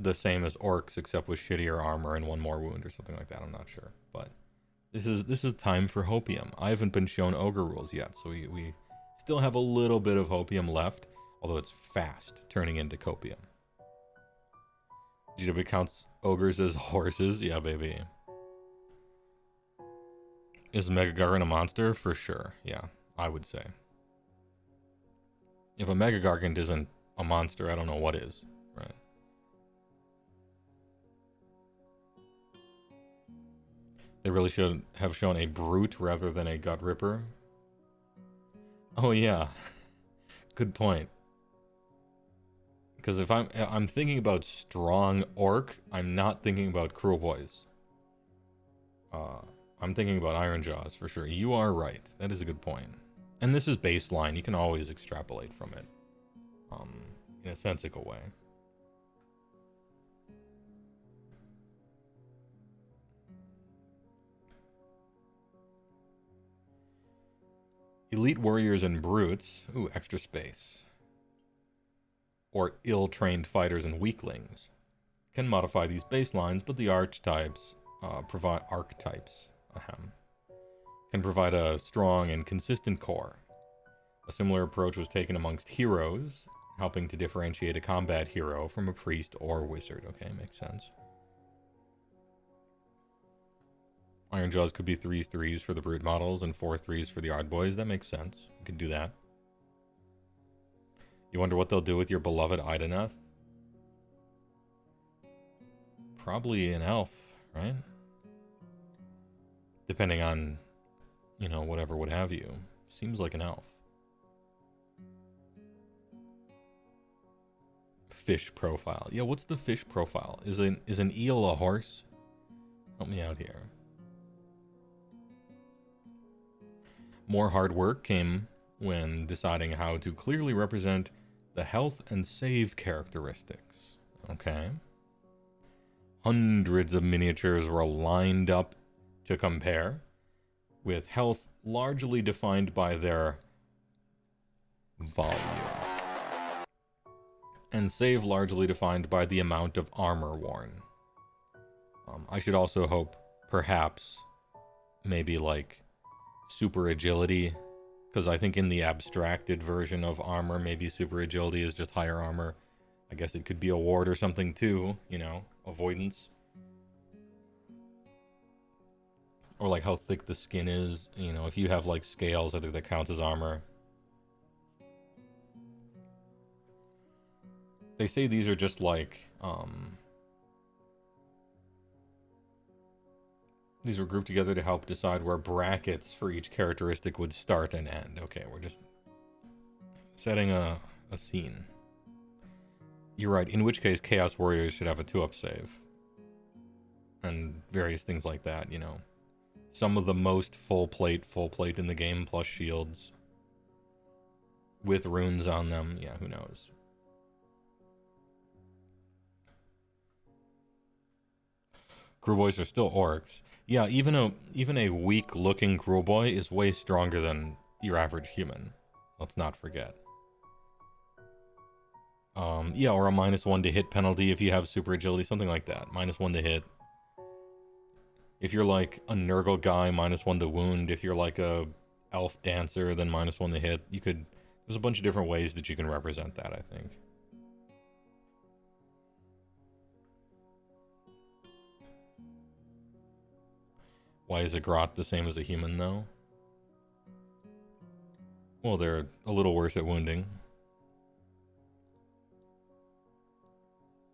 the same as Orcs, except with shittier armor and 1 more wound or something like that. I'm not sure, but this is time for Hopium. I haven't been shown Ogre rules yet, so we still have a little bit of Hopium left, although it's fast turning into Copium. GW counts Ogres as horses, yeah, baby. Is Mega Gargant a monster? For sure, yeah, I would say. If a Mega Gargant isn't a monster, I don't know what is, right? They really should have shown a Brute rather than a Gut Ripper. Oh yeah, good point. Because if I'm thinking about strong Orc, I'm not thinking about Cruel Boys. I'm thinking about Iron Jaws for sure. You are right. That is a good point. And this is baseline. You can always extrapolate from it. In a sensical way. Elite warriors and brutes. Ooh, extra space. Or ill-trained fighters and weaklings can modify these baselines, but the archetypes provide archetypes. can provide a strong and consistent core. A similar approach was taken amongst heroes, helping to differentiate a combat hero from a priest or wizard. Okay, makes sense. Iron Jaws could be 3s for the brute models and 4-3s for the odd boys. That makes sense. You can do that. You wonder what they'll do with your beloved Ideneth? Probably an elf, right? Depending on, you know, whatever would have you. Seems like an elf. Fish profile. Yeah, what's the fish profile? Is an eel a horse? Help me out here. More hard work came when deciding how to clearly represent the health and save characteristics. Okay. Hundreds of miniatures were lined up to compare, with health largely defined by their volume, and save largely defined by the amount of armor worn. I should also hope, perhaps, maybe like super agility, because I think in the abstracted version of armor, maybe super agility is just higher armor. I guess it could be a ward or something too, you know, avoidance. Or like how thick the skin is, you know, if you have like scales, I think that counts as armor. They say these are just like, these were grouped together to help decide where brackets for each characteristic would start and end. Okay, we're just setting a scene. You're right, in which case Chaos Warriors should have a 2-up save. And various things like that, you know. Some of the most full plate in the game, plus shields. With runes on them, yeah, who knows. Crew boys are still orcs. Yeah, even a weak-looking crew boy is way stronger than your average human. Let's not forget. Yeah, or a -1 to hit penalty if you have super agility, something like that. -1 to hit. If you're like a Nurgle guy, -1 to wound. If you're like a elf dancer, then -1 to hit. You could. There's a bunch of different ways that you can represent that, I think. Why is a grot the same as a human, though? Well, they're a little worse at wounding.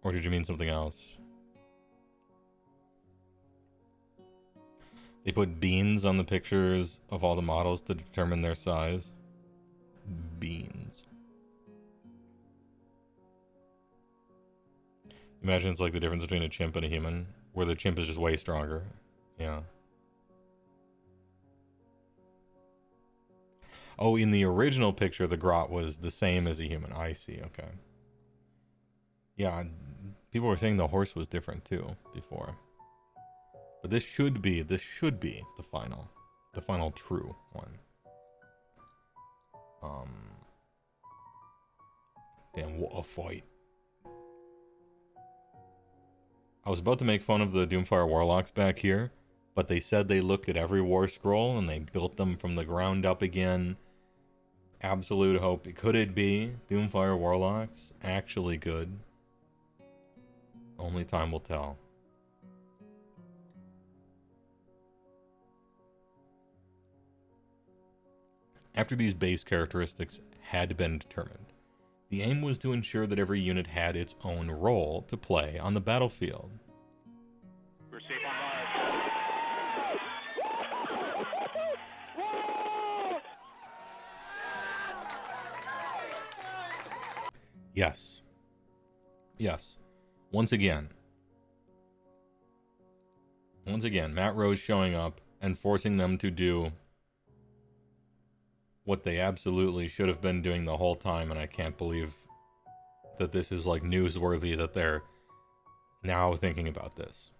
Or did you mean something else? They put beans on the pictures of all the models to determine their size. Beans. Imagine it's like the difference between a chimp and a human, where the chimp is just way stronger. Yeah. Oh, in the original picture, the grot was the same as a human. I see, okay. Yeah, people were saying the horse was different too before. But this should be the final true one. Damn, what a fight. I was about to make fun of the Doomfire Warlocks back here, but they said they looked at every war scroll and they built them from the ground up again. Absolute hope. Could it be Doomfire Warlocks actually good? Only time will tell. After these base characteristics had been determined, the aim was to ensure that every unit had its own role to play on the battlefield. We're safe on Mars. Yes. Yes. Once again, Matt Rose showing up and forcing them to do what they absolutely should have been doing the whole time, and I can't believe that this is like newsworthy that they're now thinking about this.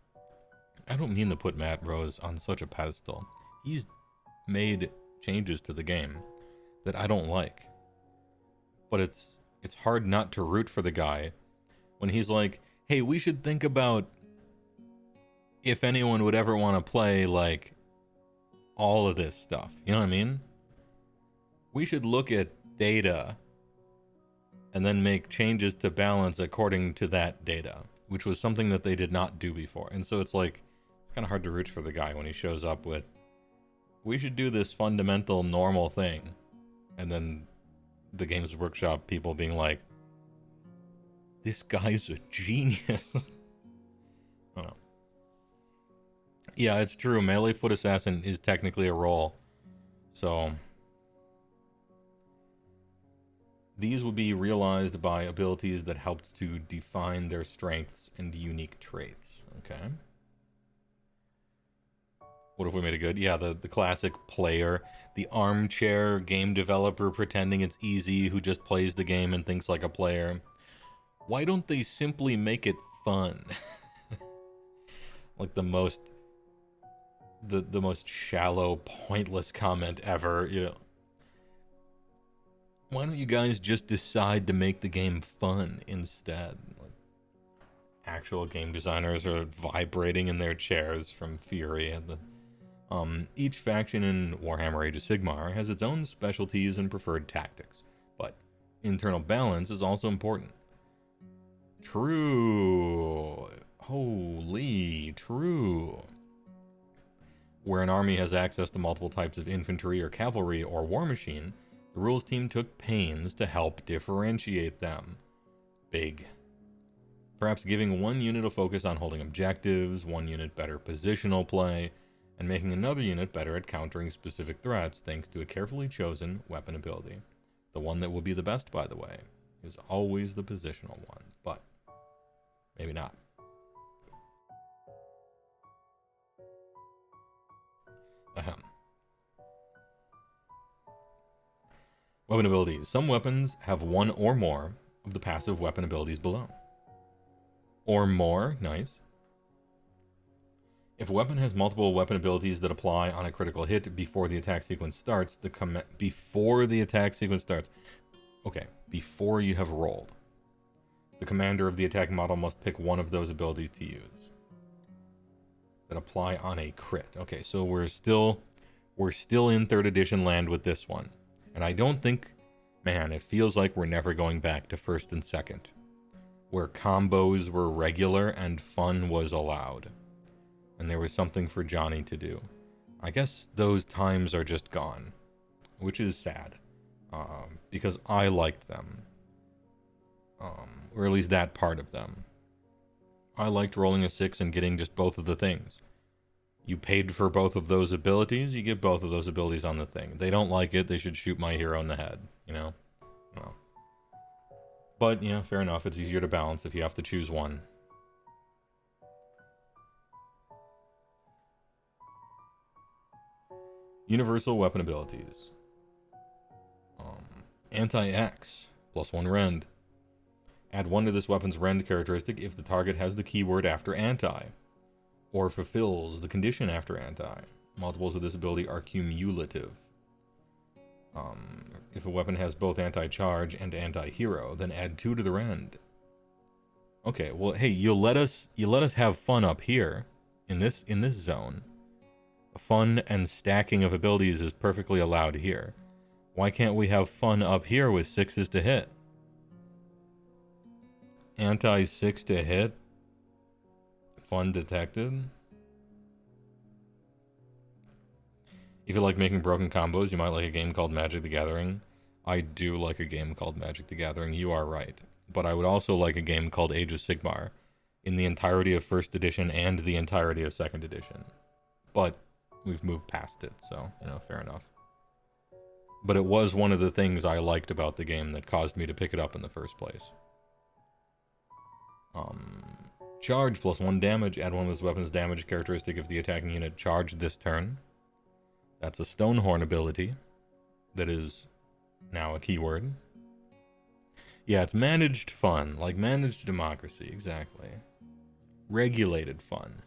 I don't mean to put Matt Rose on such a pedestal. He's made changes to the game that I don't like. But it's hard not to root for the guy when he's like, hey, we should think about if anyone would ever want to play like all of this stuff. You know what I mean? We should look at data and then make changes to balance according to that data, which was something that they did not do before. And so it's like, it's kind of hard to root for the guy when he shows up with, we should do this fundamental normal thing. And then the Games Workshop people being like, this guy's a genius. I don't know. Yeah, it's true. Melee foot assassin is technically a role. So these would be realized by abilities that helped to define their strengths and unique traits. Okay. What if we made it good? Yeah, the classic player, the armchair game developer pretending it's easy, who just plays the game and thinks like a player. Why don't they simply make it fun? Like the most shallow, pointless comment ever, you know. Why don't you guys just decide to make the game fun instead? Like, actual game designers are vibrating in their chairs from fury. And each faction in Warhammer Age of Sigmar has its own specialties and preferred tactics, but internal balance is also important. True. Holy true. Where an army has access to multiple types of infantry or cavalry or war machine, the rules team took pains to help differentiate them. Big. Perhaps giving one unit a focus on holding objectives, one unit better positional play, and making another unit better at countering specific threats thanks to a carefully chosen weapon ability. The one that will be the best, by the way, is always the positional one, but maybe not. Ahem. Weapon abilities. Some weapons have one or more of the passive weapon abilities below. Or more, nice. If a weapon has multiple weapon abilities that apply on a critical hit before the attack sequence starts, before the attack sequence starts. Okay, before you have rolled. The commander of the attack model must pick one of those abilities to use. That apply on a crit. Okay, so we're still in 3rd edition land with this one. And I don't think, man, it feels like we're never going back to 1st and 2nd. Where combos were regular and fun was allowed. And there was something for Johnny to do. I guess those times are just gone. Which is sad. Because I liked them. Or at least that part of them. I liked rolling a 6 and getting just both of the things. You paid for both of those abilities, you get both of those abilities on the thing. They don't like it, they should shoot my hero in the head, you know? No. But, yeah, fair enough, it's easier to balance if you have to choose one. Universal weapon abilities. Anti-X, +1 rend. Add 1 to this weapon's rend characteristic if the target has the keyword after anti, or fulfills the condition after anti. Multiples of this ability are cumulative. If a weapon has both anti-charge and anti-hero, then add 2 to the rend. Okay, well, hey, you let us have fun up here in this zone. Fun and stacking of abilities is perfectly allowed here. Why can't we have fun up here with 6s to hit? Anti-6 to hit? Fun detected? If you like making broken combos, you might like a game called Magic the Gathering. I do like a game called Magic the Gathering, you are right. But I would also like a game called Age of Sigmar in the entirety of 1st edition and the entirety of 2nd edition. But we've moved past it, so, you know, fair enough. But it was one of the things I liked about the game that caused me to pick it up in the first place. Charge +1 damage. Add 1 of this weapon's damage characteristic if the attacking unit charged this turn. That's a Stonehorn ability that is now a keyword. Yeah, it's managed fun, like managed democracy, exactly. Regulated fun.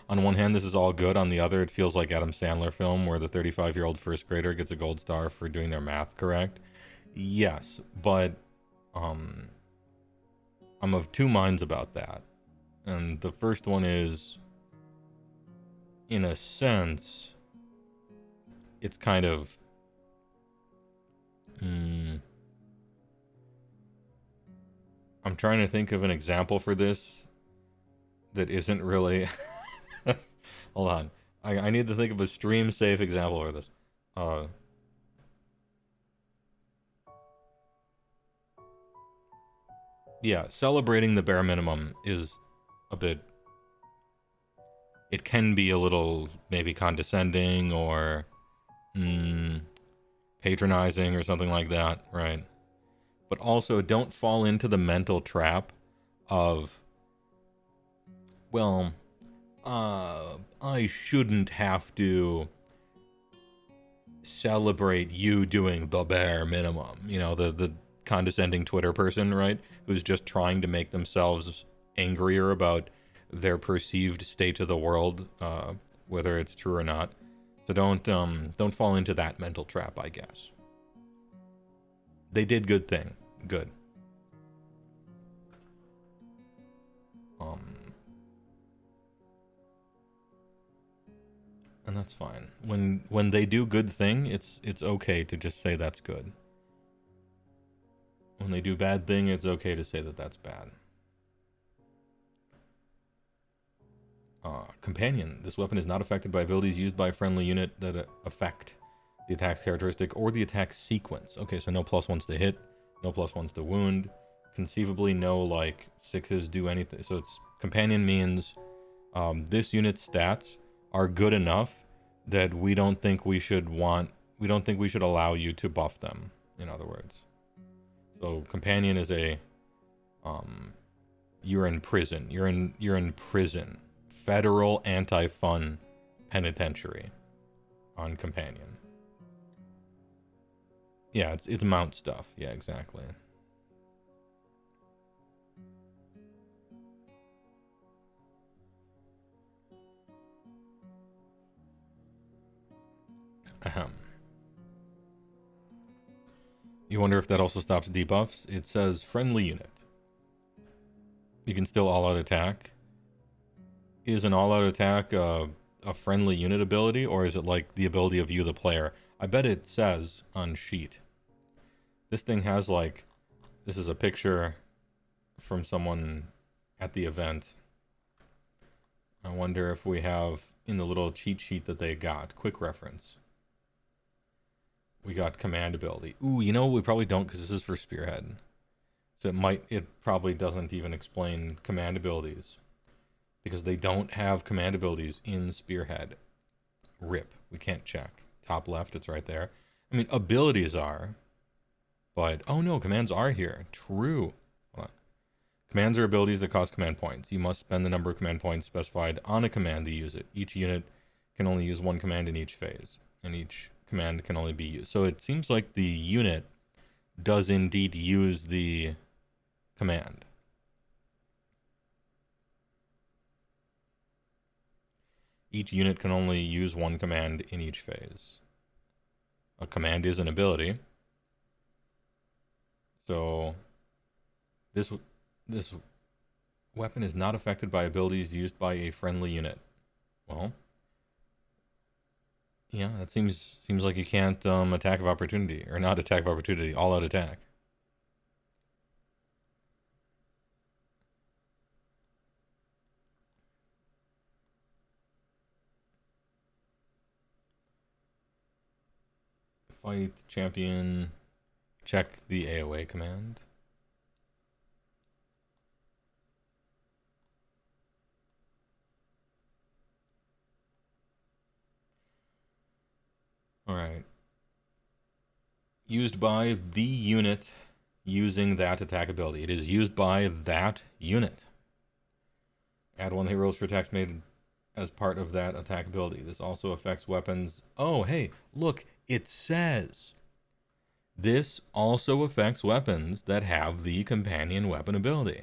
On one hand, this is all good. On the other, it feels like Adam Sandler film where the 35-year-old first grader gets a gold star for doing their math correct. Yes, but I'm of two minds about that. And the first one is, in a sense, it's kind of... I'm trying to think of an example for this that isn't really... Hold on. I need to think of a stream-safe example for this. Yeah, celebrating the bare minimum is a bit... It can be a little maybe condescending or patronizing or something like that, right? But also, don't fall into the mental trap of, well, I shouldn't have to celebrate you doing the bare minimum. You know, the condescending Twitter person, right? Who's just trying to make themselves angrier about their perceived state of the world, whether it's true or not. So don't fall into that mental trap, I guess. They did good thing. Good. And that's fine. When they do good thing, it's okay to just say that's good. When they do bad thing, it's okay to say that that's bad. Companion. This weapon is not affected by abilities used by a friendly unit that affect the attack's characteristic or the attack sequence. Okay, so no +1s to hit, no +1s to wound. Conceivably, no, like, 6s do anything. So it's... Companion means this unit's stats are good enough that we don't think we should allow you to buff them, in other words. So Companion is a... you're in prison. You're in prison. Federal anti-fun penitentiary on Companion. Yeah, it's mount stuff. Yeah, exactly. Ahem. You wonder if that also stops debuffs? It says friendly unit. You can still all-out attack. Is an all-out attack a friendly unit ability, or is it like the ability of you, the player? I bet it says on sheet. This thing has like... This is a picture from someone at the event. I wonder if we have in the little cheat sheet that they got. Quick reference. We got command ability. Ooh, you know what? We probably don't, because this is for Spearhead. So it probably doesn't even explain command abilities. Because they don't have command abilities in Spearhead. RIP. We can't check. Top left, it's right there. I mean, abilities are. But, oh no, commands are here. True. Hold on. Commands are abilities that cost command points. You must spend the number of command points specified on a command to use it. Each unit can only use one command in each phase. And each command can only be used. So it seems like the unit does indeed use the command. Each unit can only use one command in each phase. A command is an ability. So this weapon is not affected by abilities used by a friendly unit. Well, yeah, that seems like you can't attack of opportunity, or not attack of opportunity, all-out attack. Fight champion. Check the AoA command. Alright. Used by the unit using that attack ability. It is used by that unit. Add 1 hit rolls for attacks made as part of that attack ability. This also affects weapons. Oh, hey, look, it says... This also affects weapons that have the companion weapon ability.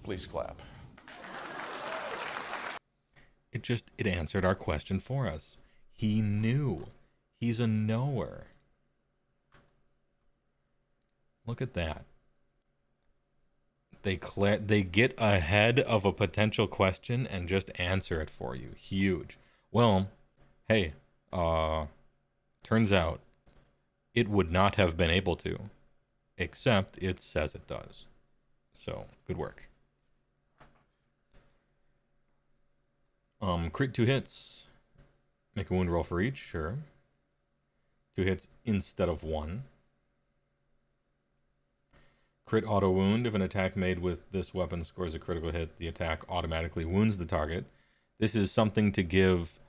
Please clap. It answered our question for us. He knew. He's a knower. Look at that. They get ahead of a potential question and just answer it for you. Huge. Well, hey, turns out it would not have been able to, except it says it does. So, good work. Crit 2 hits. Make a wound roll for each, sure. 2 hits instead of 1. Crit auto wound. If an attack made with this weapon scores a critical hit, the attack automatically wounds the target. This is something to give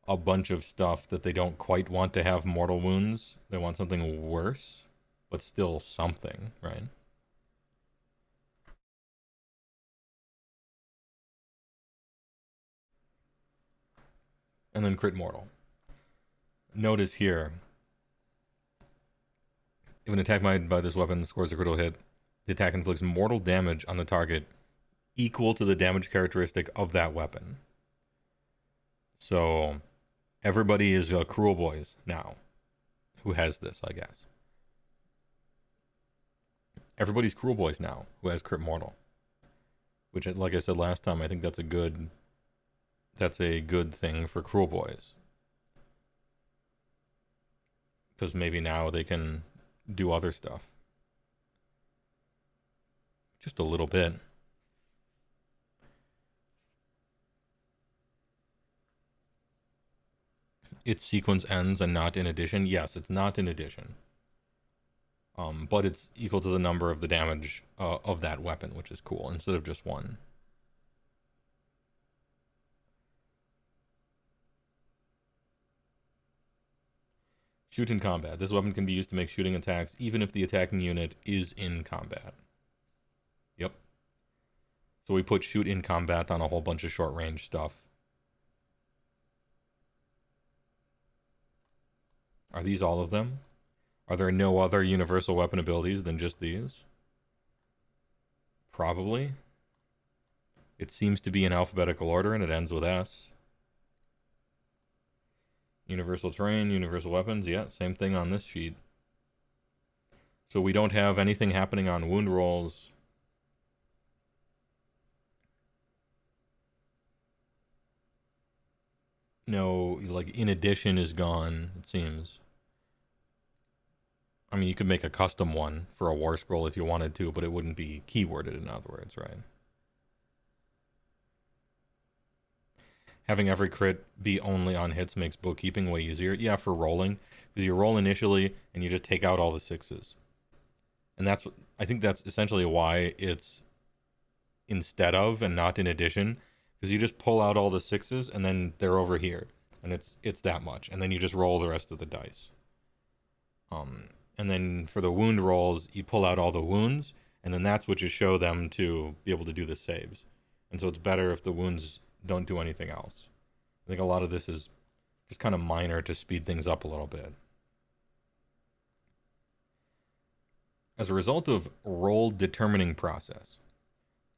a bunch of stuff that they don't quite want to have mortal wounds. They want something worse, but still something, right? And then crit mortal. Notice here, if an attack made by this weapon scores a critical hit, the attack inflicts mortal damage on the target equal to the damage characteristic of that weapon. So, everybody is Cruel Boys now, who has this, I guess. Everybody's Cruel Boys now, who has crit mortal. Which, like I said last time, I think that's a good thing for Cruel Boys. Because maybe now they can do other stuff. Just a little bit. Its sequence ends and not in addition. Yes, it's not in addition. But it's equal to the number of the damage of that weapon, which is cool, instead of just 1. Shoot in combat. This weapon can be used to make shooting attacks even if the attacking unit is in combat. Yep. So we put shoot in combat on a whole bunch of short range stuff. Are these all of them? Are there no other universal weapon abilities than just these? Probably. It seems to be in alphabetical order and it ends with S. Universal terrain, universal weapons, yeah, same thing on this sheet. So we don't have anything happening on wound rolls. No, like, in addition is gone, it seems. I mean, you could make a custom one for a war scroll if you wanted to, but it wouldn't be keyworded, in other words, right? Having every crit be only on hits makes bookkeeping way easier. Yeah, for rolling. Because you roll initially, and you just take out all the 6s. And I think that's essentially why it's instead of and not in addition. Because you just pull out all the 6s, and then they're over here. And it's that much. And then you just roll the rest of the dice. And then for the wound rolls, you pull out all the wounds, and then that's what you show them to be able to do the saves. And so it's better if the wounds don't do anything else. I think a lot of this is just kind of minor to speed things up a little bit. As a result of role determining process,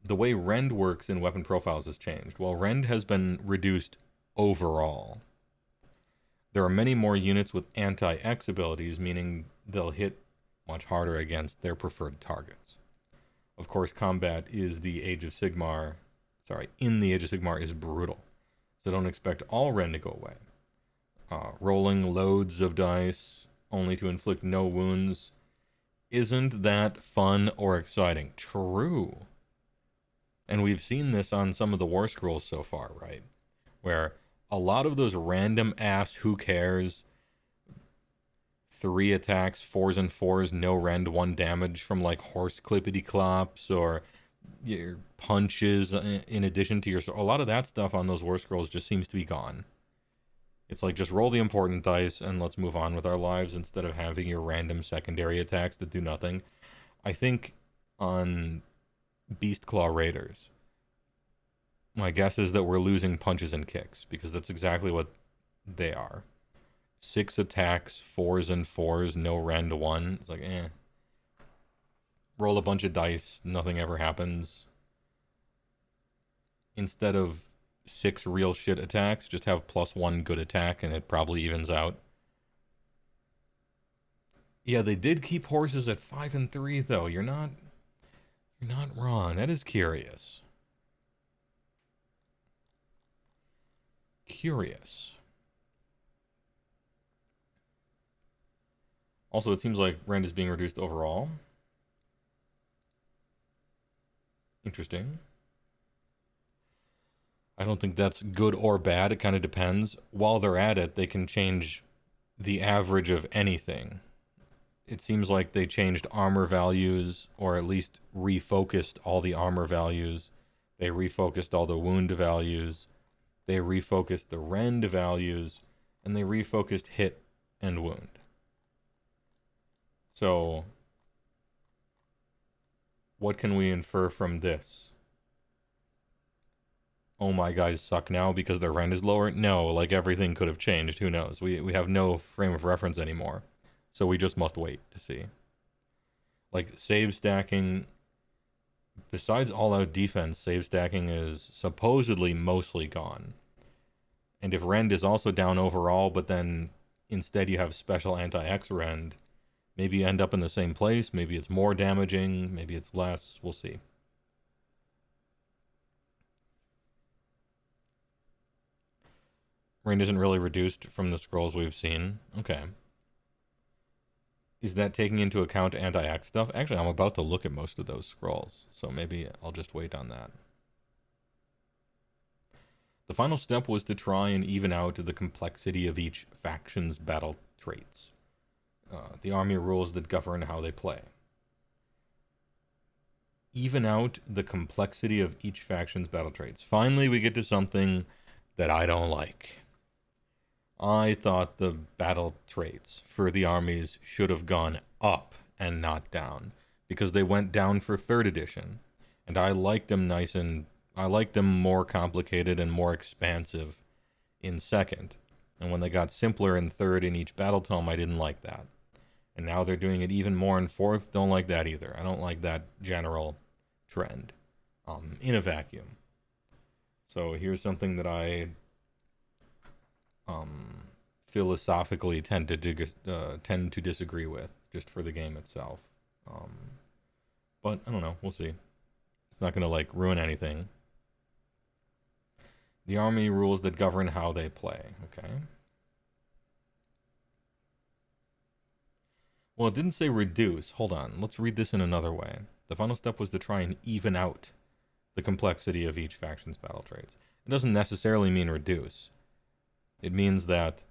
the way rend works in weapon profiles has changed. While rend has been reduced overall, there are many more units with anti-X abilities, meaning they'll hit much harder against their preferred targets. Of course, combat is the Age of Sigmar. In the Age of Sigmar is brutal. So don't expect all rend to go away. Rolling loads of dice only to inflict no wounds. Isn't that fun or exciting? True. And we've seen this on some of the war scrolls so far, right? Where a lot of those random ass who cares 3 attacks, 4s and 4s, no rend, 1 damage from like horse clippity clops or your punches in addition to your... A lot of that stuff on those war scrolls just seems to be gone. It's like, just roll the important dice and let's move on with our lives instead of having your random secondary attacks that do nothing. I think on Beastclaw Raiders, my guess is that we're losing punches and kicks, because that's exactly what they are. 6 attacks, 4s and 4s, no rend 1. It's like, eh. Roll a bunch of dice, nothing ever happens. Instead of 6 real shit attacks, just have +1 good attack and it probably evens out. Yeah, they did keep horses at 5 and 3 though. You're You're not wrong. That is curious. Curious. Also, it seems like rend is being reduced overall. Interesting. I don't think that's good or bad. It kind of depends. While they're at it, they can change the average of anything. It seems like they changed armor values, or at least refocused all the armor values. They refocused all the wound values. They refocused the rend values, and they refocused hit and wound. So, what can we infer from this? Oh, my guys suck now because their rend is lower? No, like everything could have changed. Who knows? We have no frame of reference anymore. So we just must wait to see. Like, save stacking, besides all-out defense, save stacking is supposedly mostly gone. And if rend is also down overall, but then instead you have special anti-X rend, maybe you end up in the same place, maybe it's more damaging, maybe it's less, we'll see. Rend isn't really reduced from the scrolls we've seen. Okay. Is that taking into account anti-X stuff? Actually, I'm about to look at most of those scrolls, so maybe I'll just wait on that. The final step was to try and even out the complexity of each faction's battle traits. The army rules that govern how they play. Even out the complexity of each faction's battle traits. Finally, we get to something that I don't like. I thought the battle traits for the armies should have gone up and not down, because they went down for 3rd edition, and I liked them I liked them more complicated and more expansive in 2nd, and when they got simpler in 3rd in each battle tome, I didn't like that. And now they're doing it even more in 4th, don't like that either. I don't like that general trend in a vacuum. So here's something that I philosophically tend to disagree with, just for the game itself. But I don't know, we'll see. It's not gonna like ruin anything. The army rules that govern how they play. Okay. Well, it didn't say reduce. Hold on, let's read this in another way. The final step was to try and even out the complexity of each faction's battle traits. It doesn't necessarily mean reduce. It means that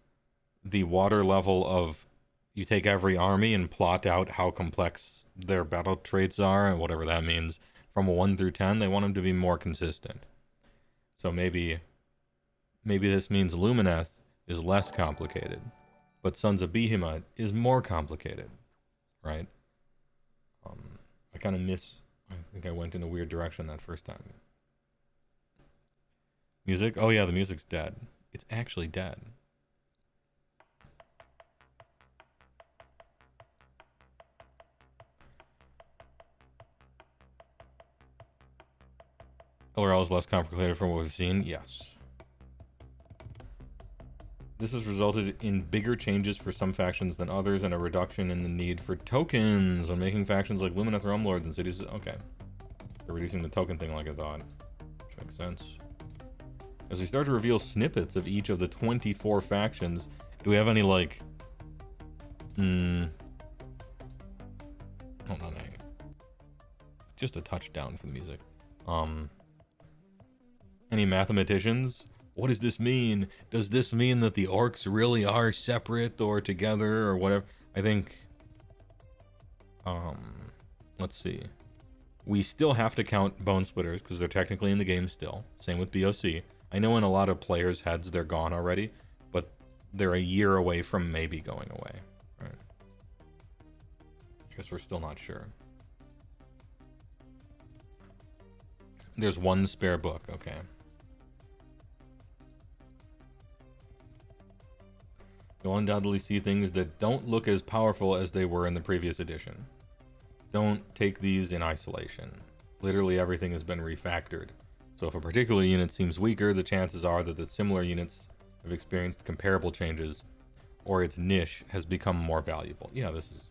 the water level of, you take every army and plot out how complex their battle traits are, and whatever that means, from a 1 through 10, they want them to be more consistent. So maybe this means Lumineth is less complicated, but Sons of Behemoth is more complicated, right? I kind of I think I went in a weird direction that first time. Music? Oh yeah, the music's dead. It's actually dead. LRL is less complicated from what we've seen? Yes. This has resulted in bigger changes for some factions than others, and a reduction in the need for tokens on making factions like Lumineth Realmlords and cities. Okay. They're reducing the token thing like I thought. Which makes sense. As we start to reveal snippets of each of the 24 factions, do we have any, like... Hold on, just a touchdown for the music. Any mathematicians? What does this mean? Does this mean that the orcs really are separate or together or whatever? I think... let's see. We still have to count Bone Splitters because they're technically in the game still. Same with BOC. I know in a lot of players' heads they're gone already, but they're a year away from maybe going away. Right. I guess we're still not sure. There's one spare book, okay. You'll undoubtedly see things that don't look as powerful as they were in the previous edition. Don't take these in isolation. Literally everything has been refactored. So if a particular unit seems weaker, the chances are that the similar units have experienced comparable changes, or its niche has become more valuable. Yeah, this is...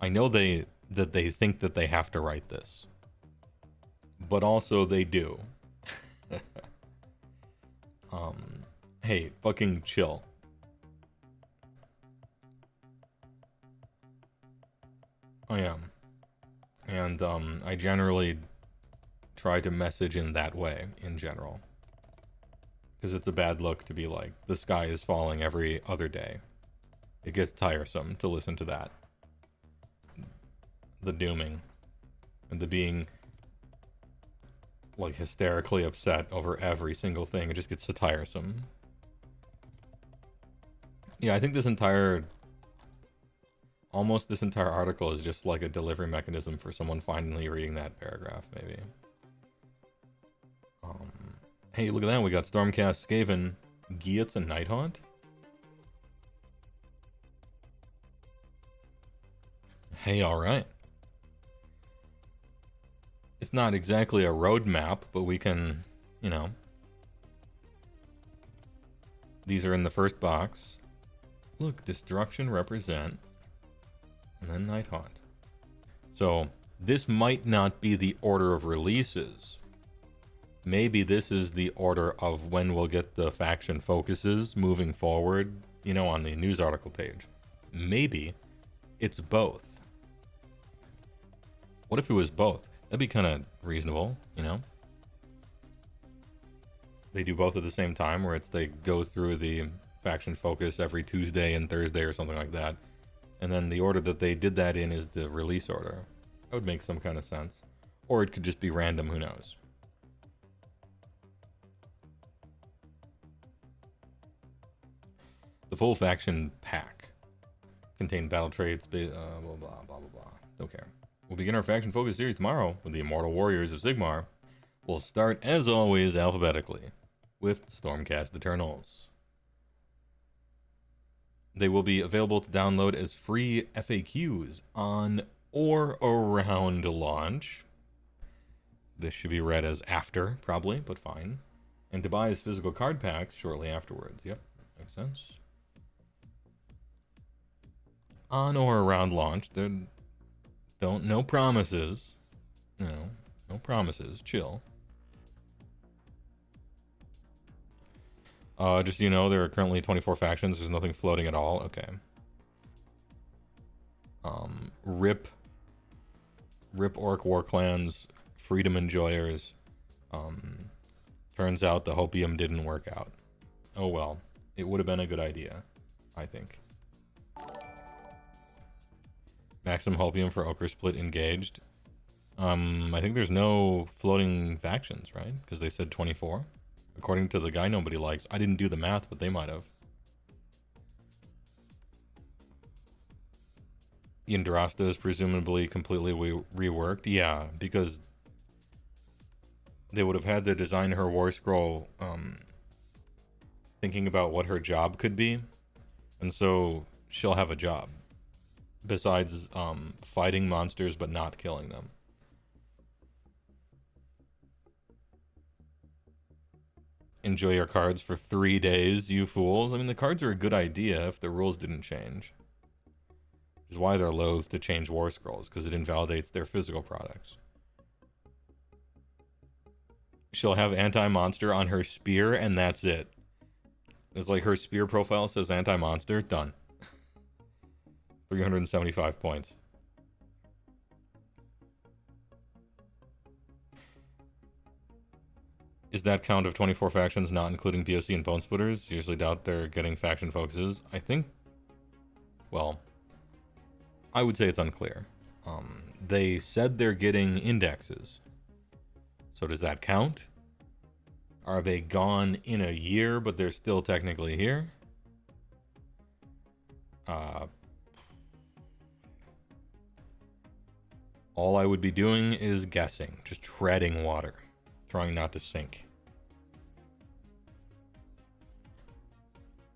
I know that they think that they have to write this, but also they do. Hey, fucking chill. I am. And I generally try to message in that way in general. Because it's a bad look to be like, the sky is falling every other day. It gets tiresome to listen to that. The dooming. And the being like hysterically upset over every single thing. It just gets so tiresome. Yeah, I think almost this entire article is just like a delivery mechanism for someone finally reading that paragraph, maybe. Hey, look at that. We got Stormcast, Skaven, Gietz, and Nighthaunt. Hey, alright. It's not exactly a roadmap, but we can, you know. These are in the first box. Look, Destruction represent, and then Nighthaunt. So, this might not be the order of releases. Maybe this is the order of when we'll get the faction focuses moving forward, you know, on the news article page. Maybe it's both. What if it was both? That'd be kind of reasonable, you know? They do both at the same time, where it's they go through the faction focus every Tuesday and Thursday or something like that. And then the order that they did that in is the release order. That would make some kind of sense. Or it could just be random, who knows? The full faction pack contained battle traits, blah, blah, blah, blah, blah. Don't care. We'll begin our faction focus series tomorrow with the Immortal Warriors of Sigmar. We'll start, as always, alphabetically with Stormcast Eternals. They will be available to download as free FAQs on or around launch. This should be read as after, probably, but fine. And to buy as physical card packs shortly afterwards. Yep, makes sense. On or around launch, no promises. No promises. Chill. Just so you know, there are currently 24 factions. There's nothing floating at all. Okay. RIP Orc War Clans, Freedom Enjoyers. Turns out the Hopium didn't work out. Oh well. It would have been a good idea, I think. Maximum Hopium for Ogre Split engaged. I think there's no floating factions, right? Because they said 24. According to the guy nobody likes. I didn't do the math, but they might have. Yndrasta is presumably completely reworked. Yeah, because they would have had to design her war scroll thinking about what her job could be. And so she'll have a job. Besides fighting monsters but not killing them. Enjoy your cards for 3 days, you fools. I mean, the cards are a good idea if the rules didn't change. Which is why they're loath to change war scrolls, because it invalidates their physical products. She'll have anti-monster on her spear, and that's it. It's like her spear profile says anti-monster. Done. 375 points. Is that count of 24 factions not including POC and Bone Splitters? Usually doubt they're getting faction focuses. I think, well, I would say it's unclear. They said they're getting indexes. So does that count? Are they gone in a year, but they're still technically here? All I would be doing is guessing, just treading water, trying not to sink.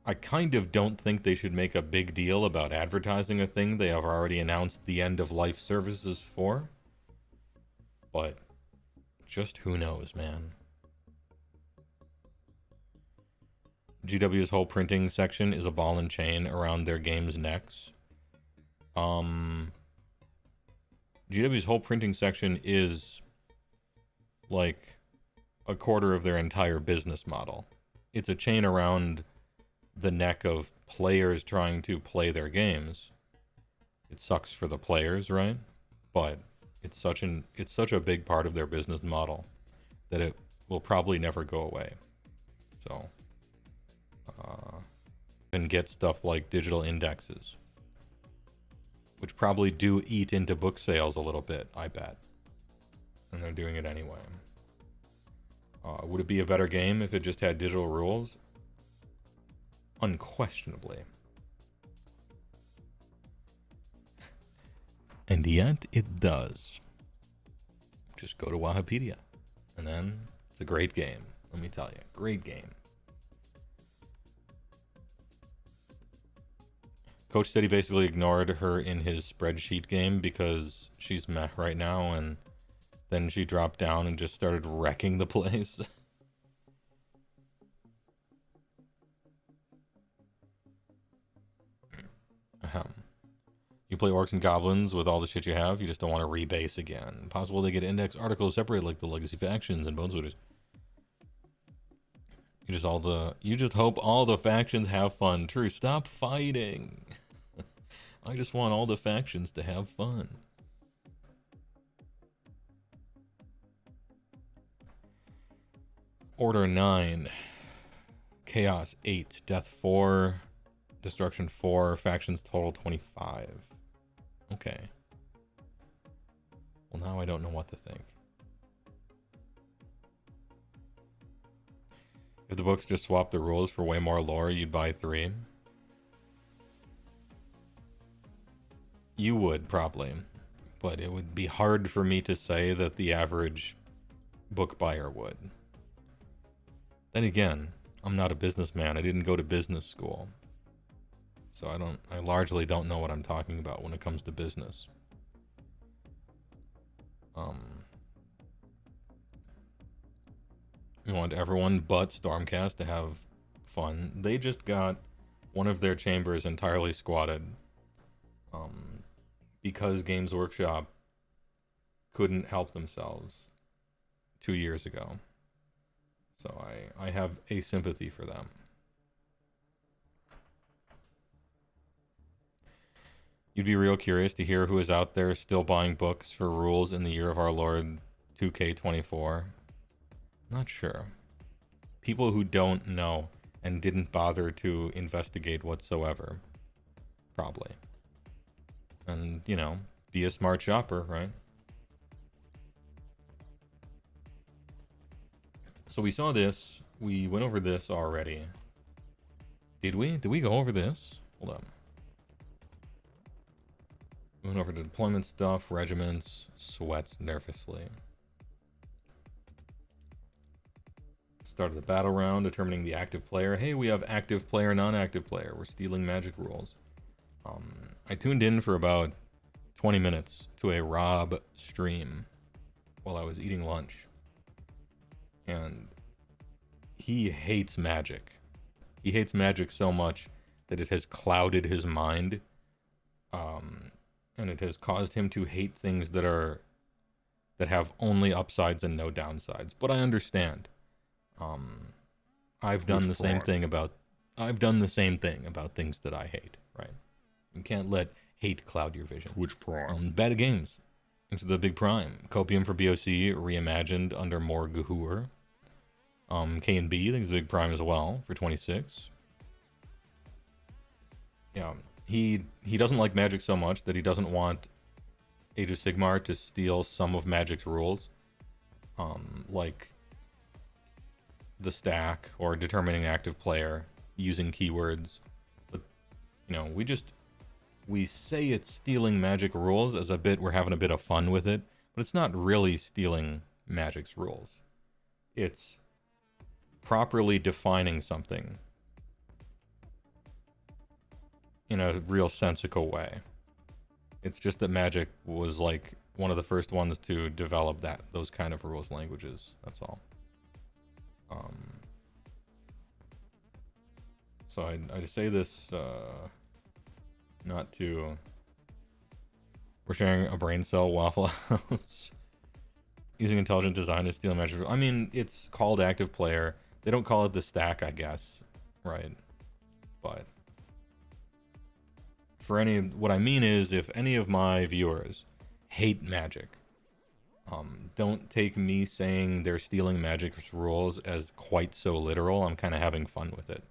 I kind of don't think they should make a big deal about advertising a thing they have already announced the end of life services for. But just who knows, man. GW's whole printing section is a ball and chain around their game's necks. GW's whole printing section is like a quarter of their entire business model. It's a chain around the neck of players trying to play their games. It sucks for the players, right? But it's such a big part of their business model that it will probably never go away. So, and get stuff like digital indexes, which probably do eat into book sales a little bit, I bet. And they're doing it anyway. Would it be a better game if it just had digital rules? Unquestionably. And yet it does. Just go to Wikipedia. And then it's a great game. Let me tell you. Great game. Coach said he basically ignored her in his spreadsheet game because she's meh right now, and then she dropped down and just started wrecking the place. You play Orcs and Goblins with all the shit you have, you just don't want to rebase again. Possible they get index articles separate like the Legacy Factions and Boneswooders. You just hope all the factions have fun. True, stop fighting. I just want all the factions to have fun. Order 9. Chaos 8. Death 4. Destruction 4. Factions total 25. Okay. Well, now I don't know what to think. If the books just swapped the rules for way more lore, you'd buy 3. You would, probably. But it would be hard for me to say that the average book buyer would. Then again, I'm not a businessman. I didn't go to business school. So I largely don't know what I'm talking about when it comes to business. We want everyone but Stormcast to have fun. They just got one of their chambers entirely squatted. Because Games Workshop couldn't help themselves 2 years ago. So I have a sympathy for them. You'd be real curious to hear who is out there still buying books for rules in the year of our Lord 2K24. Not sure. People who don't know and didn't bother to investigate whatsoever. Probably. And, you know, be a smart shopper, right? So we saw this. We went over this already. Did we? Did we go over this? Hold on. We went over the deployment stuff, regiments, sweats nervously. Start of the battle round, determining the active player. Hey, we have active player, non-active player. We're stealing magic rules. I tuned in for about 20 minutes to a Rob stream while I was eating lunch. And he hates magic. He hates magic so much that it has clouded his mind. And it has caused him to hate things that have only upsides and no downsides. But I understand. I've done the same thing about things that I hate, right? You can't let hate cloud your vision. Which prime? Bad games. Into the big prime. Copium for BOC reimagined under more Gahur. K&B, I think it's a big prime as well for 26. Yeah. He doesn't like Magic so much that he doesn't want Age of Sigmar to steal some of Magic's rules. Like the stack or determining active player using keywords. But, you know, we say it's stealing Magic rules as a bit, we're having a bit of fun with it, but it's not really stealing Magic's rules. It's properly defining something in a real sensical way. It's just that Magic was like one of the first ones to develop those kind of rules languages. That's all. So I say this not to We're sharing a brain cell, Waffle House. Using intelligent design to steal magic. I mean, it's called active player. They don't call it the stack, I guess. Right. But for any, what I mean is, if any of my viewers hate magic, don't take me saying they're stealing magic's rules as quite so literal. I'm kind of having fun with it.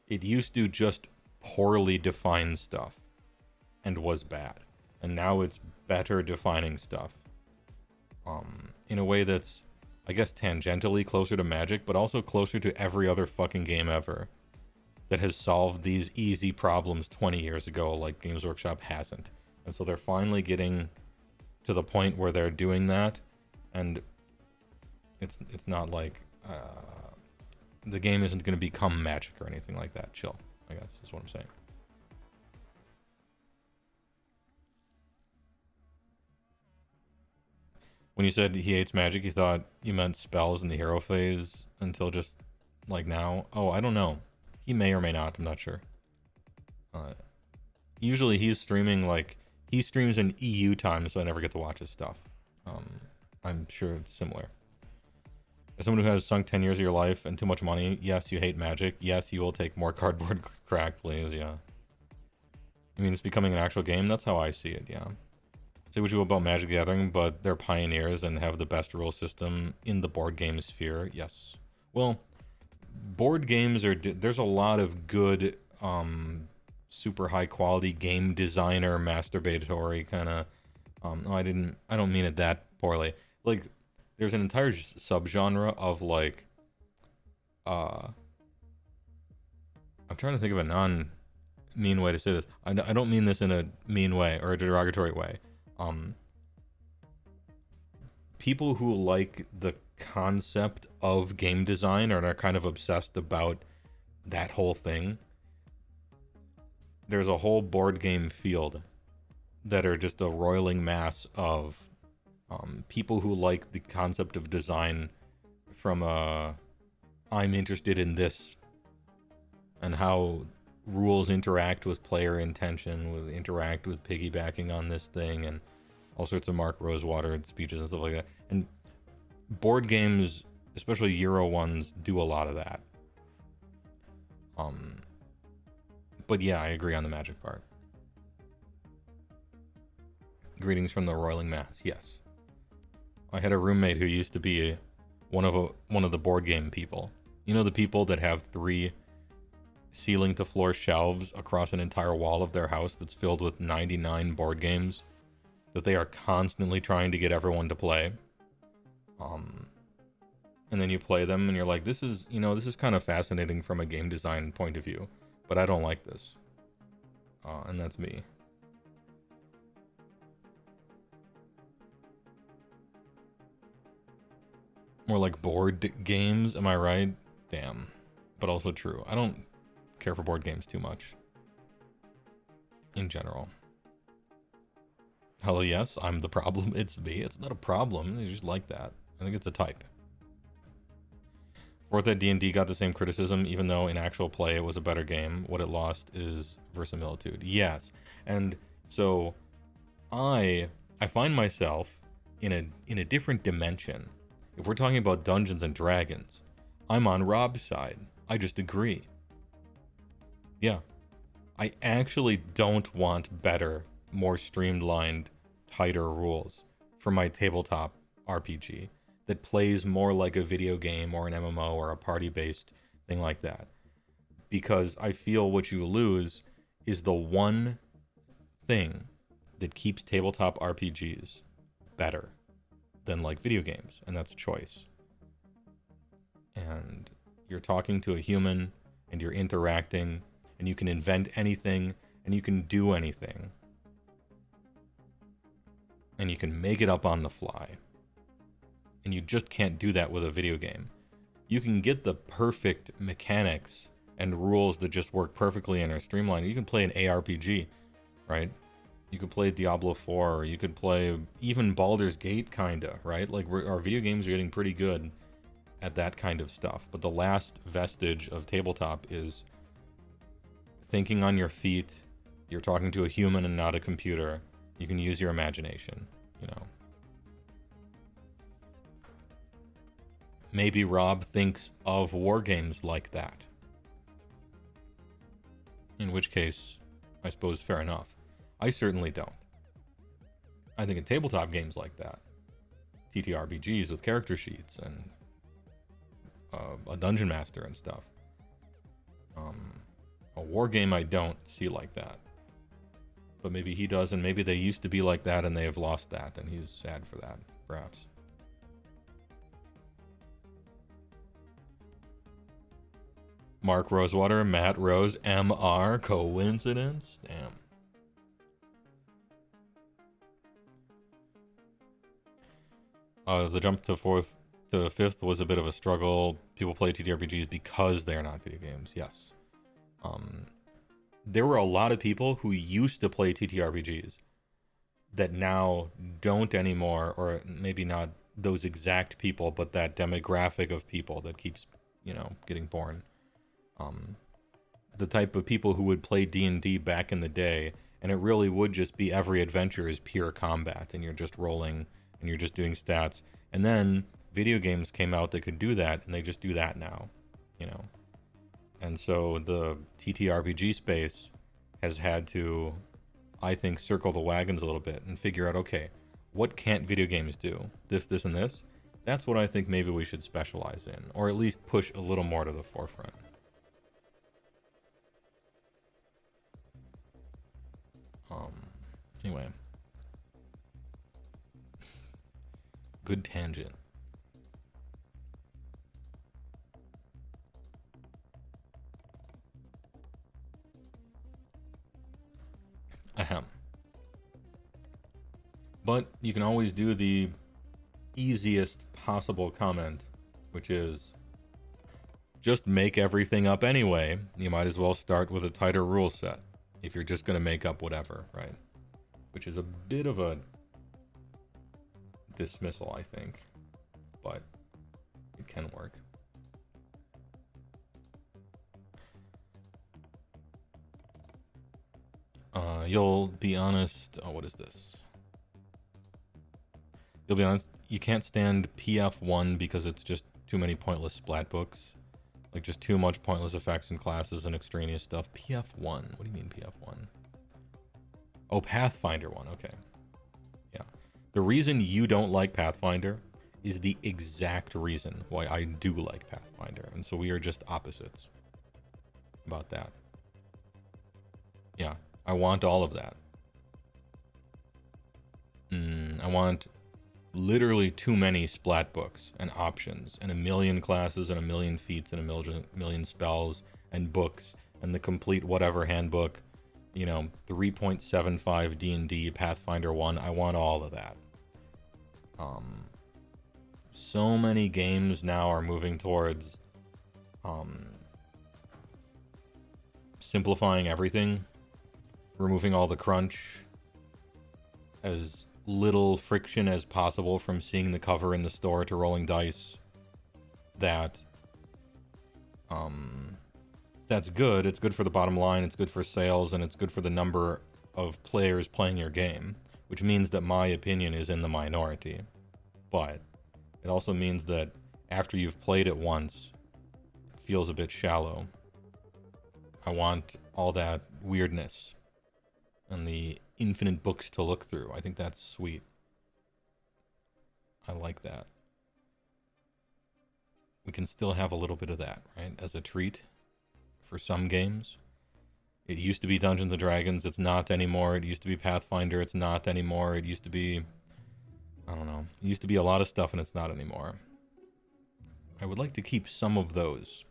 It used to just poorly define stuff and was bad. And now it's better defining stuff. In a way that's, I guess, tangentially closer to Magic, but also closer to every other fucking game ever that has solved these easy problems 20 years ago, like Games Workshop hasn't. And so they're finally getting to the point where they're doing that, and it's not like the game isn't going to become Magic or anything like that. Chill, I guess, is what I'm saying. When you said he hates Magic, he thought you meant spells in the hero phase until just like now. Oh, I don't know. He may or may not. I'm not sure. Usually he's streaming, like, he streams in EU time, so I never get to watch his stuff. I'm sure it's similar. As someone who has sunk 10 years of your life and too much money, yes, you hate Magic. Yes, you will take more cardboard crack, please. Yeah. I mean, it's becoming an actual game. That's how I see it, yeah. Say what you will about Magic the Gathering, but they're pioneers and have the best rule system in the board game sphere. Yes. Well, board games are... There's a lot of good, super high quality game designer, masturbatory kind of... no, I don't mean it that poorly. Like, there's an entire subgenre of, like... I'm trying to think of a non-mean way to say this. I don't mean this in a mean way or a derogatory way. People who like the concept of game design and are kind of obsessed about that whole thing, there's a whole board game field that are just a roiling mass of people who like the concept of design from I'm interested in this and how rules interact with player intention, interact with piggybacking on this thing, and all sorts of Mark Rosewater speeches and stuff like that. And board games, especially Euro ones, do a lot of that. But yeah, I agree on the Magic part. Greetings from the roiling mass. Yes, I had a roommate who used to be one of the board game people. You know, the people that have 3 ceiling to floor shelves across an entire wall of their house that's filled with 99 board games that they are constantly trying to get everyone to play. And then you play them and you're like, this is kind of fascinating from a game design point of view, but I don't like this. And that's me. More like board games, am I right? Damn. But also true. I don't care for board games too much. In general. Hello, yes, I'm the problem. It's me. It's not a problem. I just like that. I think it's a type. Fourth Ed D&D got the same criticism, even though in actual play it was a better game. What it lost is verisimilitude. Yes. And so I find myself in a different dimension. If we're talking about Dungeons and Dragons, I'm on Rob's side. I just agree. Yeah. I actually don't want better, more streamlined, tighter rules for my tabletop RPG that plays more like a video game or an MMO or a party-based thing like that. Because I feel what you lose is the one thing that keeps tabletop RPGs better than like video games, and that's choice. And you're talking to a human and you're interacting and you can invent anything and you can do anything. And you can make it up on the fly. And you just can't do that with a video game. You can get the perfect mechanics and rules that just work perfectly and are streamlined. You can play an ARPG, right? You could play Diablo 4, or you could play even Baldur's Gate, kinda, right? Like, our video games are getting pretty good at that kind of stuff. But the last vestige of tabletop is thinking on your feet, You're talking to a human and not a computer. You can use your imagination, you know. Maybe Rob thinks of war games like that. In which case, I suppose fair enough. I certainly don't. I think in tabletop games like that, TTRPGs with character sheets and a dungeon master and stuff. A war game I don't see like that. But maybe he does, and maybe they used to be like that and they have lost that, and he's sad for that, perhaps. Mark Rosewater, Matt Rose, MR, coincidence? Damn. The jump to 4th to 5th was a bit of a struggle. People play TTRPGs because they are not video games, yes. There were a lot of people who used to play TTRPGs that now don't anymore, or maybe not those exact people, but that demographic of people that keeps, you know, getting born. The type of people who would play D&D back in the day, and it really would just be every adventure is pure combat, and you're just rolling, and you're just doing stats. And then video games came out that could do that, and they just do that now, you know. And so the TTRPG space has had to, I think, circle the wagons a little bit and figure out, okay, what can't video games do? This, this, and this? That's what I think maybe we should specialize in, or at least push a little more to the forefront. Anyway. Good tangent. Ahem. But you can always do the easiest possible comment, which is just make everything up anyway. You might as well start with a tighter rule set if you're just going to make up whatever, right? Which is a bit of a dismissal, I think, but it can work. You'll be honest. Oh, what is this? You'll be honest. You can't stand PF1 because it's just too many pointless splat books. Like, just too much pointless effects and classes and extraneous stuff. PF1. What do you mean PF1? Oh, Pathfinder 1. Okay. Yeah. The reason you don't like Pathfinder is the exact reason why I do like Pathfinder. And so we are just opposites about that. Yeah. I want all of that. I want literally too many splat books and options and a million classes and a million feats and a million spells and books and the complete whatever handbook, you know, 3.75 D&D Pathfinder 1. I want all of that. So many games now are moving towards simplifying everything, removing all the crunch, as little friction as possible from seeing the cover in the store to rolling dice. That's good. It's good for the bottom line, it's good for sales, and it's good for the number of players playing your game, which means that my opinion is in the minority. But it also means that after you've played it once, it feels a bit shallow. I want all that weirdness and the infinite books to look through. I think that's sweet. I like that. We can still have a little bit of that, right? As a treat for some games. It used to be Dungeons & Dragons. It's not anymore. It used to be Pathfinder. It's not anymore. It used to be, I don't know. It used to be a lot of stuff and it's not anymore. I would like to keep some of those.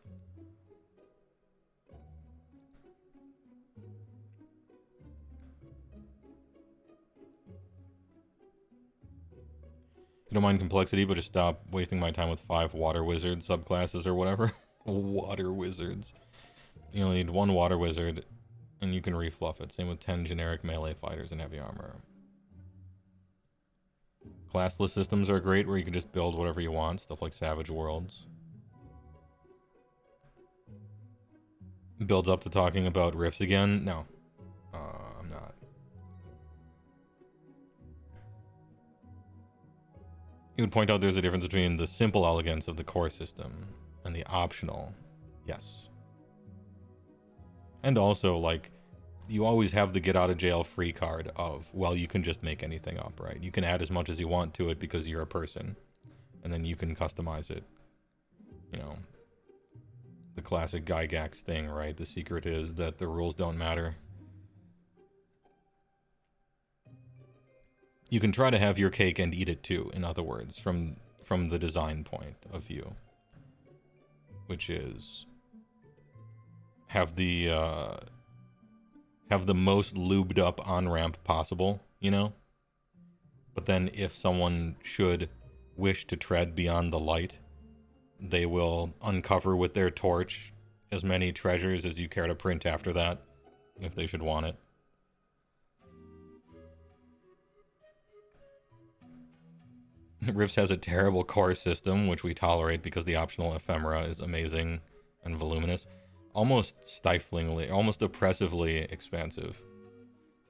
I don't mind complexity, but just stop wasting my time with 5 water wizard subclasses or whatever. Water wizards. You only need 1 water wizard, and you can refluff it. Same with 10 generic melee fighters and heavy armor. Classless systems are great, where you can just build whatever you want. Stuff like Savage Worlds. Builds up to talking about riffs again. No. would point out there's a difference between the simple elegance of the core system and the optional. Yes. And also, like, you always have the get out of jail free card of, well, you can just make anything up, right? You can add as much as you want to it because you're a person. And then you can customize it. You know, the classic Gygax thing, right? The secret is that the rules don't matter. You can try to have your cake and eat it too, in other words, from the design point of view. Which is have the most lubed up on-ramp possible, you know? But then if someone should wish to tread beyond the light, they will uncover with their torch as many treasures as you care to print after that, if they should want it. Rifts has a terrible core system, which we tolerate because the optional ephemera is amazing and voluminous. Almost stiflingly, almost oppressively expansive.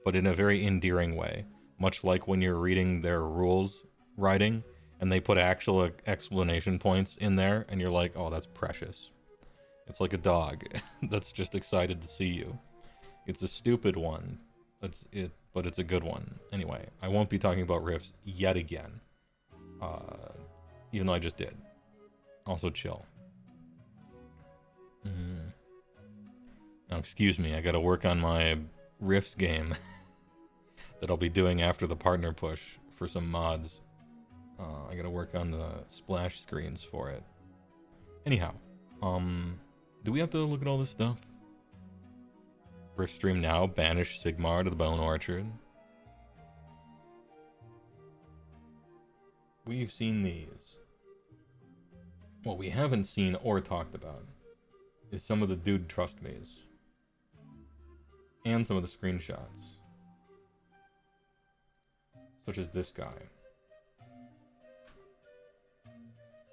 But in a very endearing way. Much like when you're reading their rules writing, and they put actual explanation points in there, and you're like, oh, that's precious. It's like a dog that's just excited to see you. It's a stupid one, but it's a good one. Anyway, I won't be talking about Rifts yet again. Even though I just did. Also chill. Now, excuse me, I gotta work on my Rifts game that I'll be doing after the partner push for some mods. I gotta work on the splash screens for it. Anyhow, do we have to look at all this stuff? Rift stream now, banish Sigmar to the Bone Orchard. We've seen these. What we haven't seen or talked about is some of the dude trust me's. And some of the screenshots. Such as this guy.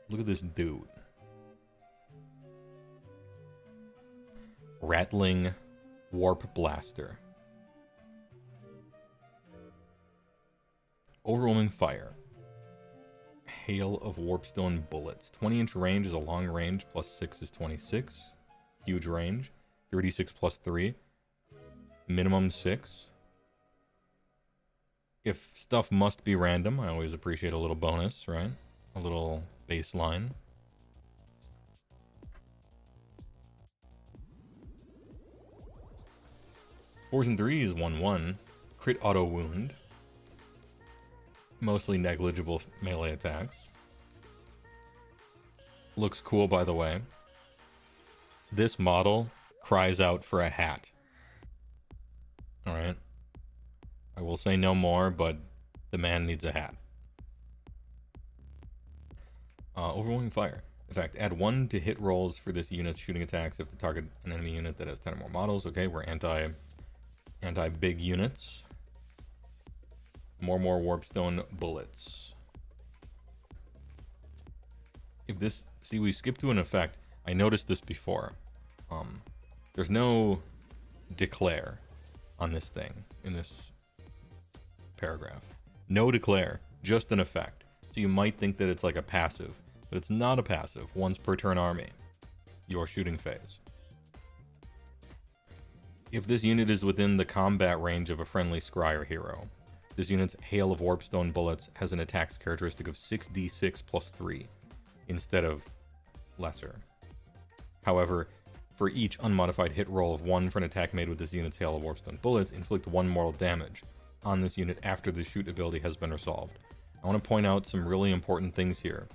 Look at this dude. Rattling Warp Blaster. Overwhelming Fire. Hail of Warpstone Bullets. 20-inch range is a long range, plus 6 is 26. Huge range. 36 plus 3. Minimum 6. If stuff must be random, I always appreciate a little bonus, right? A little baseline. Fours and threes, 1/1. Crit auto wound. Mostly negligible melee attacks. Looks cool, by the way. This model cries out for a hat. Alright. I will say no more, but the man needs a hat. Overwhelming Fire. In fact, add 1 to hit rolls for this unit's shooting attacks if the target an enemy unit that has 10 or more models. Okay, we're anti-big units. More Warpstone Bullets. If this... See, we skipped to an effect. I noticed this before. There's no declare on this thing, in this paragraph. No declare, just an effect. So you might think that it's like a passive, but it's not a passive. Once per turn army, your shooting phase. If this unit is within the combat range of a friendly scryer hero, this unit's Hail of Warpstone Bullets has an attack characteristic of 6d6 plus 3, instead of lesser. However, for each unmodified hit roll of 1 for an attack made with this unit's Hail of Warpstone Bullets, inflict 1 mortal damage on this unit after the shoot ability has been resolved. I want to point out some really important things here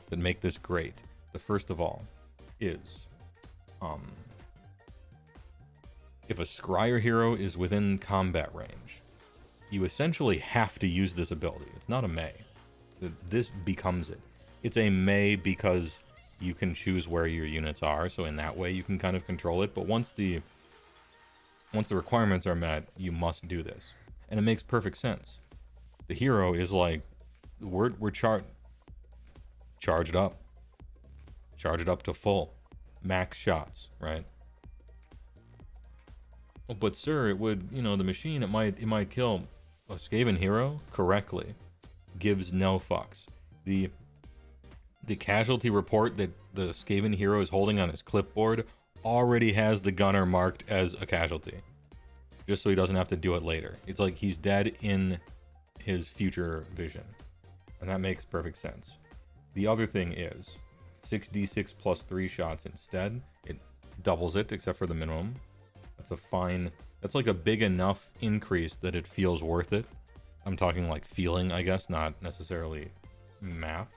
that make this great. The first of all is, if a scryer hero is within combat range, you essentially have to use this ability. It's not a may. This becomes it. It's a may because you can choose where your units are, so in that way you can kind of control it, but once the requirements are met, you must do this. And it makes perfect sense. The hero is like, we're charged up. Charge it up to full. Max shots, right? But sir, it would, the machine, it might kill a Skaven hero correctly. Gives no fucks. The The casualty report that the Skaven hero is holding on his clipboard already has the gunner marked as a casualty, just so he doesn't have to do it later. It's like he's dead in his future vision, and that makes perfect sense. The other thing is 6d6 plus 3 shots instead. It doubles it except for the minimum. That's like a big enough increase that it feels worth it. I'm talking like feeling, I guess, not necessarily math.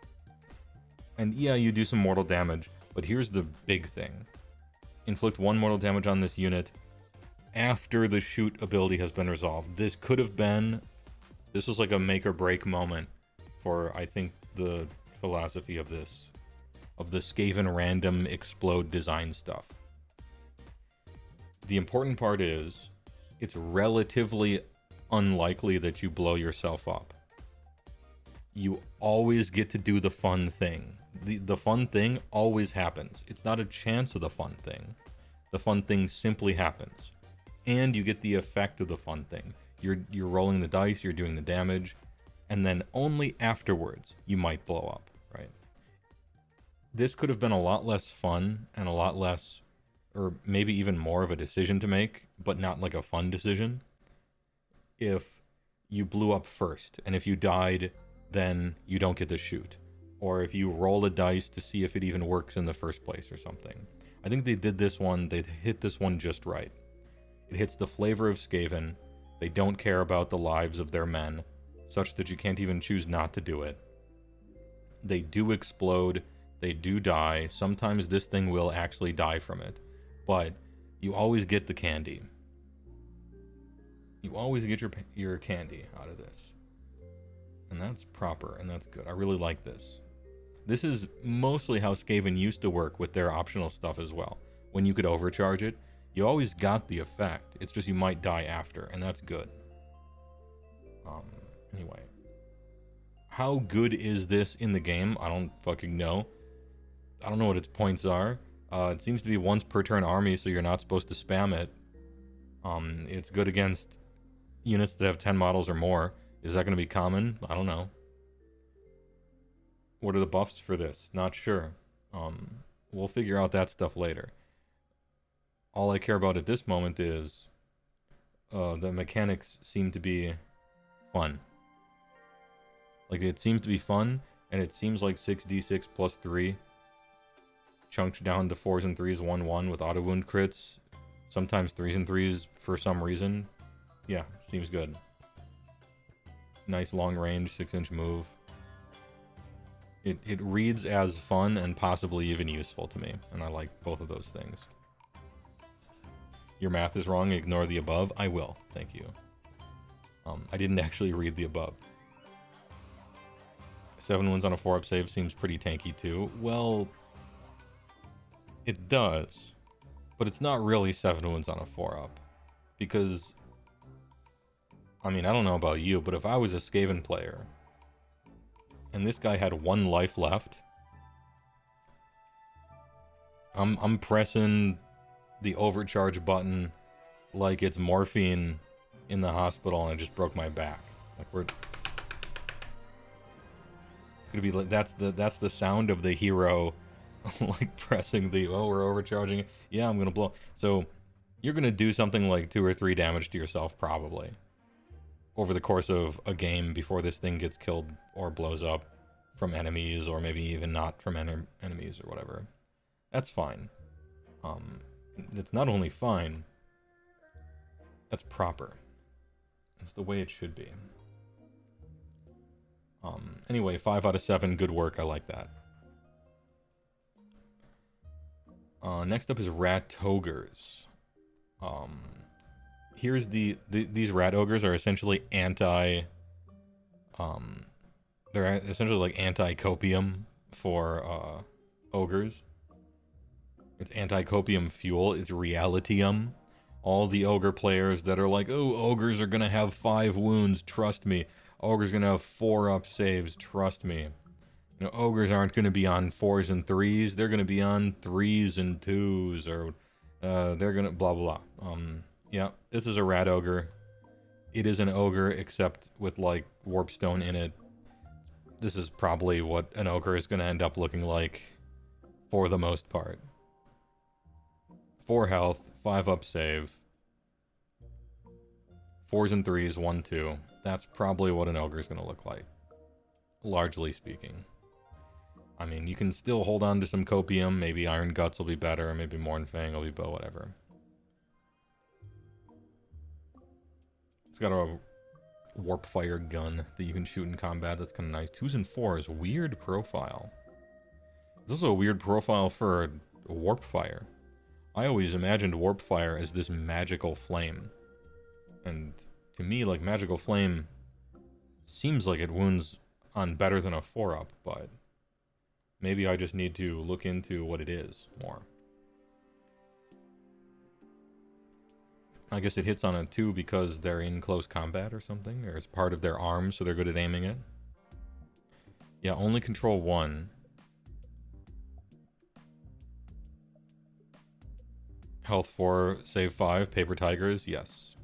And yeah, you do some mortal damage, but here's the big thing. Inflict 1 mortal damage on this unit after the shoot ability has been resolved. This was like a make or break moment for, I think, the philosophy of the Skaven random explode design stuff. The important part is, it's relatively unlikely that you blow yourself up. You always get to do the fun thing. The fun thing always happens. It's not a chance of the fun thing. The fun thing simply happens. And you get the effect of the fun thing. You're rolling the dice, you're doing the damage, and then only afterwards you might blow up, right? This could have been a lot less fun and a lot less, or maybe even more of a decision to make, but not like a fun decision, if you blew up first, and if you died, then you don't get to shoot. Or if you roll a dice to see if it even works in the first place or something. I think they hit this one just right. It hits the flavor of Skaven. They don't care about the lives of their men, such that you can't even choose not to do it. They do explode, they do die. Sometimes this thing will actually die from it, but you always get the candy. You always get your candy out of this. And that's proper, and that's good. I really like this. This is mostly how Skaven used to work with their optional stuff as well. When you could overcharge it, you always got the effect. It's just you might die after, and that's good. Anyway. How good is this in the game? I don't fucking know. I don't know what its points are. It seems to be once per turn army, so you're not supposed to spam it. It's good against units that have 10 models or more. Is that going to be common? I don't know. What are the buffs for this? Not sure. We'll figure out that stuff later. All I care about at this moment is the mechanics seem to be fun. Like, it seems to be fun, and it seems like 6d6 plus 3 chunked down to 4s and 3s 1-1 with auto wound crits. Sometimes 3s and 3s for some reason. Yeah, seems good. Nice long range, 6-inch move. It reads as fun and possibly even useful to me, and I like both of those things. Your math is wrong, ignore the above. I will, thank you. I didn't actually read the above. 7 wounds on a 4-up save seems pretty tanky too. Well, it does, but it's not really 7 wounds on a 4-up. Because, I mean, I don't know about you, but if I was a Skaven player, and this guy had 1 life left, I'm pressing the overcharge button like it's morphine in the hospital and I just broke my back. Like, we're gonna be like, that's the sound of the hero like pressing the, oh, we're overcharging. Yeah, I'm gonna blow. So you're gonna do something like 2 or 3 damage to yourself probably over the course of a game before this thing gets killed or blows up from enemies, or maybe even not from enemies or whatever. That's fine. It's not only fine, that's proper. It's the way it should be. Anyway, 5 out of 7, good work, I like that. Next up is Rat Ogres. Here's these Rat Ogres are essentially they're essentially like anti-copium for ogres. It's anti-copium fuel. It's realitium. All the ogre players that are like, oh, ogres are gonna have 5 wounds, trust me. Ogres gonna have 4-up saves, trust me. You know, ogres aren't gonna be on 4s and 3s. They're gonna be on 3s and 2s, or they're gonna blah blah blah. Yeah, this is a rat ogre. It is an ogre, except with like warpstone in it. this is probably what an Ogre is going to end up looking like for the most part. 4 health, 5 up save, 4s and 3s, 1, 2. That's probably what an Ogre is going to look like, largely speaking. I mean, you can still hold on to some Copium, maybe Iron Guts will be better, maybe Mournfang will be bow, whatever. It's got a Warp Fire gun that you can shoot in combat, that's kind of nice. 2s and 4s, weird profile. There's also a weird profile for Warp Fire. I always imagined Warp Fire as this magical flame. And to me, like, magical flame seems like it wounds on better than a 4-up, but maybe I just need to look into what it is more. I guess it hits on a 2 because they're in close combat or something, or it's part of their arm, so they're good at aiming it. Yeah, only control 1. Health 4, save 5, Paper Tigers, yes.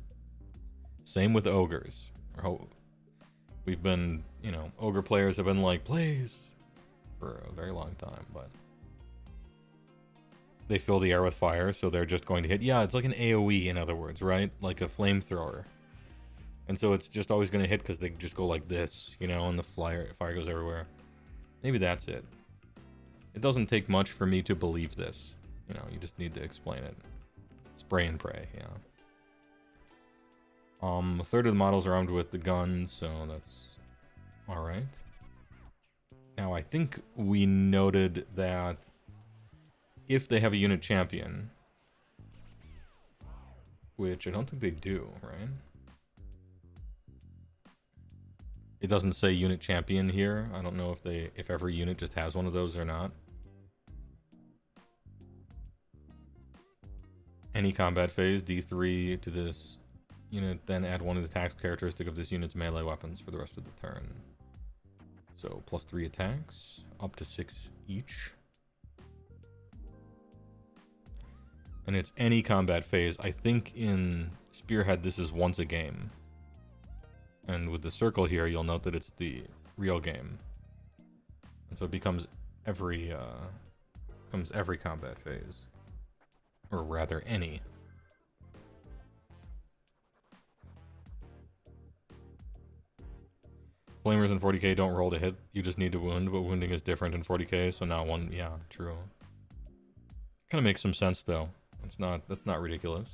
Same with Ogres. Oh, we've been, you know, Ogre players have been like, please, for a very long time, but they fill the air with fire, so they're just going to hit. Yeah, it's like an AoE, in other words, right? Like a flamethrower. And so it's just always going to hit because they just go like this, you know, and the fire goes everywhere. Maybe that's it. It doesn't take much for me to believe this. You know, you just need to explain it. Spray and pray, yeah. A third of the models are armed with the gun, so that's alright. Now, I think we noted that if they have a unit champion, which I don't think they do, right? It doesn't say unit champion here. I don't know if every unit just has one of those or not. Any combat phase, D3 to this unit, then add one of the attacks characteristic of this unit's melee weapons for the rest of the turn. So +3 attacks, up to 6 each. And it's any combat phase. I think in Spearhead this is once a game. And with the circle here, you'll note that it's the real game. And so it becomes every combat phase. Or rather, any. Flamers in 40k don't roll to hit, you just need to wound, but wounding is different in 40k, so not one, yeah, true. Kind of makes some sense though. That's not ridiculous.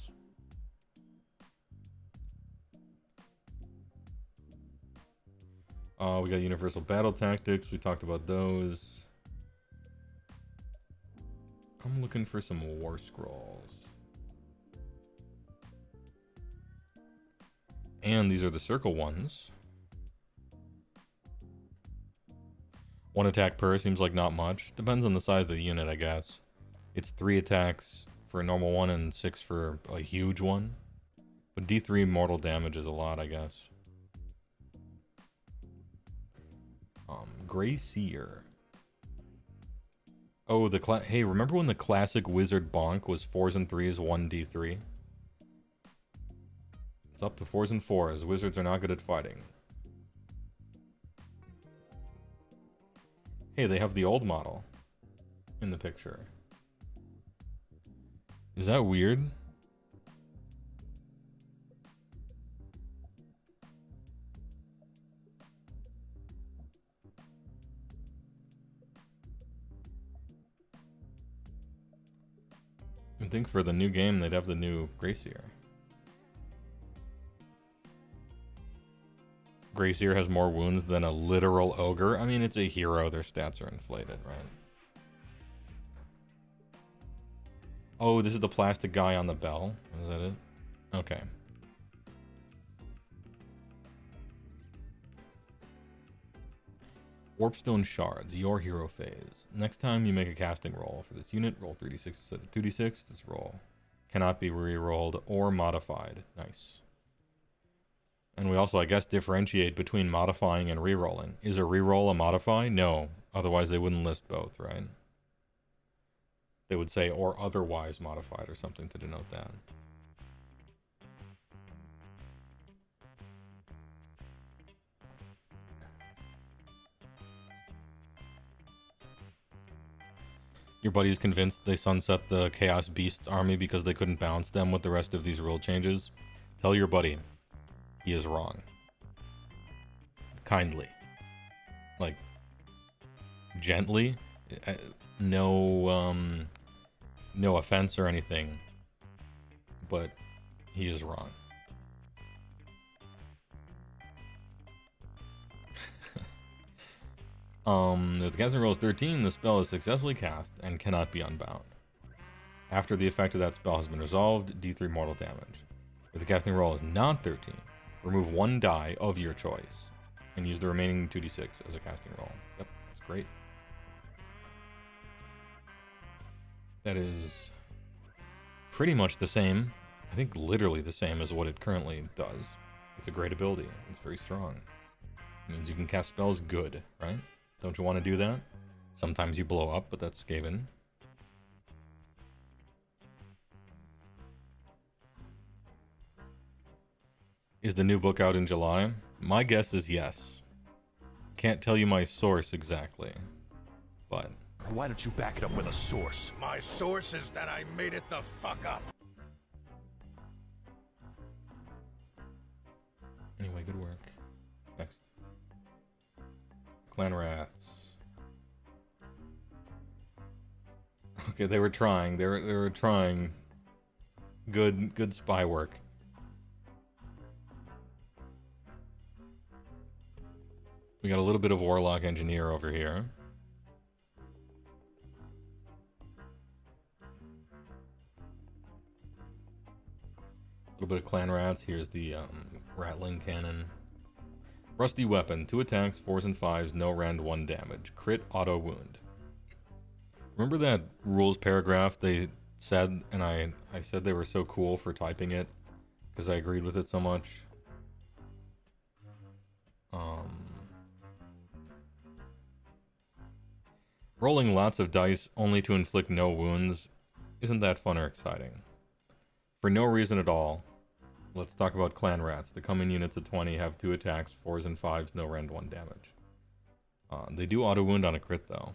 We got universal battle tactics, we talked about those. I'm looking for some war scrolls. And these are the circle ones. 1 attack per seems like not much. Depends on the size of the unit, I guess. It's 3 attacks for a normal one and 6 for a huge one. But D3 mortal damage is a lot, I guess. Grey Seer. Oh, hey, remember when the classic Wizard Bonk was 4s and 3s, 1 D3? It's up to 4s and 4s. Wizards are not good at fighting. Hey, they have the old model in the picture. Is that weird? I think for the new game, they'd have the new Greyseer. Greyseer has more wounds than a literal ogre. I mean, it's a hero. Their stats are inflated, right? Oh, this is the plastic guy on the bell. Is that it? Okay. Warpstone Shards, your hero phase. Next time you make a casting roll for this unit, roll 3d6 instead of 2d6. This roll cannot be re-rolled or modified. Nice. And we also, I guess, differentiate between modifying and re-rolling. Is a re-roll a modify? No. Otherwise, they wouldn't list both, right? They would say, or otherwise modified or something to denote that. Your buddy's convinced they sunset the Chaos Beasts army because they couldn't balance them with the rest of these rule changes. Tell your buddy he is wrong. Kindly. Like, gently. No offense or anything. But he is wrong. If the casting roll is 13, the spell is successfully cast and cannot be unbound. After the effect of that spell has been resolved, D3 mortal damage. If the casting roll is not 13, remove 1 die of your choice and use the remaining 2d6 as a casting roll. Yep, that's great. That is pretty much the same, I think literally the same as what it currently does. It's a great ability. It's very strong. It means you can cast spells good, right? Don't you want to do that? Sometimes you blow up, but that's Skaven. Is the new book out in July? My guess is yes. Can't tell you my source exactly, but... Why don't you back it up with a source? My source is that I made it the fuck up. Anyway, good work. Next. Clan rats. Okay, they were trying. They were trying. Good spy work. We got a little bit of Warlock Engineer over here. A little bit of Clan Rats. Here's the Rattling Cannon. Rusty Weapon. 2 attacks, 4s and 5s, no rend, 1 damage. Crit auto wound. Remember that rules paragraph they said, and I said they were so cool for typing it because I agreed with it so much? Rolling lots of dice only to inflict no wounds isn't that fun or exciting. For no reason at all, let's talk about Clan Rats. The coming units of 20 have 2 attacks, 4s and 5s, no rend, 1 damage. They do auto wound on a crit though.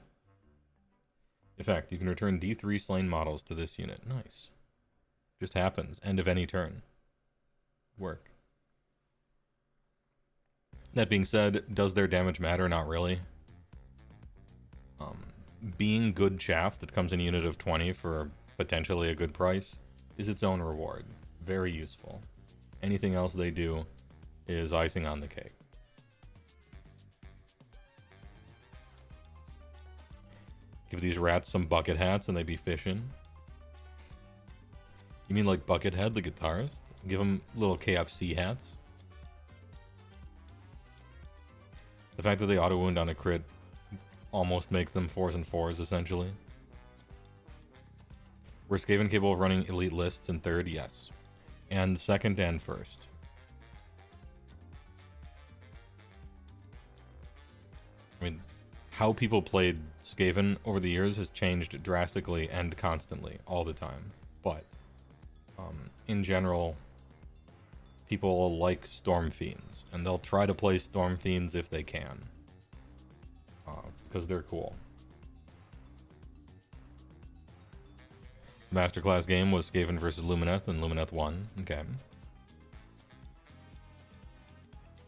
In fact, you can return D3 slain models to this unit. Nice. Just happens. End of any turn. Work. That being said, does their damage matter? Not really. Being good chaff that comes in a unit of 20 for potentially a good price is its own reward. Very useful. Anything else they do is icing on the cake. Give these rats some bucket hats and they be fishing. You mean like Buckethead, the guitarist? Give them little KFC hats. The fact that they auto wound on a crit almost makes them 4s and 4s, essentially. Were Skaven capable of running elite lists in 3rd? Yes. And 2nd and 1st. I mean, how people played Skaven over the years has changed drastically and constantly, all the time. But, in general, people like Storm Fiends, and they'll try to play Storm Fiends if they can. Because they're cool. Masterclass game was Skaven versus Lumineth, and Lumineth won. Okay.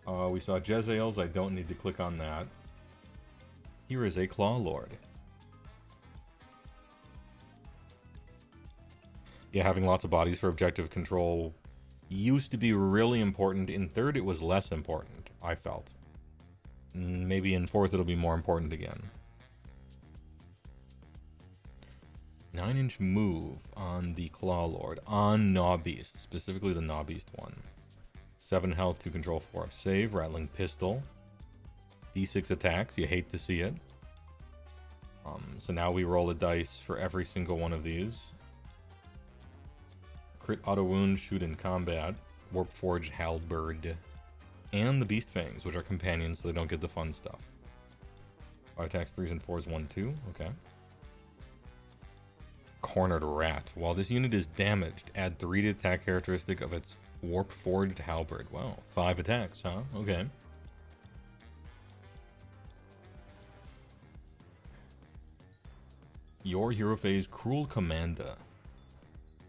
We saw Jezzail's. I don't need to click on that. Here is a Claw Lord. Yeah, having lots of bodies for objective control used to be really important. In 3rd, it was less important, I felt. Maybe in 4th, it'll be more important again. 9-inch move on the Claw Lord, on Gnaw Beast, specifically the Gnaw Beast one. 7 health to control 4 save, Rattling Pistol. D6 attacks, you hate to see it. So now we roll a dice for every single one of these. Crit auto wound, shoot in combat, Warp Forged Halberd, and the Beast Fangs, which are companions, so they don't get the fun stuff. 5 attacks, 3s and 4s, 1, 2. Okay. Cornered Rat. While this unit is damaged, add 3 to attack characteristic of its Warp Forged Halberd. Wow, 5 attacks, huh? Okay. Your hero phase, Cruel Commander.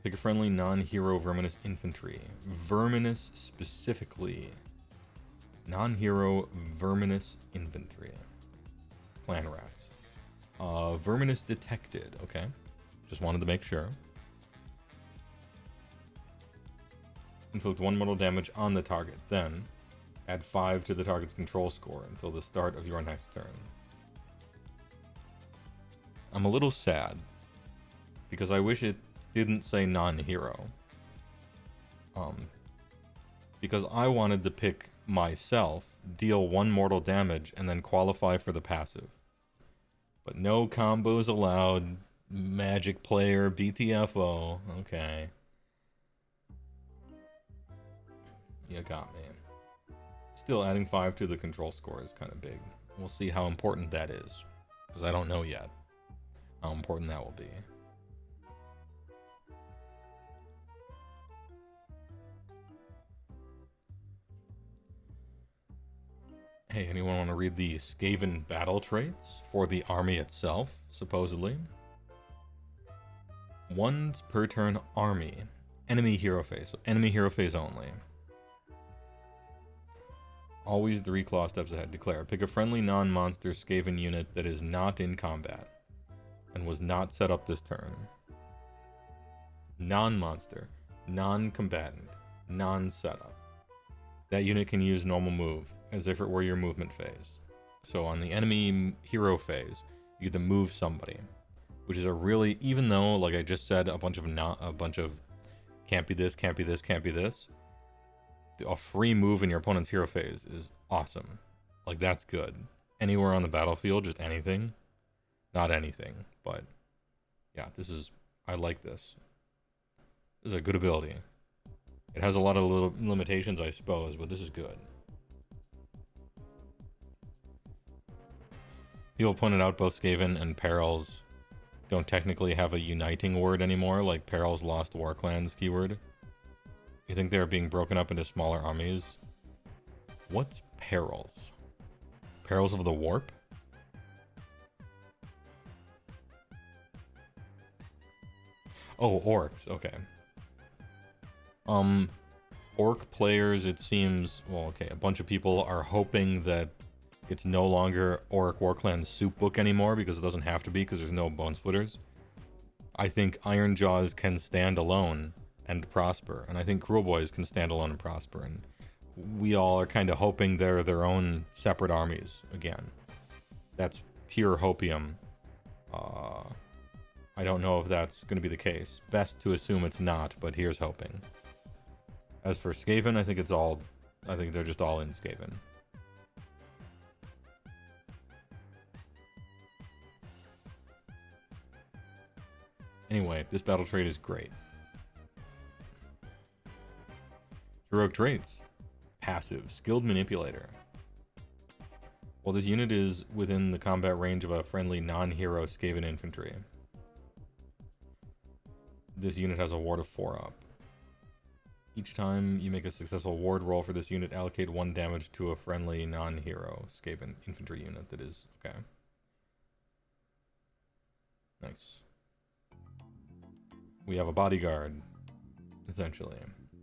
Pick a friendly non-hero Verminous infantry. Verminous specifically. Non-hero Verminous infantry. Clan rats. Verminous detected. Okay. Just wanted to make sure. Inflict 1 mortal damage on the target. Then, add 5 to the target's control score until the start of your next turn. I'm a little sad, because I wish it didn't say non-hero. Because I wanted to pick myself, deal 1 mortal damage, and then qualify for the passive. But no combos allowed. Magic player, BTFO. Okay. You got me. Still, adding 5 to the control score is kind of big. We'll see how important that is. Because I don't know yet how important that will be. Hey, anyone want to read the Skaven battle traits for the army itself, supposedly? Once per turn army. Enemy hero phase. So enemy hero phase only. Always 3 claw steps ahead. Declare. Pick a friendly non-monster Skaven unit that is not in combat and was not set up this turn. Non-monster. Non-combatant. Non-setup. That unit can use normal move as if it were your movement phase. So on the enemy hero phase, you get to move somebody, which is a really, even though, like I just said, a bunch of can't be this, can't be this, can't be this, a free move in your opponent's hero phase is awesome. Like, that's good. Anywhere on the battlefield, just anything. Not anything, but yeah, I like this. This is a good ability. It has a lot of little limitations, I suppose, but this is good. People pointed out both Skaven and Perils don't technically have a uniting word anymore, like Perils lost Warclans keyword. You think they're being broken up into smaller armies? What's Perils? Perils of the Warp? Oh, orcs, okay. Orc players, it seems, well, okay, a bunch of people are hoping that it's no longer Orc Warclan soup book anymore because it doesn't have to be because there's no bone splitters. I think Iron Jaws can stand alone and prosper, and I think Cruel Boys can stand alone and prosper, and we all are kind of hoping they're their own separate armies again. That's pure hopium. I don't know if that's going to be the case. Best to assume it's not, but here's hoping. As for Skaven, I think they're just all in Skaven. Anyway, this battle trait is great. Heroic traits. Passive. Skilled Manipulator. Well, this unit is within the combat range of a friendly non-hero Skaven infantry. This unit has a ward of 4 up. Each time you make a successful ward roll for this unit, allocate 1 damage to a friendly non-hero Skaven infantry unit that is... okay. Nice. We have a bodyguard, essentially.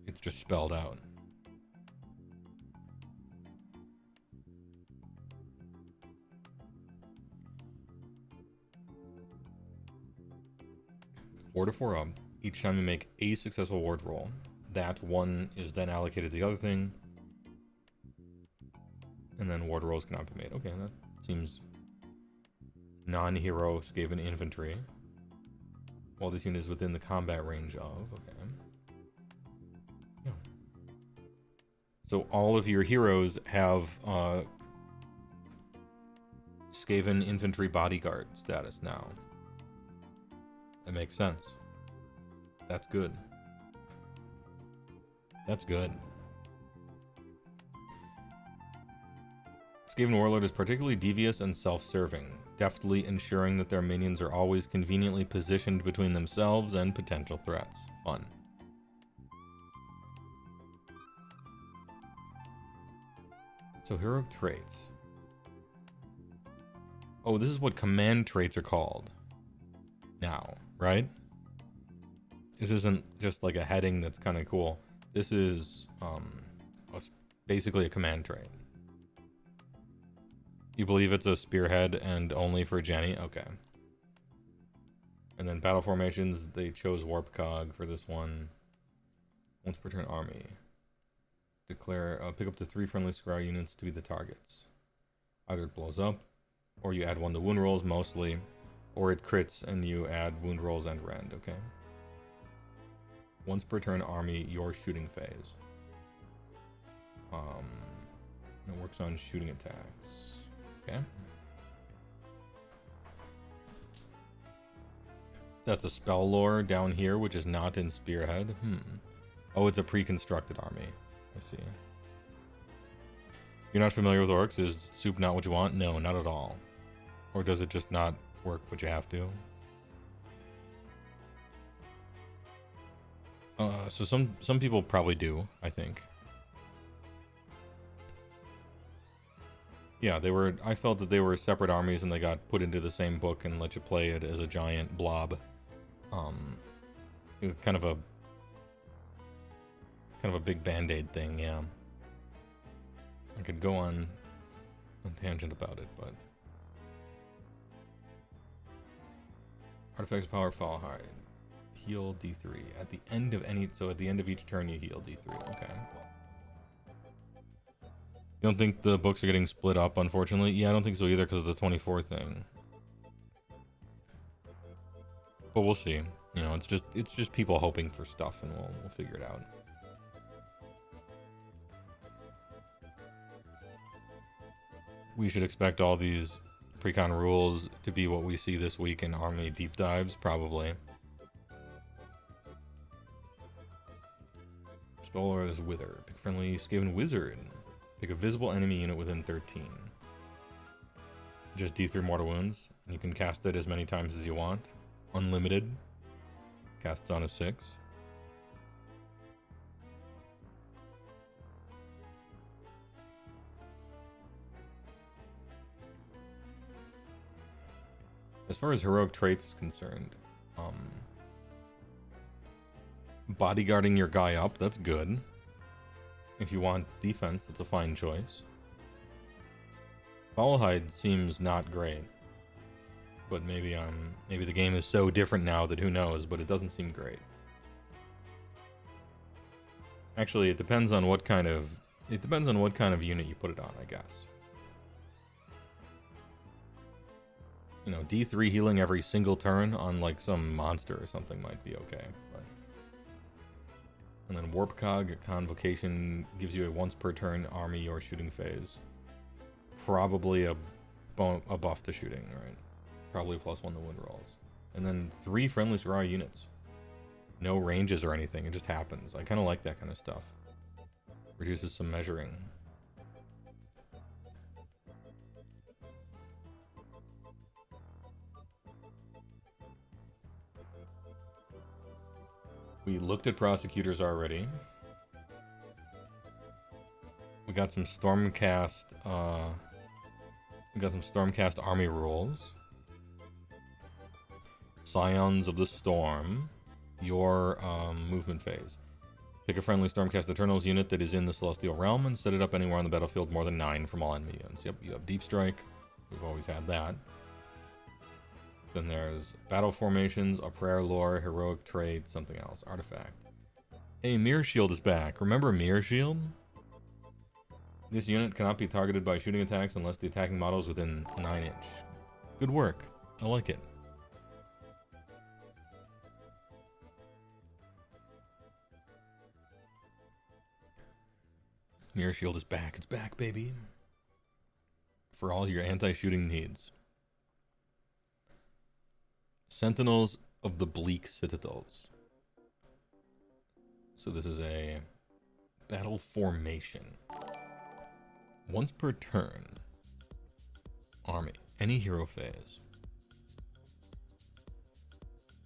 It's just spelled out. Ward of 4 up. Each time you make a successful ward roll, that 1 is then allocated to the other thing, and then ward rolls cannot be made. Okay, that seems non-hero Skaven infantry. Well, this unit is within the combat range of, okay. Yeah. So all of your heroes have Skaven infantry bodyguard status now. That makes sense. That's good. That's good. Skaven Warlord is particularly devious and self-serving, deftly ensuring that their minions are always conveniently positioned between themselves and potential threats. Fun. So heroic traits. Oh, this is what command traits are called. now, right? This isn't just like a heading that's kind of cool. This is basically a command trait. You believe it's a spearhead and only for Jenny? Okay. And then battle formations, they chose Warp Cog for this one. Once per turn army. Declare, pick up to 3 friendly Scry units to be the targets. Either it blows up, or you add 1 to wound rolls mostly, or it crits and you add wound rolls and rend, okay? Once per turn army, your shooting phase. It works on shooting attacks. Okay. That's a spell lore down here, which is not in Spearhead. Oh, it's a pre-constructed army. I see. You're not familiar with orcs? Is soup not what you want? No, not at all. Or does it just not work but you have to? So some people probably do, I think. Yeah, I felt that they were separate armies and they got put into the same book and let you play it as a giant blob. It was kind of a big band-aid thing, yeah. I could go on a tangent about it, but artifacts power fall hard. Heal D3 at the end of at the end of each turn you heal D3. Okay. You don't think the books are getting split up, unfortunately? Yeah, I don't think so either because of the 24 thing. But we'll see. You know, it's just people hoping for stuff, and we'll figure it out. We should expect all these precon rules to be what we see this week in army deep dives, probably. Spell is Wither. Pick friendly Skaven Wizard. Pick a visible enemy unit within 13. Just D3 mortal wounds. You can cast it as many times as you want. Unlimited. Casts on a 6. As far as heroic traits is concerned, bodyguarding your guy up, that's good. If you want defense, that's a fine choice. Foulhide seems not great. But maybe the game is so different now that who knows, but it doesn't seem great. Actually, it depends on what kind of unit you put it on, I guess. You know, D3 healing every single turn on like some monster or something might be okay, but... And then Warp Cog, Convocation, gives you a once per turn army or shooting phase. Probably a buff to shooting, right? Probably +1 to wound rolls. And then 3 friendly Scry units. No ranges or anything, it just happens. I kind of like that kind of stuff. Reduces some measuring. We looked at prosecutors already. We got some Stormcast, army rules. Scions of the Storm. Your movement phase. Pick a friendly Stormcast Eternals unit that is in the Celestial Realm and set it up anywhere on the battlefield more than 9 from all enemy units. Yep, you have Deep Strike. We've always had that. Then there's battle formations, a prayer lore, heroic trait, something else, artifact. Hey, Mirror Shield is back. Remember Mirror Shield? This unit cannot be targeted by shooting attacks unless the attacking model is within 9 inch. Good work. I like it. Mirror Shield is back. It's back, baby. For all your anti-shooting needs. Sentinels of the Bleak Citadels. So this is a battle formation. Once per turn. Army. Any hero phase.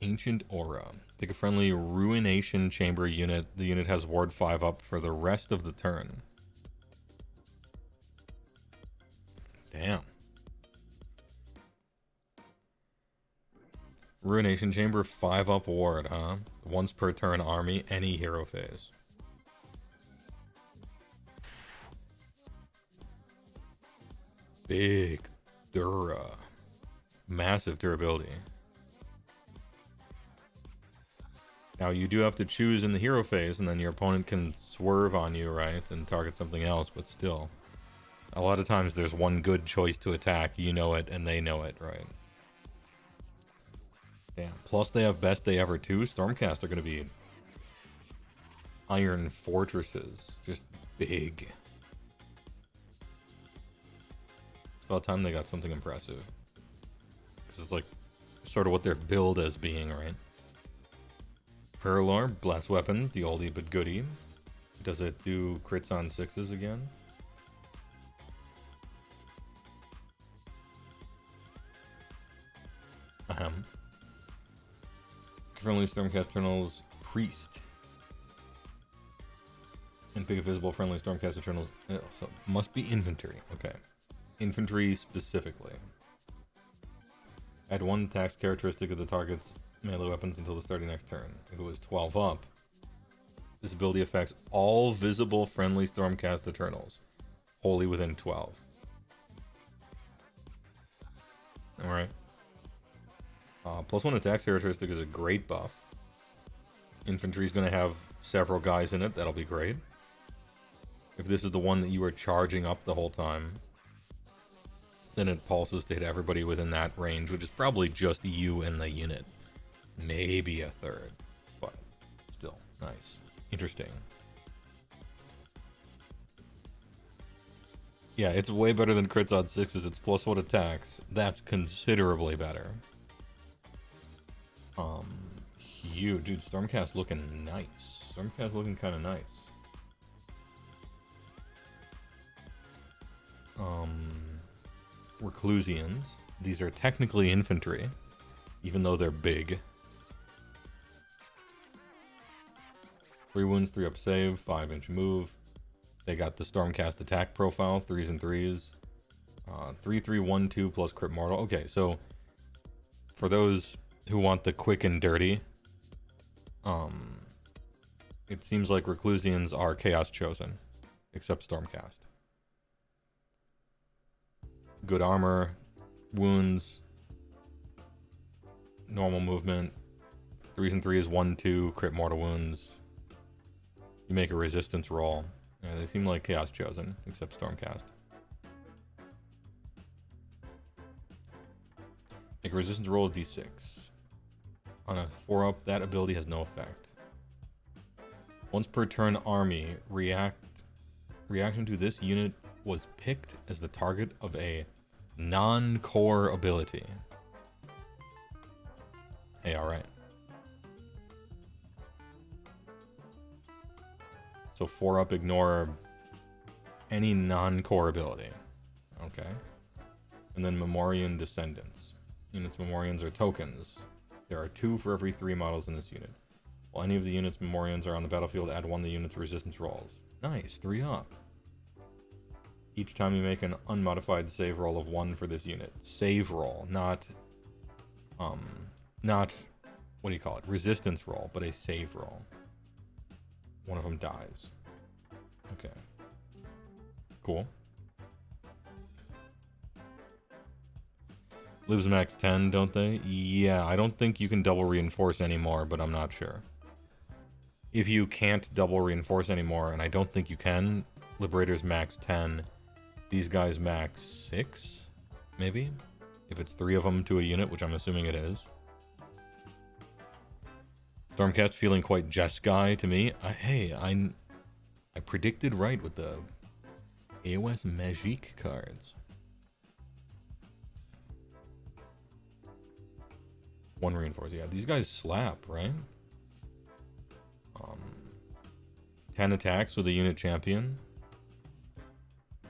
Ancient Aura. Pick a friendly Ruination Chamber unit. The unit has Ward 5 up for the rest of the turn. Damn. Ruination Chamber, 5-up ward, huh? Once per turn army, any hero phase. Big Dura. Massive durability. Now you do have to choose in the hero phase, and then your opponent can swerve on you, right? And target something else, but still. A lot of times there's one good choice to attack, you know it, and they know it, right? Damn. Plus they have best day ever too. Stormcast are going to be iron fortresses. Just big. It's about time they got something impressive. Because it's like sort of what they're billed as being, right? Perlor, blast weapons, the oldie but goodie. Does it do crits on 6s again? Friendly Stormcast Eternals, Priest. And big visible friendly Stormcast Eternals. Oh, so must be infantry. Okay. Infantry specifically. Add 1 tax characteristic of the target's melee weapons until the starting next turn. If it was 12 up, this ability affects all visible friendly Stormcast Eternals, wholly within 12. Alright. +1 attack characteristic is a great buff. Infantry's going to have several guys in it. That'll be great. If this is the one that you are charging up the whole time, then it pulses to hit everybody within that range, which is probably just you and the unit. Maybe a third, but still nice. Interesting. Yeah, it's way better than crits on 6s. It's +1 attacks. That's considerably better. Huge. Dude, Stormcast looking nice. Stormcast looking kind of nice. Reclusians. These are technically infantry, even though they're big. 3 wounds, 3-up save, 5-inch move. They got the Stormcast attack profile, 3s and 3s. 3-3-1-2 plus crit mortal. Okay, so for those who want the quick and dirty, it seems like Reclusians are Chaos Chosen, except Stormcast. Good armor, wounds, normal movement, 3s and 3s, 1-2, crit mortal wounds. You make a resistance roll. Yeah, they seem like Chaos Chosen, except Stormcast. Make a resistance roll of d6. On a 4-up, that ability has no effect. Once per turn army, reaction to this unit was picked as the target of a non-core ability. Hey, alright. So 4-up, ignore any non-core ability. Okay. And then Memorian Descendants. Units Memorians are tokens. There are 2 for every 3 models in this unit. While any of the units' Memorians are on the battlefield, add 1 to the unit's resistance rolls. Nice, 3-up. Each time you make an unmodified save roll of 1 for this unit. Save roll, not, what do you call it? Resistance roll, but a save roll. One of them dies. Okay. Cool. Lives max 10, don't they? Yeah, I don't think you can double reinforce anymore, but I'm not sure. If you can't double reinforce anymore, and I don't think you can, Liberators max 10. These guys max 6, maybe? If it's 3 of them to a unit, which I'm assuming it is. Stormcast feeling quite Jeskai to me. I predicted right with the AoS Magique cards. 1 reinforce, yeah. These guys slap, right? 10 attacks with a unit champion.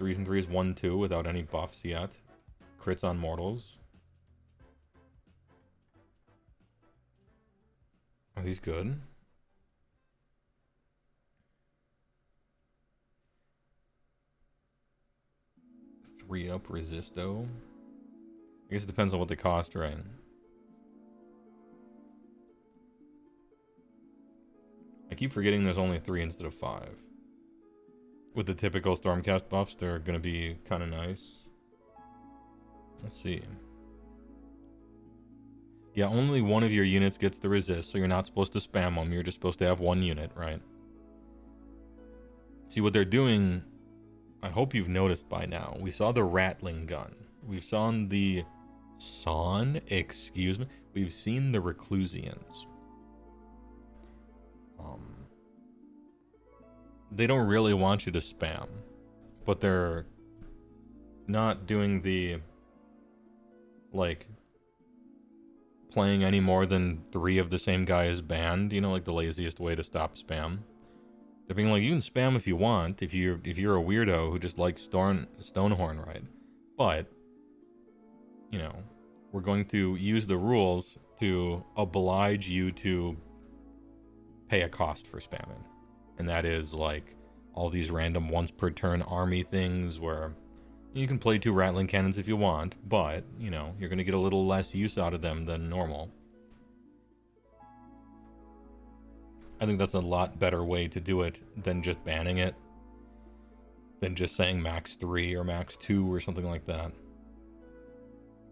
3s and 3s, 1-2 without any buffs yet. Crits on mortals. Are these good? Three up resisto. I guess it depends on what they cost, right? keep forgetting there's only 3 instead of 5. With the typical Stormcast buffs, they're going to be kind of nice. Let's see. Yeah, only one of your units gets the resist, so you're not supposed to spam them. You're just supposed to have 1 unit, right? See, what they're doing, I hope you've noticed by now. We saw the rattling gun. We've seen the... Excuse me? We've seen the Reclusians. They don't really want you to spam, but they're not doing the, like, playing any more than 3 of the same guy is banned, you know, like the laziest way to stop spam. They're being like, you can spam if you want, if you're a weirdo who just likes Stonehorn, right? But, you know, we're going to use the rules to oblige you to pay a cost for spamming. And that is, like, all these random once per turn army things where you can play 2 rattling cannons if you want, but, you know, you're going to get a little less use out of them than normal. I think that's a lot better way to do it than just banning it. Than just saying max 3 or max 2 or something like that.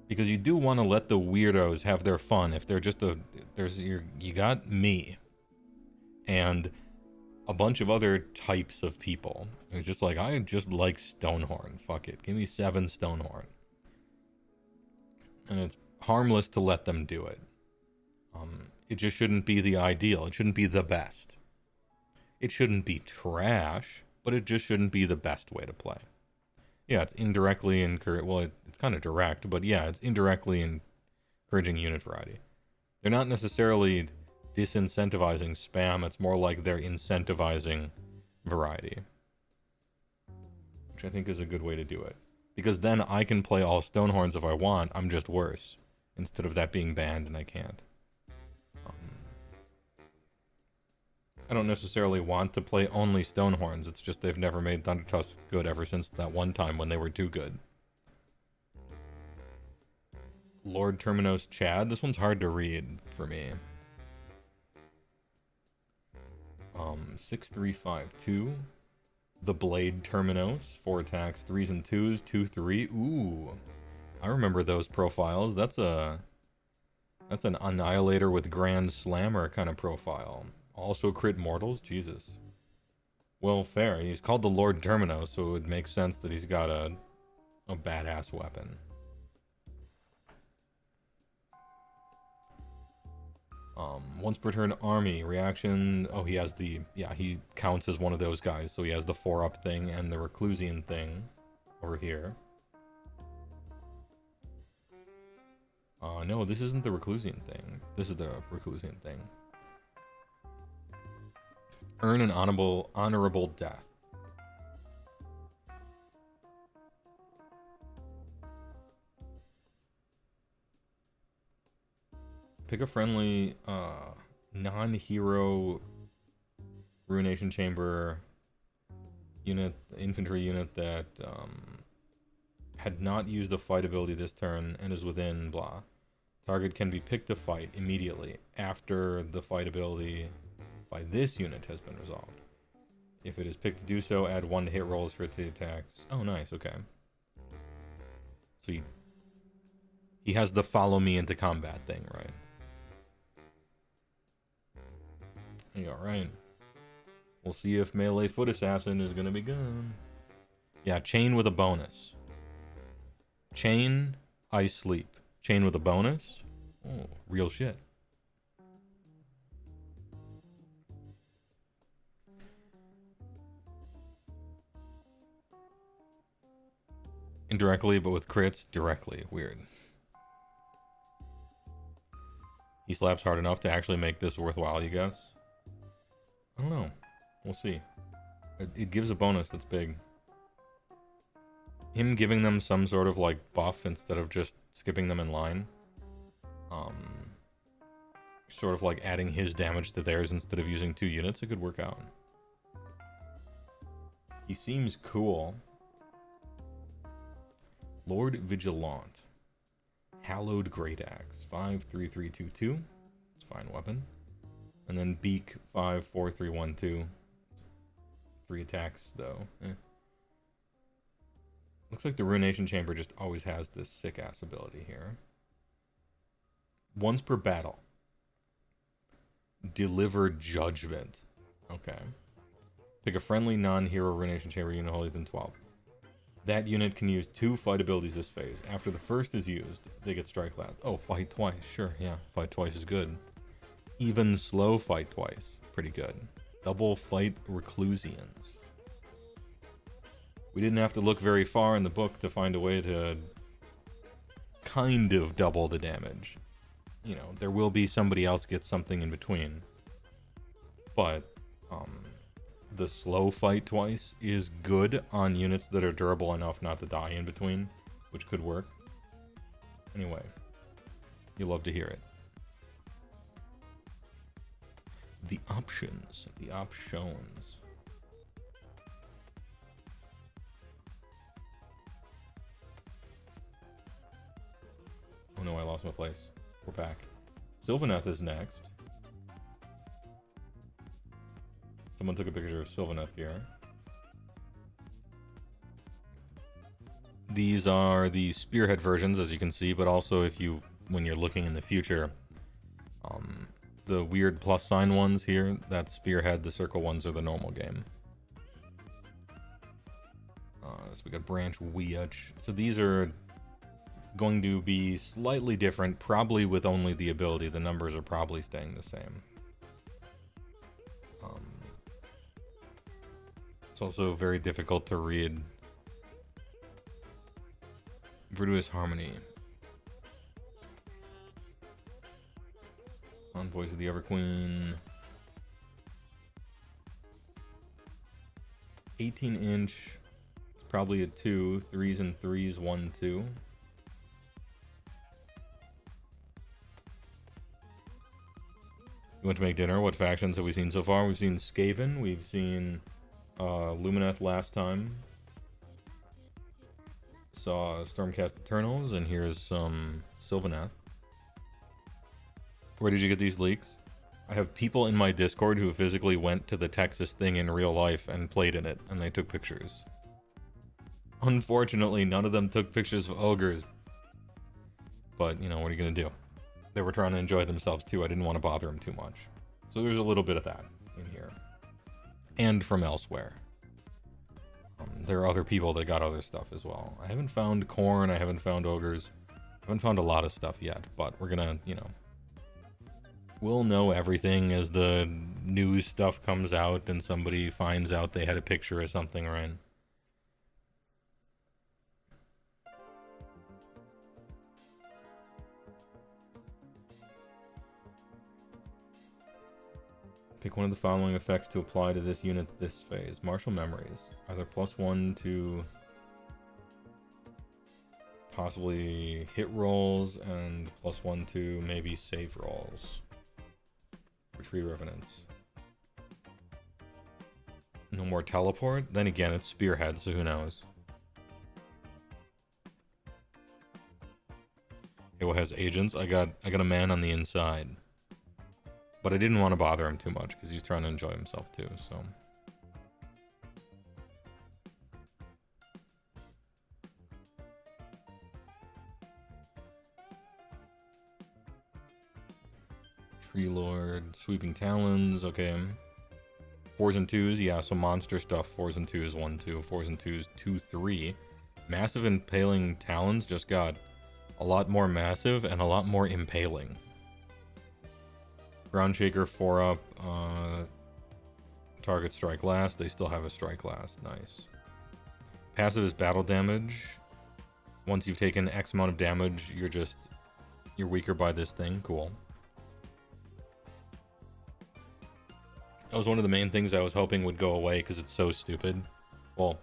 Because you do want to let the weirdos have their fun. If they're just you got me. And a bunch of other types of people. It's just like, I just like Stonehorn. Fuck it. Give me 7 Stonehorn. And it's harmless to let them do it. It just shouldn't be the ideal. It shouldn't be the best. It shouldn't be trash, but it just shouldn't be the best way to play. Yeah, it's indirectly it's kind of direct, but yeah, it's indirectly encouraging unit variety. They're not necessarily disincentivizing spam, it's more like they're incentivizing variety. Which I think is a good way to do it. Because then I can play all Stonehorns if I want, I'm just worse. Instead of that being banned and I can't. I don't necessarily want to play only Stonehorns, it's just they've never made Thundertusks good ever since that one time when they were too good. Lord Terminos Chad, this one's hard to read for me. 6352. The Blade Terminos, 4 attacks, 3s and 2s, 2-3. Ooh, I remember those profiles. That's an Annihilator with Grand Slammer kind of profile. Also crit mortals? Jesus. Well, fair. He's called the Lord Terminos, so it would make sense that he's got a badass weapon. Once per turn army reaction. Oh, he has the, yeah, he counts as one of those guys, so he has the 4-up thing and the Reclusian thing over here. No, this isn't the Reclusian thing. This is the Reclusian thing. Earn an honorable death. Pick a friendly non-hero Ruination Chamber unit, infantry unit that had not used a fight ability this turn and is within blah. Target can be picked to fight immediately after the fight ability by this unit has been resolved. If it is picked to do so, add 1 to hit rolls for the attacks. Oh, nice, okay. So he has the follow me into combat thing, right? Yeah, right. We'll see if melee foot assassin is gonna be good. Yeah, chain with a bonus. Chain, I sleep. Chain with a bonus? Oh, real shit. Indirectly, but with crits, directly. Weird. He slaps hard enough to actually make this worthwhile, you guess? I don't know. We'll see. It gives a bonus that's big. Him giving them some sort of, like, buff instead of just skipping them in line. Sort of like adding his damage to theirs instead of using 2 units, it could work out. He seems cool. Lord Vigilant. Hallowed Great Axe. 5-3-3-2-2. It's a fine weapon. And then Beak 5, 4, 3, 1, 2. 3 attacks, though. Looks like the Ruination Chamber just always has this sick-ass ability here. Once per battle. Deliver Judgment. Okay. Pick a friendly non-hero Ruination Chamber unit holier than 12. That unit can use 2 fight abilities this phase. After the first is used, they get strike last. Oh, fight twice. Sure, yeah. Fight twice is good. Even slow fight twice. Pretty good. Double fight Reclusians. We didn't have to look very far in the book to find a way to kind of double the damage. You know, there will be somebody else get something in between. But, the slow fight twice is good on units that are durable enough not to die in between, which could work. Anyway, you'll love to hear it. The options, the options. Oh no, I lost my place. We're back. Sylvaneth is next. Someone took a picture of Sylvaneth here. These are the Spearhead versions, as you can see, but also when you're looking in the future, the weird plus sign ones here, that's Spearhead, the circle ones are the normal game. So we got Branch Weach. So these are going to be slightly different, probably with only the ability. The numbers are probably staying the same. It's also very difficult to read. Virtuous Harmony. Envoys of the Everqueen. 18-inch. It's probably a 2. 3s and 3s, 1, 2. You want to make dinner? What factions have we seen so far? We've seen Skaven. We've seen Lumineth last time. Saw Stormcast Eternals, and here's some Sylvaneth. Where did you get these leaks? I have people in my Discord who physically went to the Texas thing in real life and played in it, and they took pictures. Unfortunately, none of them took pictures of ogres. But, you know, what are you going to do? They were trying to enjoy themselves too. I didn't want to bother them too much. So there's a little bit of that in here. And from elsewhere. There are other people that got other stuff as well. I haven't found corn. I haven't found ogres. I haven't found a lot of stuff yet. But we're going to, you know... We'll know everything as the news stuff comes out and somebody finds out they had a picture or something, right? Pick one of the following effects to apply to this unit this phase. Martial Memories. Either +1 to possibly hit rolls and +1 to maybe save rolls. Tree Revenants. No more teleport? Then again, it's Spearhead, so who knows? HeyWoah has agents. I got a man on the inside. But I didn't want to bother him too much, because he's trying to enjoy himself too, so... Tree Lord, Sweeping Talons, okay. 4s and 2s, yeah, so monster stuff, 4s and 2s, 1, 2, 4s and 2s, 2, 3. Massive Impaling Talons just got a lot more massive and a lot more impaling. Ground Shaker 4-up, target strike last, they still have a strike last, nice. Passive is battle damage. Once you've taken X amount of damage, you're weaker by this thing, cool. That was one of the main things I was hoping would go away because it's so stupid. Well,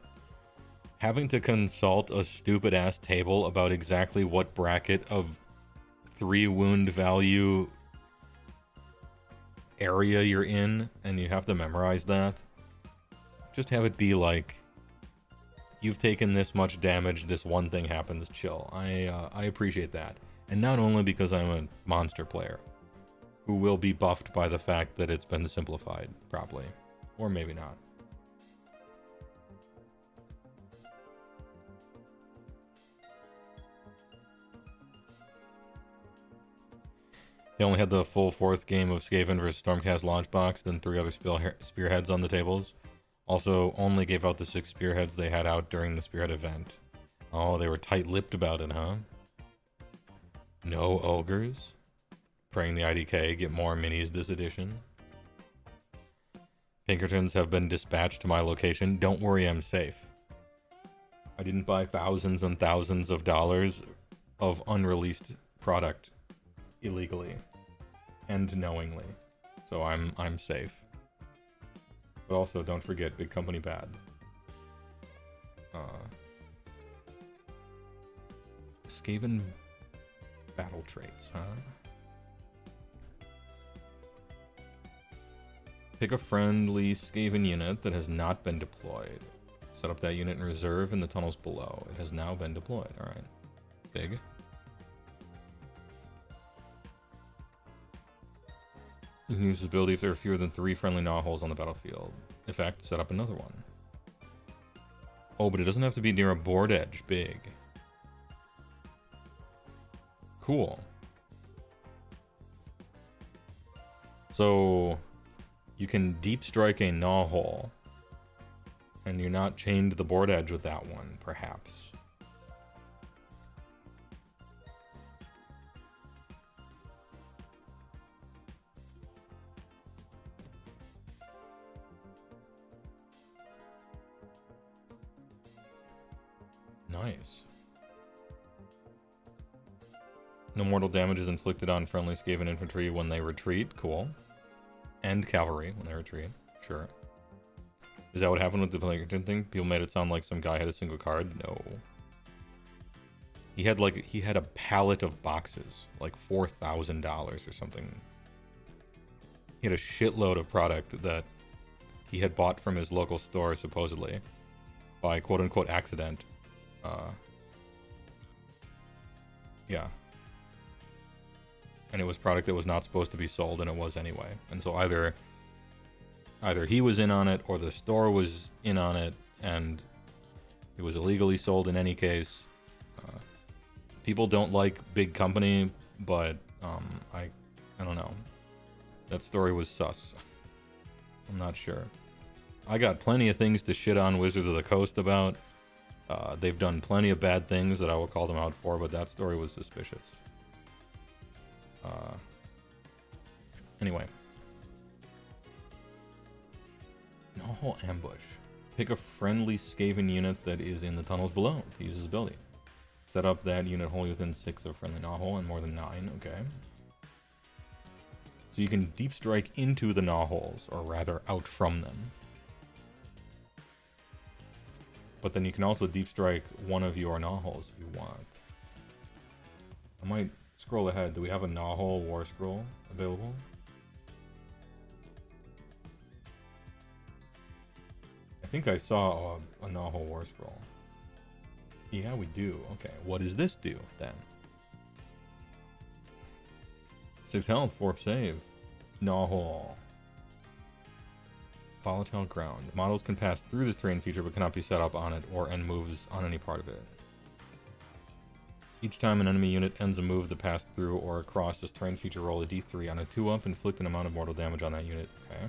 having to consult a stupid-ass table about exactly what bracket of 3 wound value area you're in, and you have to memorize that. Just have it be like, you've taken this much damage, this one thing happens, chill. I appreciate that. And not only because I'm a monster player, who will be buffed by the fact that it's been simplified, probably. Or maybe not. They only had the full 4th game of Skaven vs. Stormcast Launchbox, then 3 other Spearheads on the tables. Also, only gave out the 6 Spearheads they had out during the Spearhead event. Oh, they were tight-lipped about it, huh? No Ogres. Praying the IDK get more minis this edition. Pinkertons have been dispatched to my location. Don't worry, I'm safe. I didn't buy thousands and thousands of dollars of unreleased product illegally and knowingly, so I'm safe. But also, don't forget, big company bad. Skaven battle traits, huh? Pick a friendly Skaven unit that has not been deployed. Set up that unit in reserve in the tunnels below. It has now been deployed. Alright. Big. You can use this ability if there are fewer than 3 friendly gnaw holes on the battlefield. In fact, set up another one. Oh, but it doesn't have to be near a board edge. Big. Cool. So you can deep strike a gnaw hole, and you're not chained to the board edge with that one, perhaps. Nice. No mortal damage is inflicted on friendly Skaven infantry when they retreat. Cool. And cavalry when they retreat. Sure. Is that what happened with the Pinkerton thing? People made it sound like some guy had a single card. No. He had a pallet of boxes, like $4,000 or something. He had a shitload of product that he had bought from his local store, supposedly, by quote-unquote accident. Yeah. And it was product that was not supposed to be sold, and it was anyway. And so either he was in on it, or the store was in on it, and it was illegally sold in any case. People don't like big company, but I don't know. That story was sus. I'm not sure. I got plenty of things to shit on Wizards of the Coast about. They've done plenty of bad things that I will call them out for, but that story was suspicious. Anyway. No ambush. Pick a friendly Skaven unit that is in the tunnels below to use his ability. Set up that unit wholly within 6 of friendly gnaw and more than 9. Okay. So you can deep strike into the gnaw holes, or rather out from them. But then you can also deep strike one of your gnaw holes if you want. I might scroll ahead. Do we have a gnaw hole war scroll available? I think I saw a gnaw hole war scroll. Yeah, we do. Okay, what does this do then? 6 health, 4 save. Gnaw hole. Volatile ground. Models can pass through this terrain feature but cannot be set up on it or end moves on any part of it. Each time an enemy unit ends a move to pass through or across this terrain feature, roll a d3 on a 2-up, inflict an amount of mortal damage on that unit. Okay.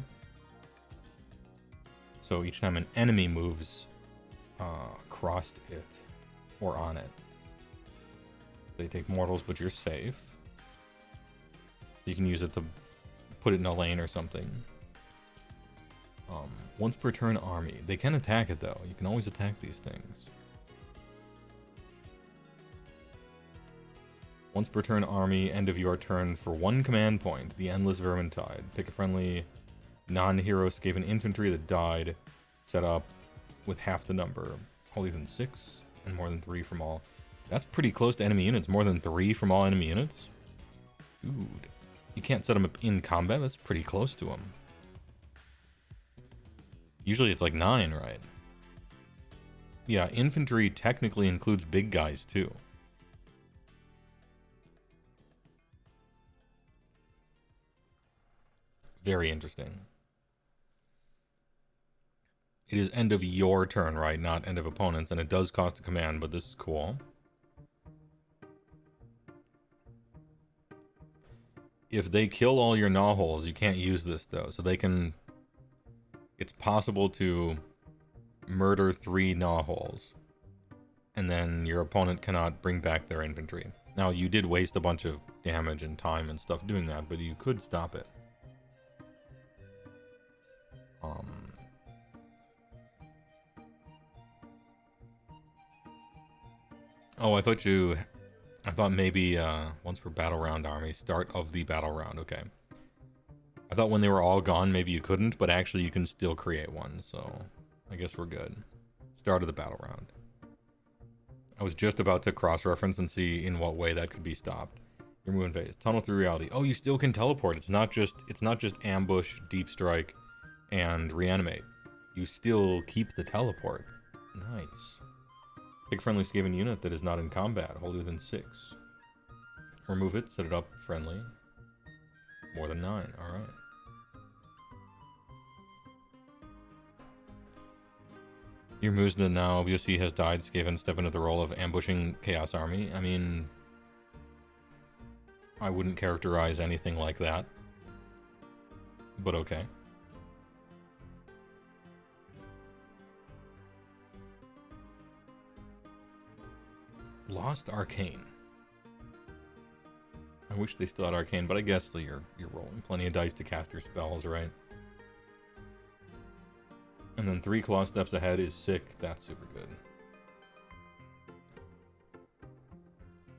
So each time an enemy moves across it or on it, they take mortals, but you're safe. You can use it to put it in a lane or something. Once per turn army. They can attack it though. You can always attack these things. Once per turn army, end of your turn for 1 command point. The Endless Vermintide. Pick a friendly non-hero Skaven infantry that died. Set up with half the number. Wholly than 6 and more than 3 from all. That's pretty close to enemy units. More than 3 from all enemy units? Dude. You can't set them up in combat. That's pretty close to them. Usually it's like 9, right? Yeah, infantry technically includes big guys too. Very interesting. It is end of your turn, right? Not end of opponent's, and it does cost a command, but this is cool. If they kill all your gnaw holes, you can't use this, though. So they can... It's possible to murder 3 gnaw holes, and then your opponent cannot bring back their infantry. Now, you did waste a bunch of damage and time and stuff doing that, but you could stop it. Oh, I thought maybe once per battle round army, start of the battle round. Okay. I thought when they were all gone, maybe you couldn't, but actually you can still create one, so I guess we're good. Start of the battle round. I was just about to cross-reference and see in what way that could be stopped. Your movement phase. Tunnel through reality. Oh, you still can teleport. It's not just ambush, deep strike, and reanimate. You still keep the teleport. Nice. Pick friendly Skaven unit that is not in combat. Hold it within 6. Remove it. Set it up friendly. More than 9. Alright. Your Muzna now obviously has died. Skaven step into the role of ambushing Chaos Army. I mean, I wouldn't characterize anything like that. But okay. Lost Arcane. I wish they still had Arcane, but I guess you're rolling plenty of dice to cast your spells, right? And then 3 claw steps ahead is sick. That's super good.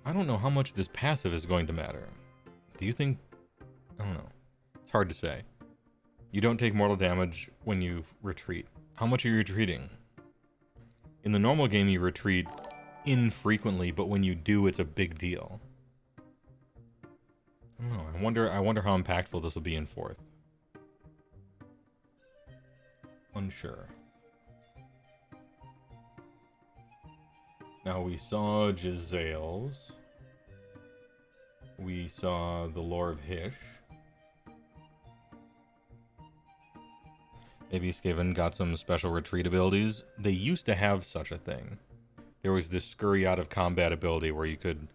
I don't know how much this passive is going to matter. Do you think... I don't know. It's hard to say. You don't take mortal damage when you retreat. How much are you retreating? In the normal game, you retreat infrequently, but when you do, it's a big deal. I don't know. I wonder how impactful this will be in 4th. Unsure. Now we saw Gisele's. We saw the Lore of Hish. Maybe Skaven got some special retreat abilities. They used to have such a thing. There was this scurry out of combat ability where you could,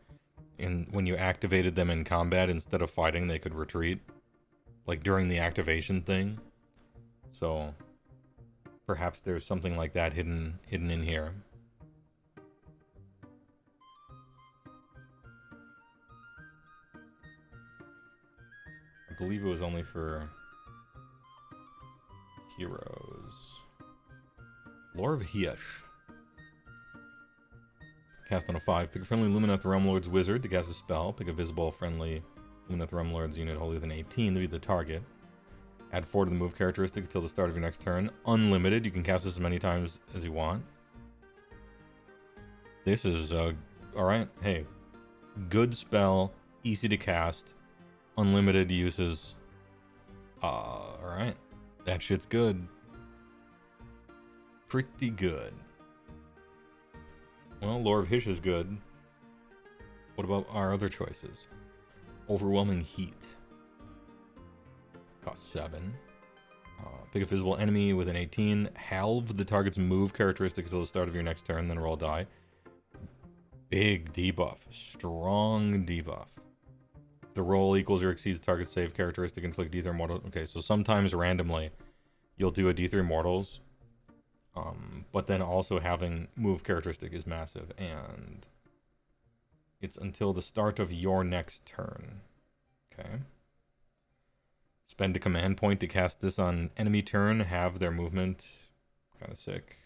when you activated them in combat, instead of fighting, they could retreat. Like during the activation thing. So perhaps there's something like that hidden in here. I believe it was only for heroes. Lore of Hish. Cast on a 5. Pick a friendly Lumineth Realmlord's Wizard to cast a spell. Pick a visible friendly Lumineth Realmlord's unit wholly within 18 to be the target. Add 4 to the move characteristic until the start of your next turn. Unlimited. You can cast this as many times as you want. This is, alright. Hey. Good spell. Easy to cast. Unlimited uses. Alright. That shit's good. Pretty good. Well, Lore of Hish is good. What about our other choices? Overwhelming Heat. Cost 7. Pick a visible enemy with an 18. Halve the target's move characteristic until the start of your next turn, then roll a die. Big debuff. Strong debuff. The roll equals or exceeds the target's save characteristic, inflict D3 mortal. Okay, so sometimes randomly you'll do a D3 mortals. But then also having move characteristic is massive, and it's until the start of your next turn. Okay. Spend a command point to cast this on enemy turn, have their movement. Kind of sick.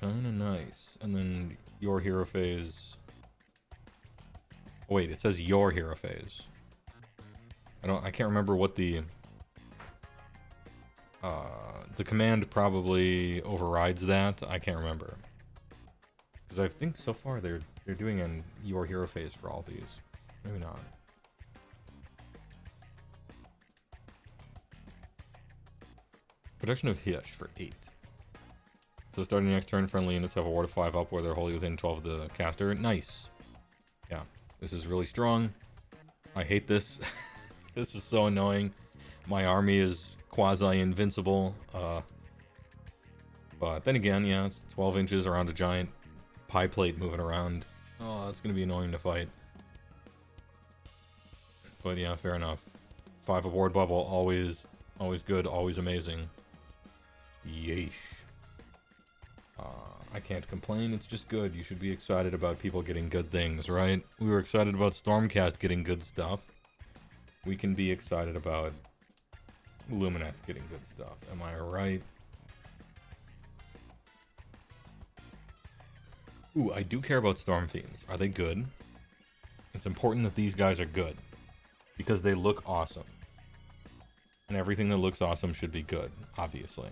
Kind of nice. And then your hero phase. Oh, wait, it says your hero phase. I can't remember what the command probably overrides that. I can't remember. Because I think so far they're doing an your hero phase for all these. Maybe not. Protection of Hish for 8. So starting next turn, friendly units have a ward of 5 up where they're wholly within 12 of the caster. Nice. Yeah, this is really strong. I hate this. This is so annoying. My army is quasi-invincible. But then again, yeah, it's 12 inches around a giant pie plate moving around. Oh, that's gonna be annoying to fight. But yeah, fair enough. 5 aboard bubble, always good, always amazing. Yeesh. I can't complain, it's just good. You should be excited about people getting good things, right? We were excited about Stormcast getting good stuff. We can be excited about Lumineth getting good stuff. Am I right? Ooh, I do care about Storm Fiends. Are they good? It's important that these guys are good. Because they look awesome. And everything that looks awesome should be good, obviously.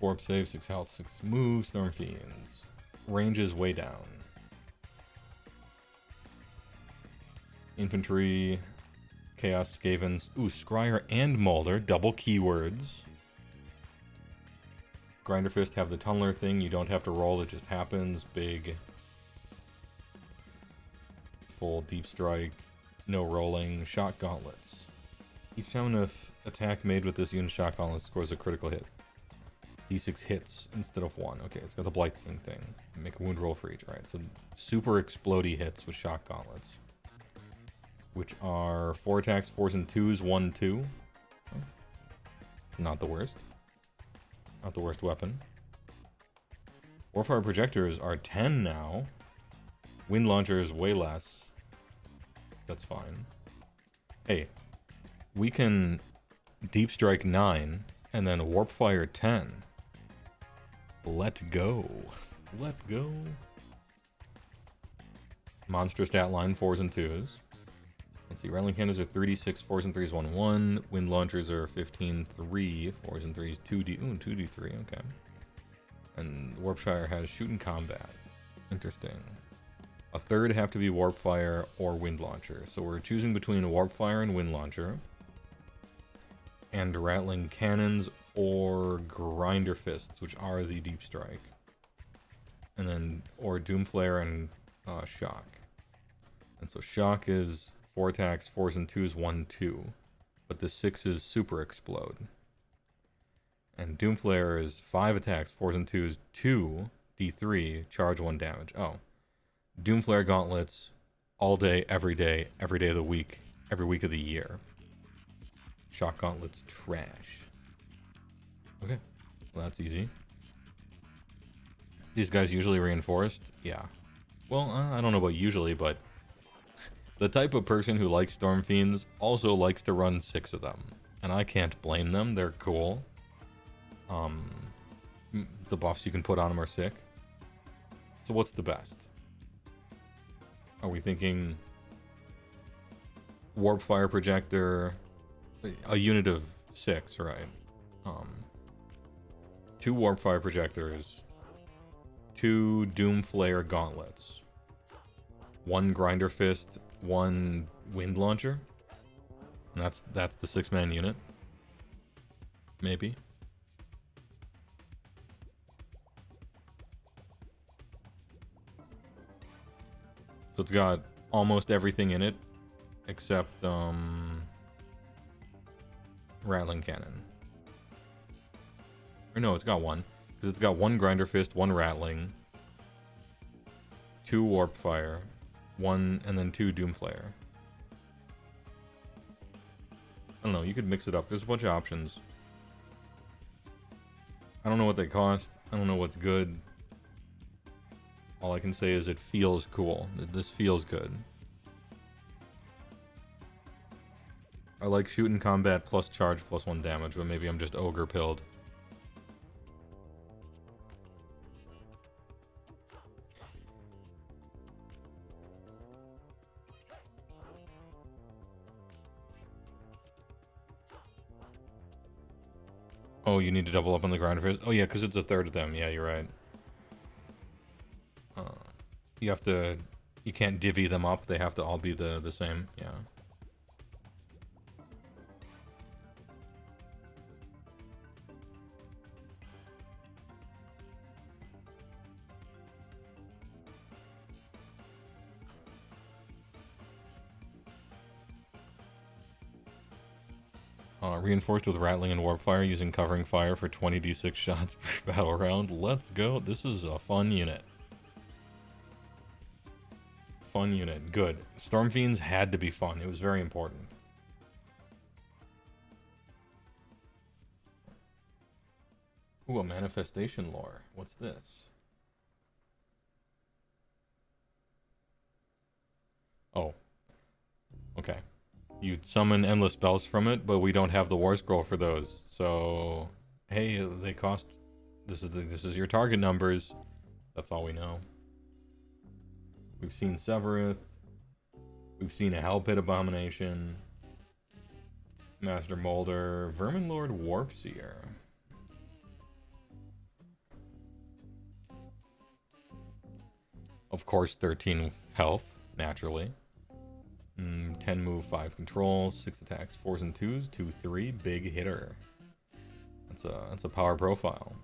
4 save, 6 health, 6 move, Storm Fiends. Range is way down. Infantry, Chaos Skavens. Ooh, Scryer and Mulder, double keywords. Grinder Fist have the Tunneler thing, you don't have to roll, it just happens. Big. Full Deep Strike, no rolling. Shock Gauntlets. Each time an attack made with this unit Shock Gauntlet scores a critical hit. D6 hits instead of 1. Okay, it's got the Blightling thing. Make a wound roll for each. Alright, so super explodey hits with Shock Gauntlets. Which are 4 attacks, 4s and 2s, 1, 2. Okay. Not the worst. Not the worst weapon. Warfire projectors are 10 now. Wind launcher is way less. That's fine. Hey, we can Deep Strike 9 and then Warp Fire 10. Let go. Let go. Monster stat line 4s and 2s. Let's see, Rattling Cannons are 36, 4s and 3s, 1, 1. Wind launchers are 15, 3, 4s and 3s, 2D. Ooh, 2D3, okay. And Warpshire has shoot and combat. Interesting. A third have to be Warp Fire or Wind Launcher. So we're choosing between a Warp Fire and Wind Launcher. And Rattling Cannons or Grinder Fists, which are the Deep Strike. And then, or Doomflare and Shock. And so Shock is 4 attacks, 4s and 2s, 1, 2. But the 6 is Super Explode. And Doomflare is 5 attacks, 4s and 2s, 2, D3, charge 1 damage. Oh. Doomflare Gauntlets, all day of the week, every week of the year. Shock Gauntlets, trash. Okay, well that's easy. These guys usually reinforced? Yeah. Well, I don't know about usually, but the type of person who likes Storm Fiends also likes to run 6 of them. And I can't blame them, they're cool. The buffs you can put on them are sick. So what's the best? Are we thinking Warp Fire Projector, a unit of 6, right? 2 Warp Fire Projectors, 2 Doomflare Gauntlets, 1 Grinder Fist, 1 Wind Launcher. And that's the 6-man unit. Maybe. So it's got almost everything in it, except Rattling Cannon. Or no, it's got 1. Because it's got 1 Grinder Fist, 1 Rattling, 2 Warp Fire, 1, and then 2 Doomflare. I don't know, you could mix it up. There's a bunch of options. I don't know what they cost. I don't know what's good. All I can say is it feels cool. This feels good. I like shooting combat plus charge plus 1 damage, but maybe I'm just ogre pilled. Oh, you need to double up on the grinder first? Oh yeah, because it's a third of them. Yeah, you're right. You have to... You can't divvy them up. They have to all be the same. Yeah. Reinforced with rattling and warp fire, using covering fire for 20d6 shots per battle round. Let's go. This is a fun unit. Fun unit. Good. Storm Fiends had to be fun. It was very important. Ooh, a manifestation lore. What's this? Oh. Okay. You summon endless spells from it, but we don't have the war scroll for those. So, hey, they cost. This is your target numbers. That's all we know. We've seen Severith. We've seen a Hell Pit Abomination. Master Molder. Vermin Lord Warpseer. Of course, 13 health, naturally. 10 move, 5 control, 6 attacks, 4s and 2s, 2-3, big hitter. That's a power profile,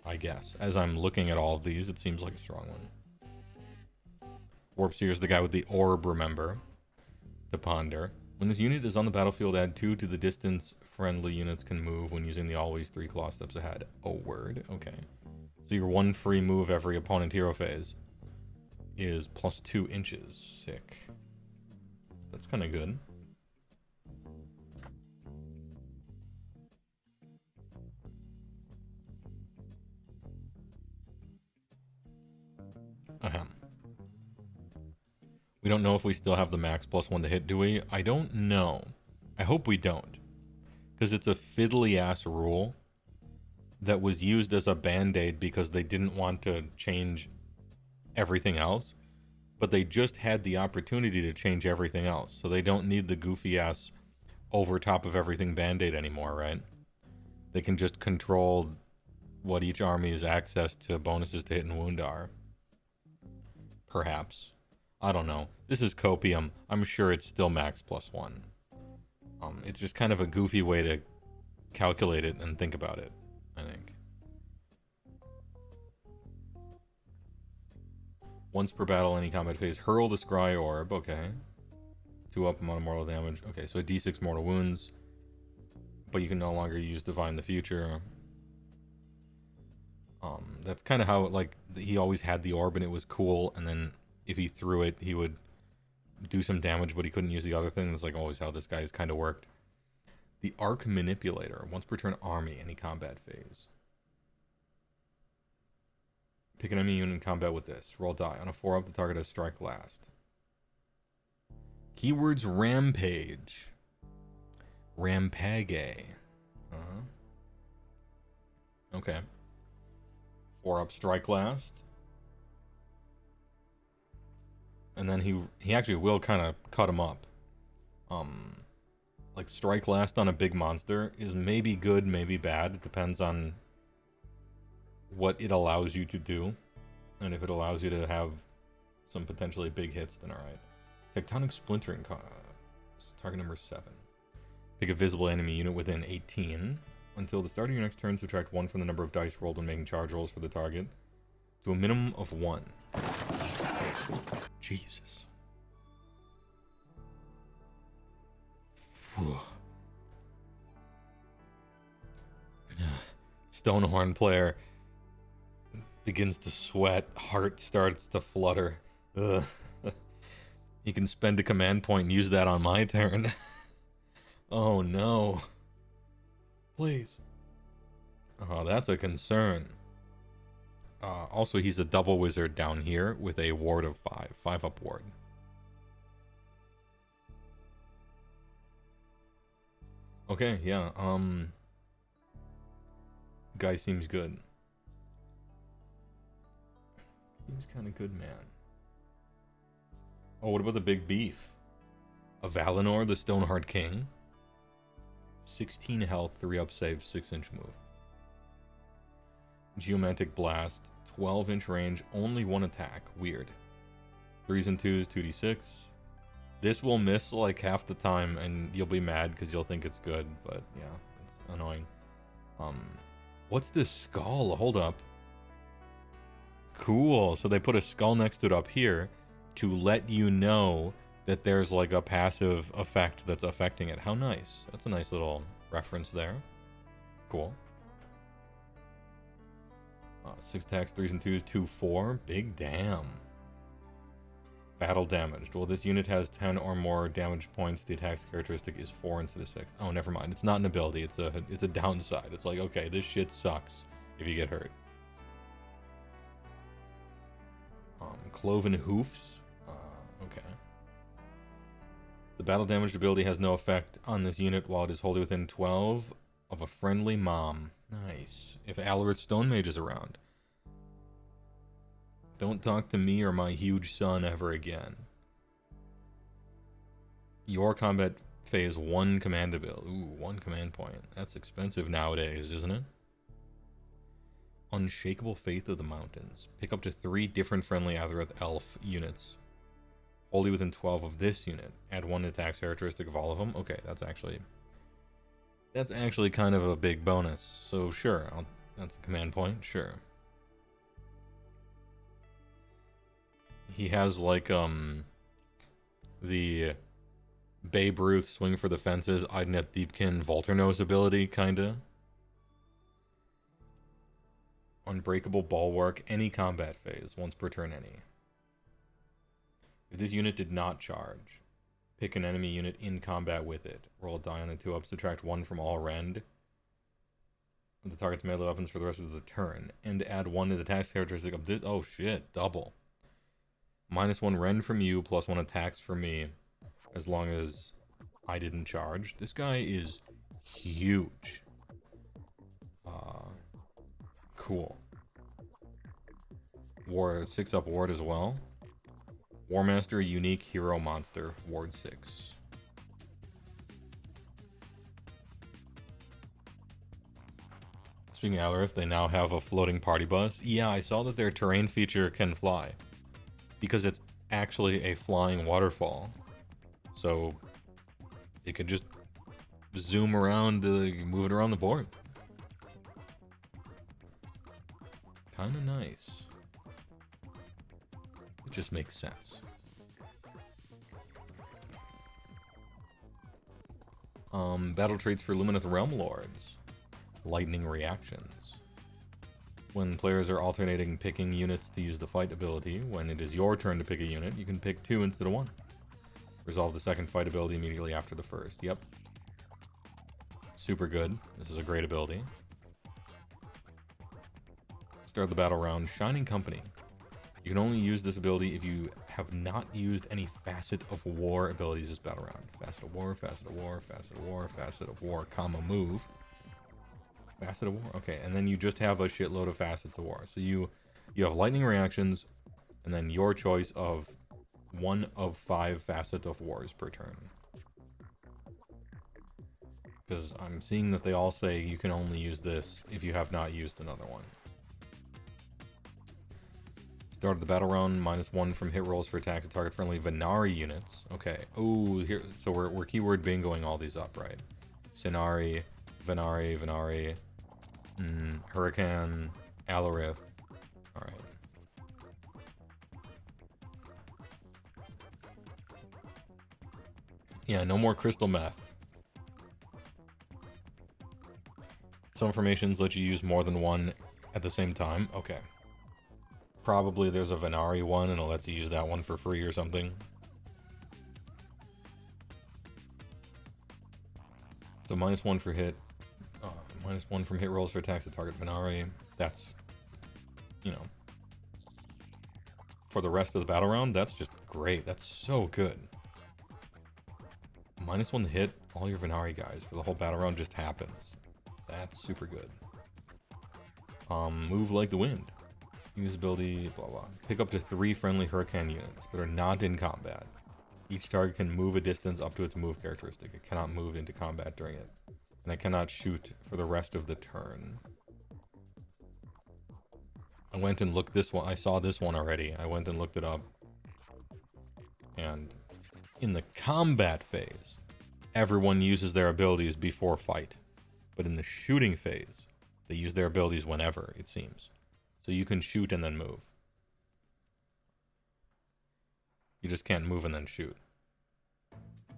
I guess. As I'm looking at all of these, it seems like a strong one. Warpseer is the guy with the orb, remember, to ponder. When this unit is on the battlefield, add 2 to the distance friendly units can move when using the always 3 claw steps ahead. Oh, word. Okay. So your 1 free move every opponent hero phase is plus 2 inches. Sick. That's kind of good. Ahem. We don't know if we still have the max +1 to hit, do we? I don't know. I hope we don't. Because it's a fiddly-ass rule that was used as a band-aid because they didn't want to change everything else. But they just had the opportunity to change everything else. So they don't need the goofy-ass over top of everything band-aid anymore, right? They can just control what each army's access to bonuses to hit and wound are. Perhaps. I don't know. This is copium. I'm sure it's still max +1. It's just kind of a goofy way to calculate it and think about it, I think. Once per battle, any combat phase, hurl the Scry Orb. Okay. 2 up amount of mortal damage. Okay, so a d6 mortal wounds. But you can no longer use Divine in the future. That's kind of how, like, he always had the orb and it was cool. And then if he threw it, he would do some damage, but he couldn't use the other thing. That's like always how this guy's kind of worked. The Arc Manipulator. Once per turn army, any combat phase. Pick an enemy unit in combat with this. Roll die. On a 4-up, the target has strike last. Keywords Rampage. Rampage. Okay. 4-up, strike last. And then he actually will kind of cut him up. Like, strike last on a big monster is maybe good, maybe bad. It depends on what it allows you to do, and if it allows you to have some potentially big hits, then alright. Tectonic Splintering, target number 7. Pick a visible enemy unit within 18. Until the start of your next turn, subtract 1 from the number of dice rolled when making charge rolls for the target to a minimum of 1. Jesus. Stonehorn player begins to sweat, heart starts to flutter. Ugh. You can spend a command point and use that on my turn. Oh no. Please. Oh, that's a concern. Also, he's a double wizard down here with a ward of 5. 5-up ward. Okay, yeah, guy seems good. Seems kind of good, man. Oh, what about the big beef? A Valinor, the Stoneheart King. 16 health, 3-up save, 6-inch move. Geomantic Blast, 12-inch range, only 1 attack. Weird. 3s and 2s, 2d6. This will miss like half the time, and you'll be mad because you'll think it's good, but yeah, it's annoying. What's this skull? Hold up. Cool. So they put a skull next to it up here to let you know that there's like a passive effect that's affecting it. How nice. That's a nice little reference there. Cool. 6 attacks, 3s and 2s, 2-4. Big damn. Battle damaged. Well, this unit has 10 or more damage points. The attack's characteristic is 4 instead of 6. Oh, never mind. It's not an ability. It's a downside. It's like, okay, this shit sucks if you get hurt. Cloven Hoofs. Okay. The battle damaged ability has no effect on this unit while it is wholly within 12 of a friendly mom. Nice. If Alarith Stone Mage is around. Don't talk to me or my huge son ever again. Your combat phase 1 command ability. Ooh, 1 command point. That's expensive nowadays, isn't it? Unshakable Faith of the Mountains. Pick up to 3 different friendly Alarith Elf units. Wholly within 12 of this unit. Add 1 attack characteristic of all of them. Okay, that's actually kind of a big bonus. So sure, that's a command point. Sure. He has like the Babe Ruth swing for the fences, Idnet Deepkin Volturnose ability, kinda. Unbreakable Bulwark, any combat phase, once per turn any. If this unit did not charge, pick an enemy unit in combat with it. Roll a die on the 2-up, subtract 1 from all rend. The target's melee weapons for the rest of the turn. And add 1 to the attack characteristic of this. Oh shit, double. -1 rend from you, +1 attacks for me, as long as I didn't charge. This guy is huge. Cool. War 6-up ward as well. Warmaster, unique hero monster, ward 6. Speaking of Alarith, they now have a floating party bus. Yeah, I saw that their terrain feature can fly, because it's actually a flying waterfall. So it could just zoom around, move it around the board. Kind of nice. It just makes sense. Battle traits for Lumineth Realm Lords. Lightning reactions. When players are alternating picking units to use the fight ability, when it is your turn to pick a unit, you can pick 2 instead of 1. Resolve the second fight ability immediately after the first. Yep. Super good. This is a great ability. Start the battle round. Shining Company. You can only use this ability if you have not used any Facet of War abilities this battle round. Facet of War, Facet of War, Facet of War, Facet of War, comma, move. Facet of War? Okay, and then you just have a shitload of Facets of War. So you have lightning reactions, and then your choice of 1 of 5 Facet of Wars per turn. Because I'm seeing that they all say you can only use this if you have not used another one. Start of the battle round, -1 from hit rolls for attacks at target friendly Venari units. Okay. Oh, here. So we're keyword bingoing all these up, right? Sinari, Venari, Hurricane, Alarith. All right. Yeah, no more crystal meth. Some formations let you use more than 1 at the same time. Okay. Probably there's a Venari one and it lets you use that one for free or something. So -1 for hit. -1 from hit rolls for attacks at target Venari. That's, you know, for the rest of the battle round, that's just great. That's so good. -1 to hit all your Venari guys for the whole battle round just happens. That's super good. Move like the wind. Use ability, blah blah. Pick up to 3 friendly Hurricane units that are not in combat. Each target can move a distance up to its move characteristic. It cannot move into combat during it. And it cannot shoot for the rest of the turn. I went and looked this one. I saw this one already. I went and looked it up. And in the combat phase, everyone uses their abilities before fight. But in the shooting phase, they use their abilities whenever, it seems. So you can shoot and then move. You just can't move and then shoot.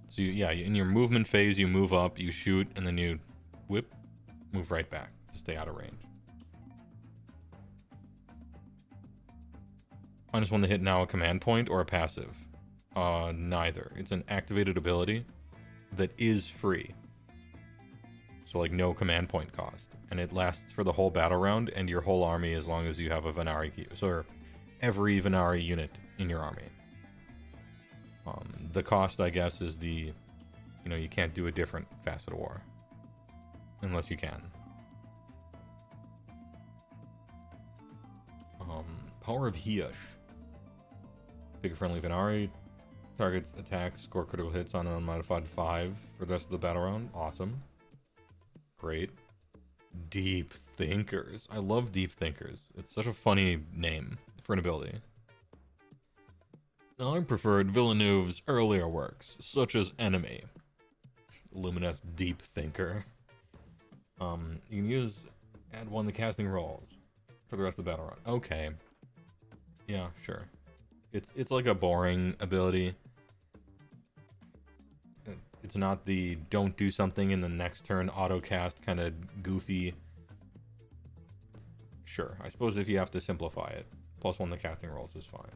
So yeah, in your movement phase, you move up, you shoot, and then you whip, move right back to stay out of range. -1 to hit now a command point or a passive? Neither. It's an activated ability that is free. So like no command point cost. And it lasts for the whole battle round and your whole army as long as you have a Venari key. So every Venari unit in your army. The cost, I guess, is the, you know, you can't do a different Facet of War. Unless you can. Power of Hiesh. Pick a friendly Venari. Target's attacks, score critical hits on an unmodified 5 for the rest of the battle round. Awesome. Great. Deep Thinkers. I love Deep Thinkers. It's such a funny name for an ability. I preferred Villeneuve's earlier works, such as Enemy. Lumineth Deep Thinker. You can add 1 to casting rolls for the rest of the battle round. Okay. Yeah, sure. It's like a boring ability. It's not the don't do something in the next turn auto cast kind of goofy. Sure, I suppose if you have to simplify it, +1 to casting rolls is fine.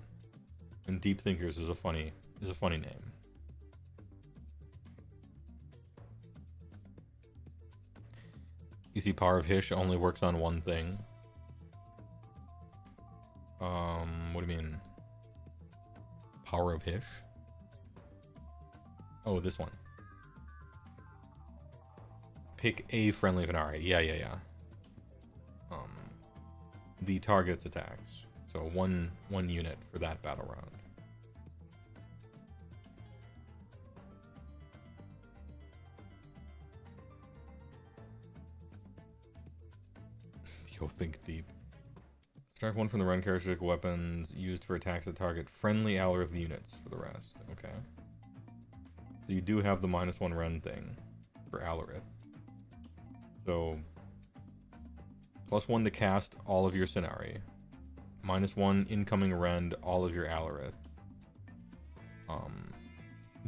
And Deep Thinkers is a funny name. You see, Power of Hish only works on one thing. What do you mean? Power of Hish? Oh, this one. Pick a friendly Venari. Yeah. The target's attacks. So one unit for that battle round. Yo, think deep. Strike 1 from the run characteristic weapons used for attacks that target friendly Alorith units for the rest. Okay. So you do have the -1 rend thing for Alorith. So +1 to cast all of your Scenari. -1 incoming rend all of your Alorith.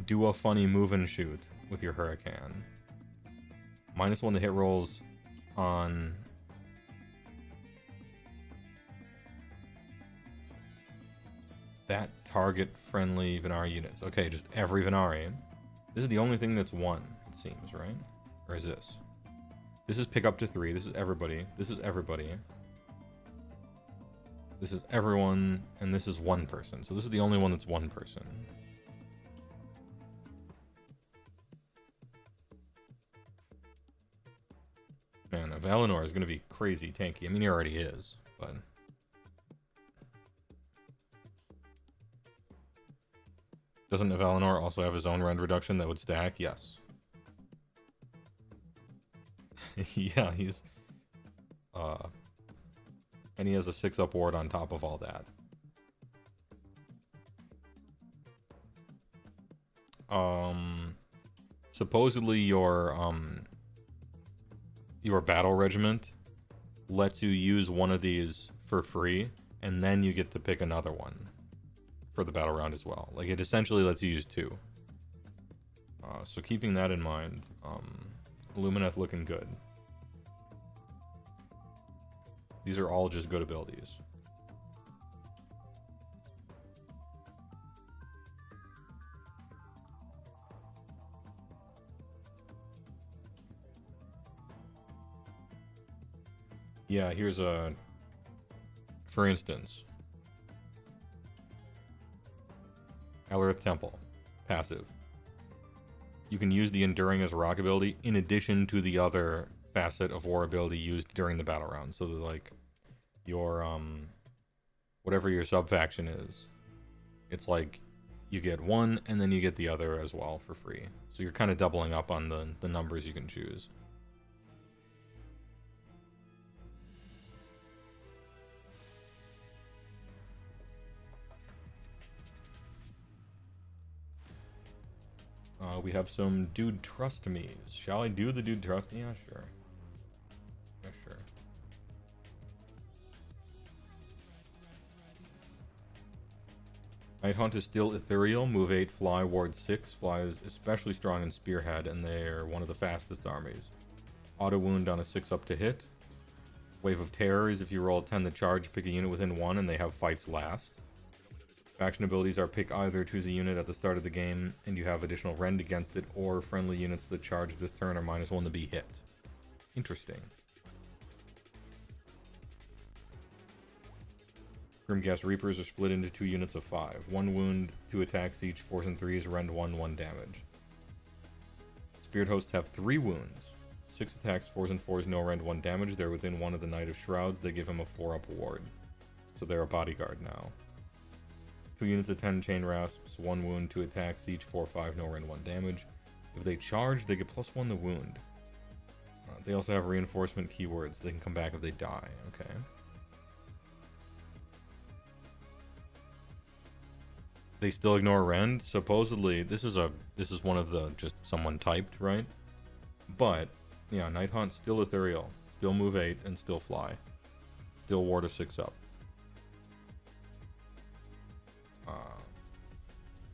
Do a funny move and shoot with your Hurricane. -1 to hit rolls on that target friendly Venari units. Okay, just every Venari. This is the only thing that's 1, it seems, right? Or is this? This is pick up to 3. This is everybody. This is everybody. This is everyone, and this is 1 person. So this is the only one that's 1 person. Man, Valinor is going to be crazy tanky. I mean, he already is, but... Doesn't Valinor also have his own rend reduction that would stack? Yes. Yeah, he's... and he has a 6-up ward on top of all that. Supposedly your battle regiment lets you use one of these for free, and then you get to pick another one for the battle round as well. Like, it essentially lets you use 2. So keeping that in mind, Lumineth looking good. These are all just good abilities. Yeah, here's a... For instance... Alorith Temple. Passive. You can use the Enduring as a rock ability in addition to the other Facet of War ability used during the battle round. So that, like, your, whatever your sub-faction is, it's like, you get 1 and then you get the other as well for free. So you're kind of doubling up on the numbers you can choose. We have some Dude Trust Me's. Shall I do the Dude Trust? Yeah, sure. Yeah, sure. Nighthaunt is still ethereal, move 8, fly, ward 6. Fly is especially strong in Spearhead, and they're one of the fastest armies. Auto wound on a 6 up to hit. Wave of Terror is if you roll a 10 to charge, pick a unit within 1, and they have fights last. Faction abilities are pick either, choose a unit at the start of the game, and you have additional rend against it, or friendly units that charge this turn are -1 to be hit. Interesting. Grimgas Reapers are split into 2 units of 5. 1 wound, 2 attacks each, 4s and 3s, rend 1, 1 damage. Spirit Hosts have 3 wounds. 6 attacks, 4s and 4s, no rend, 1 damage. They're within 1 of the Knight of Shrouds. They give him a 4-up ward. So they're a bodyguard now. 2 units of 10 Chain Rasps, 1 wound, 2 attacks each, 4, 5, no rend, 1 damage. If they charge, they get +1 to wound. They also have reinforcement keywords. They can come back if they die. Okay. They still ignore rend. Supposedly, this is one of the just someone typed, right? But yeah, Nighthaunt still ethereal, still move 8, and still fly, still ward a 6 up.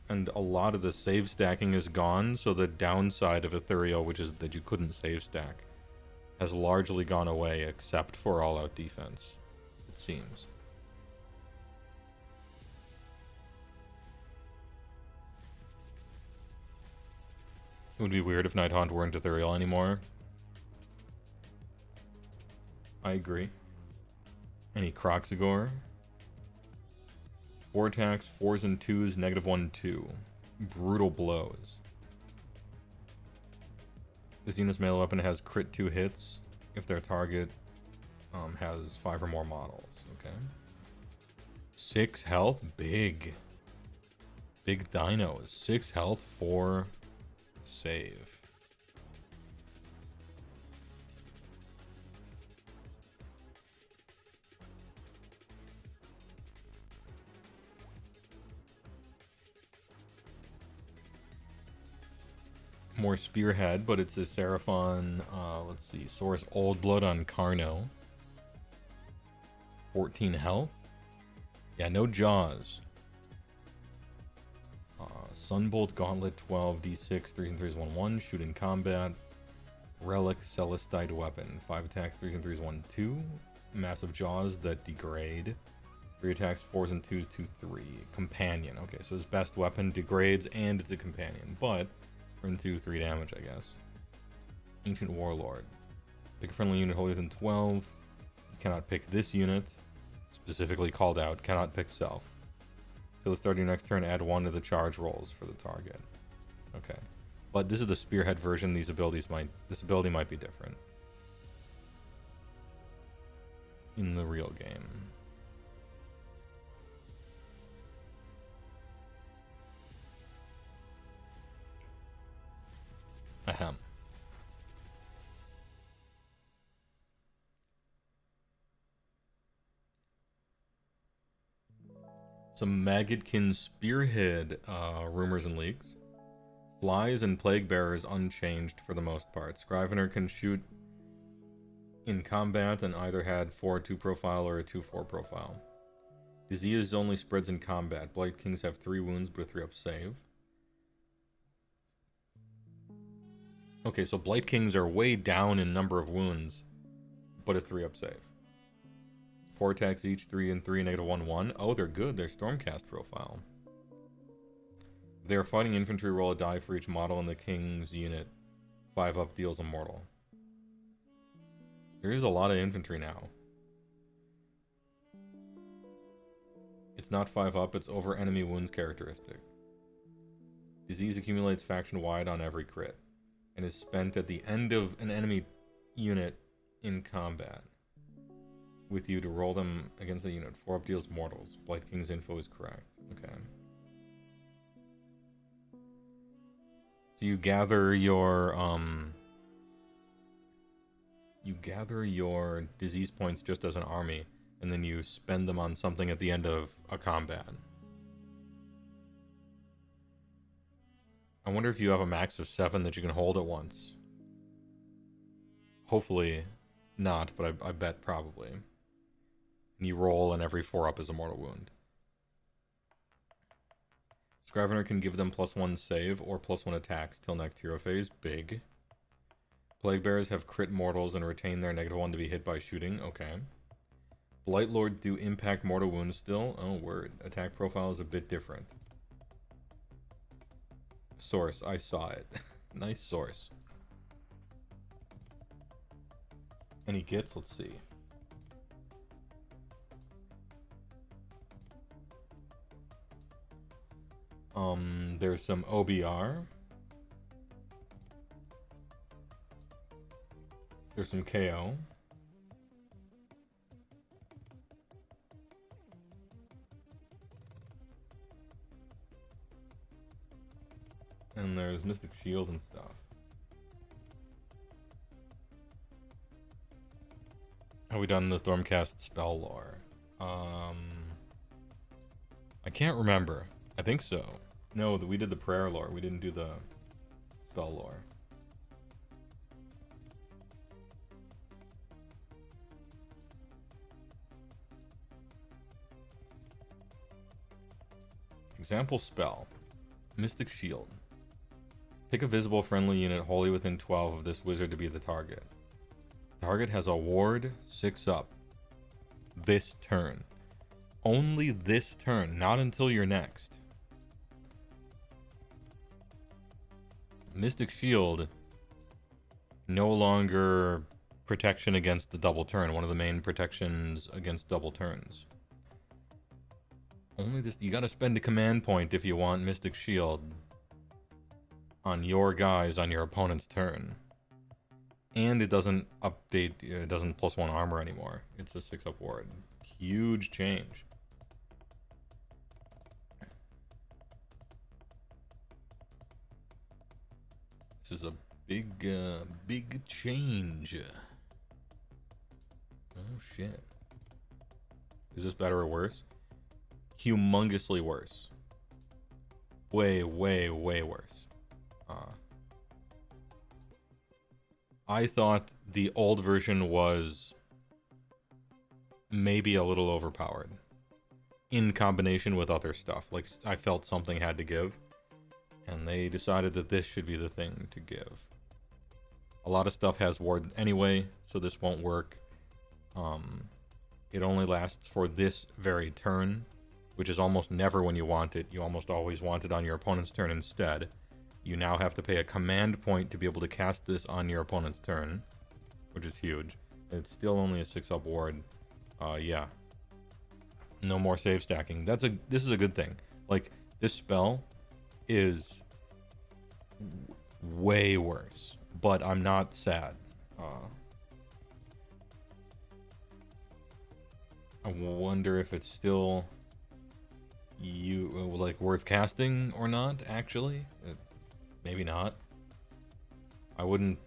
And a lot of the save stacking is gone, so the downside of ethereal, which is that you couldn't save stack, has largely gone away, except for all-out defense, it seems. It would be weird if Nighthaunt weren't ethereal anymore. I agree. Any Croxigore? 4 attacks, 4s and 2s, -1, 2. Brutal blows. This unit's melee weapon has crit 2 hits if their target has 5 or more models. Okay. 6 health, big. Big dinos. 6 health, 4 save. More Spearhead, but it's a Seraphon, let's see, Source Old Blood on Carno. 14 health. Yeah, no Jaws. Sunbolt Gauntlet 12, D6, 3s and 3s, 1/1, shoot in combat. Relic Celestite Weapon, 5 attacks, 3s and 3s, 1/2. Massive Jaws that degrade. 3 attacks, 4s and 2s, 2/3. Companion, okay, so his best weapon degrades and it's a companion, but we're into 3 damage, I guess. Ancient Warlord. Pick a friendly unit wholly within 12. You cannot pick this unit. Specifically called out, cannot pick self. Till the start of your next turn, add 1 to the charge rolls for the target. Okay. But this is the Spearhead version. This ability might be different in the real game. Ahem. Some Maggotkin Spearhead rumors and leaks. Flies and Plague Bearers unchanged for the most part. Scrivener can shoot in combat and either had 4-2 profile or a 2-4 profile. Disease only spreads in combat. Blight Kings have 3 wounds but a 3-up save. Okay, so Blight Kings are way down in number of wounds, but a 3-up save. 4 attacks each, 3 and 3, -1/1. Oh, they're good. They're Stormcast profile. If they are fighting infantry, roll a die for each model in the King's unit. 5-up deals immortal. There is a lot of infantry now. It's not 5-up, it's over enemy wounds characteristic. Disease accumulates faction-wide on every crit, and is spent at the end of an enemy unit in combat. With you to roll them against the unit. 4-up deals mortals. Blight King's info is correct. Okay. So you gather your disease points just as an army, and then you spend them on something at the end of a combat. I wonder if you have a max of 7 that you can hold at once. Hopefully not, but I bet probably. And you roll, and every 4-up is a mortal wound. Scrivener can give them +1 save or +1 attacks till next hero phase. Big. Plague Bearers have crit mortals and retain their -1 to be hit by shooting. Okay. Blight Lord do impact mortal wounds still. Oh, word. Attack profile is a bit different. Source. I saw it. Nice source. Any gets? Let's see. There's some OBR. There's some KO. And there's Mystic Shield and stuff. Have we done the Stormcast spell lore? I can't remember. I think so. No, we did the prayer lore. We didn't do the spell lore. Example spell. Mystic Shield. Pick a visible friendly unit wholly within 12 of this wizard to be the target. Target has a ward 6 up. This turn. Only this turn, not until your next. Mystic Shield, no longer protection against the double turn. One of the main protections against double turns. Only this, you gotta spend a command point if you want Mystic Shield on your guys on your opponent's turn. And it doesn't update, it doesn't +1 armor anymore. It's a 6-up ward. Huge change. This is a big change. Oh shit. Is this better or worse? Humongously worse. Way worse. I thought the old version was maybe a little overpowered in combination with other stuff. Like, I felt something had to give, and they decided that this should be the thing to give. A lot of stuff has ward anyway, so this won't work. It only lasts for this very turn, which is almost never when you want it. You almost always want it on your opponent's turn instead. You now have to pay a command point to be able to cast this on your opponent's turn, which is huge. It's still only a 6-up ward. Yeah. No more save stacking. This is a good thing. Like, this spell is way worse, but I'm not sad. I wonder if it's still worth casting or not, actually. Maybe not. I wouldn't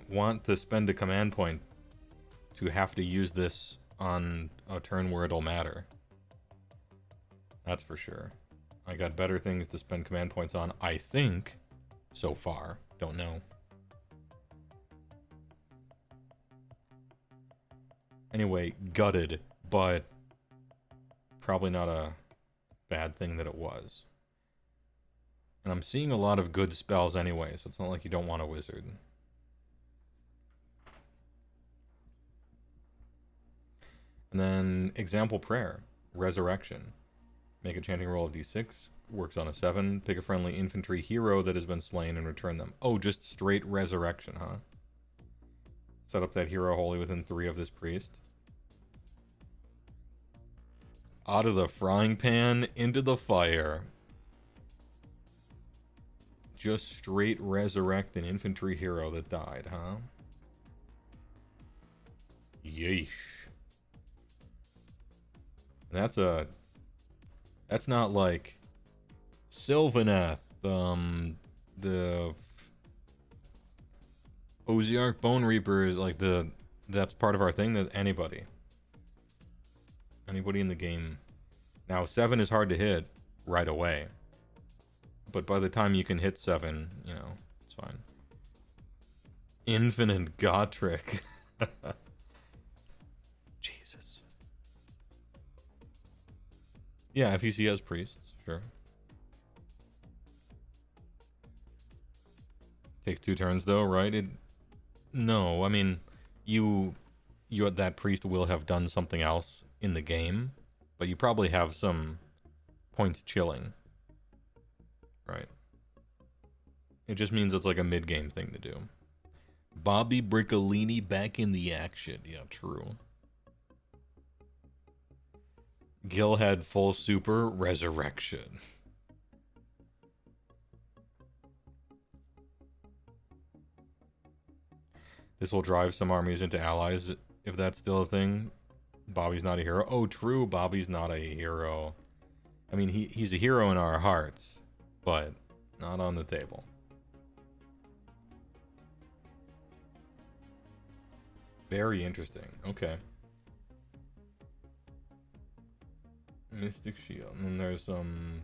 want to spend a command point to have to use this on a turn where it'll matter. That's for sure. I got better things to spend command points on, I think, so far. Don't know. Anyway, gutted, but probably not a bad thing that it was. And I'm seeing a lot of good spells anyway, so it's not like you don't want a wizard. And then example prayer, resurrection. Make a chanting roll of d6, works on a 7. Pick a friendly infantry hero that has been slain and return them. Oh, just straight resurrection, huh? Set up that hero wholly within 3 of this priest. Out of the frying pan, into the fire. Just straight resurrect an infantry hero that died, huh? Yeesh. That's not like Sylvaneth, the Oziarch Bone Reaper is like that's part of our thing, that anybody in the game. Now 7 is hard to hit right away. But by the time you can hit 7, you know, it's fine. Infinite Gotrek. Jesus. Yeah, FEC has priests, sure. Takes 2 turns though, right? No, I mean, you that priest will have done something else in the game, but you probably have some points chilling, right? It just means it's like a mid-game thing to do. Bobby Briccolini back in the action. Yeah, true. Gil had full super resurrection. This will drive some armies into allies, if that's still a thing. Bobby's not a hero. Oh, true, Bobby's not a hero. I mean, he's a hero in our hearts, but not on the table. Very interesting. Okay. Mystic Shield. And then there's some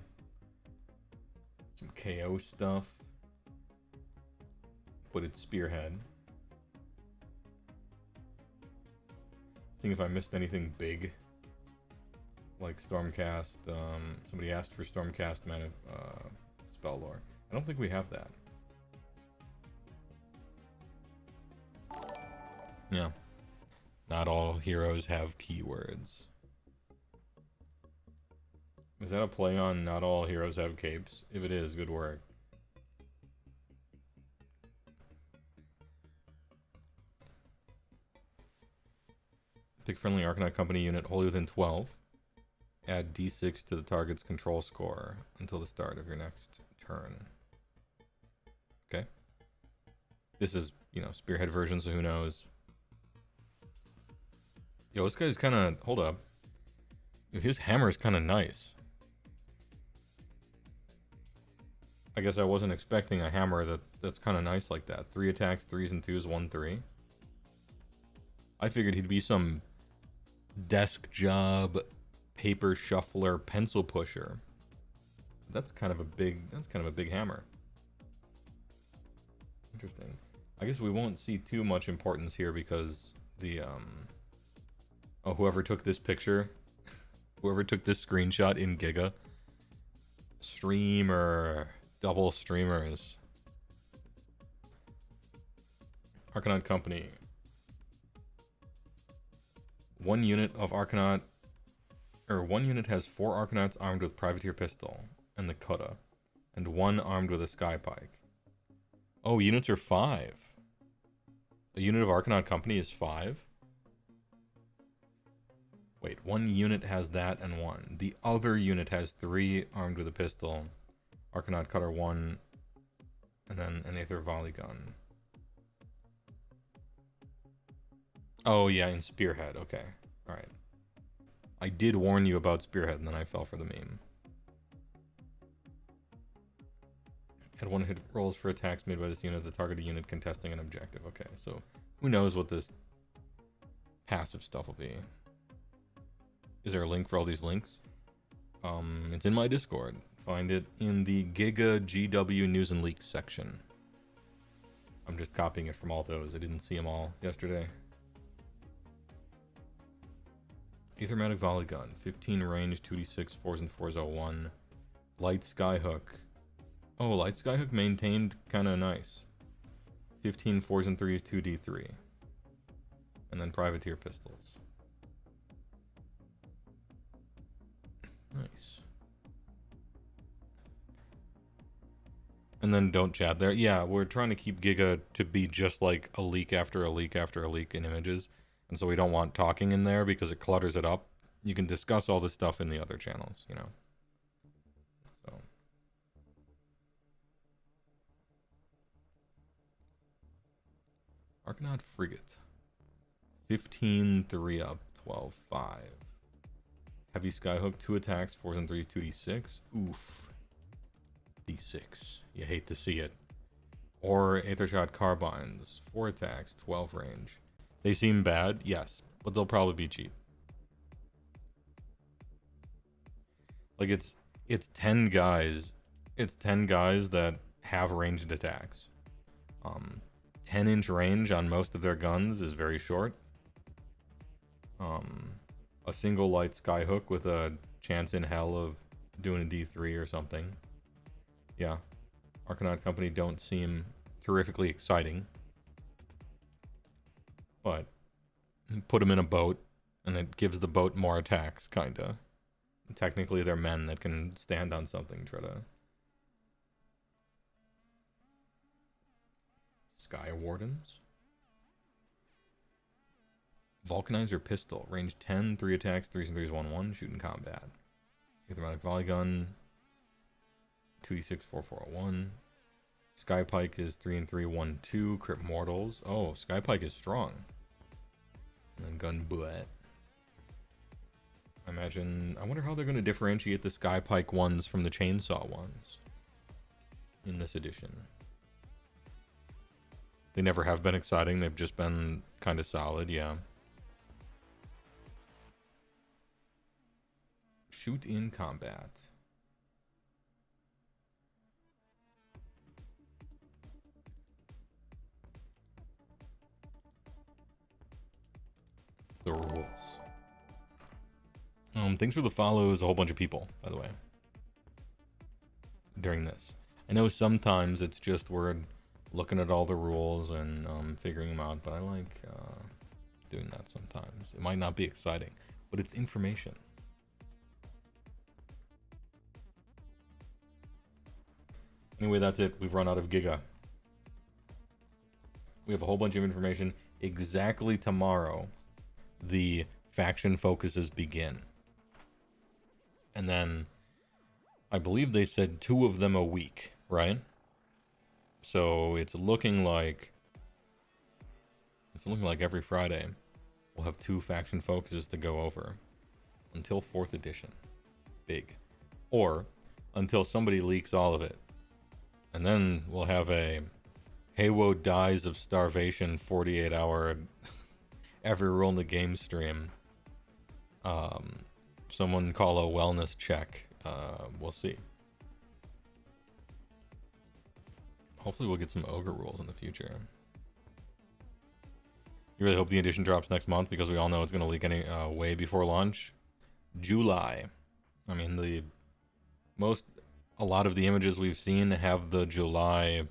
KO stuff. But it's Spearhead. Seeing if I missed anything big. Like Stormcast. Somebody asked for Stormcast mana spell lore. I don't think we have that. Yeah. Not all heroes have keywords. Is that a play on not all heroes have capes? If it is, good work. Pick friendly Arcanine Company unit wholly within 12. Add D6 to the target's control score until the start of your next turn. Okay. This is, you know, Spearhead version, so who knows? Yo, this guy's kind of... Hold up. His hammer is kind of nice. I guess I wasn't expecting a hammer that's kind of nice like that. 3 attacks, 3s and 2s, 1-3. I figured he'd be some desk job, paper shuffler, pencil pusher. That's kind of a big hammer. Interesting. I guess we won't see too much importance here because the oh, whoever took this picture, whoever took this screenshot in Giga, streamer, double streamers. Arcanaut Company. 1 unit of Arcanaut, or 1 unit has 4 Arcanauts armed with Privateer Pistol and the Kutta, and 1 armed with a Sky Pike. Oh, units are 5. A unit of Arcanaut Company is 5? Wait, 1 unit has that and 1. The other unit has 3 armed with a pistol, Arcanaut Cutter 1, and then an Aether Volley Gun. Oh yeah, in Spearhead, okay. Alright. I did warn you about Spearhead and then I fell for the meme. Add 1 hit rolls for attacks made by this unit, the targeted unit contesting an objective. Okay, so who knows what this passive stuff will be. Is there a link for all these links? It's in my Discord. Find it in the Giga GW News and Leaks section. I'm just copying it from all those. I didn't see them all yesterday. Aethermatic Volley Gun, 15 range, 2d6, 4s and 4s, 01. Light Skyhook. Oh, Light Skyhook maintained kind of nice. 15 4s and 3s, 2d3. And then Privateer Pistols. Nice. And then don't chat there. Yeah, we're trying to keep Giga to be just like a leak after a leak after a leak in images. And so we don't want talking in there because it clutters it up. You can discuss all this stuff in the other channels, you know. So. Arcanaut Frigate. 15 3 up, 12 5. Heavy Skyhook, 2 attacks, 4s and 3s, 2d6. Oof. D6. You hate to see it. Or Aethershot Carbines, 4 attacks, 12 range. They seem bad, yes, but they'll probably be cheap. Like it's 10 guys. It's 10 guys that have ranged attacks. 10-inch range on most of their guns is very short. A single light Skyhook with a chance in hell of doing a D3 or something. Yeah. Arcanaut Company don't seem terrifically exciting. But you put them in a boat, and it gives the boat more attacks, kinda. Technically, they're men that can stand on something, try to... Sky Wardens. Vulcanizer Pistol. Range 10, 3 attacks, 3s and 3s, 1-1. Shoot in combat. Automatic Volley Gun. 2d6, 4-4-1. Sky Pike is 3 and 3, 1-2. Crit Mortals. Oh, Sky Pike is strong. And then Gun Butt. I wonder how they're going to differentiate the Sky Pike ones from the Chainsaw ones in this edition. They never have been exciting, they've just been kind of solid, yeah. Shoot in combat. The rules. Thanks for the follows, a whole bunch of people, by the way. During this. I know sometimes it's just we're looking at all the rules and figuring them out, but I like doing that sometimes. It might not be exciting, but it's information. Anyway, that's it. We've run out of Giga. We have a whole bunch of information. Exactly tomorrow, the faction focuses begin. And then, I believe they said 2 of them a week, right? So it's looking like every Friday we'll have 2 faction focuses to go over until 4th edition. Big. Or until somebody leaks all of it. And then we'll have a HeyWoah dies of starvation 48-hour every rule in the game stream. Someone call a wellness check. We'll see. Hopefully we'll get some Ogre rules in the future. You really hope the edition drops next month because we all know it's going to leak way before launch. July. I mean, a lot of the images we've seen have the July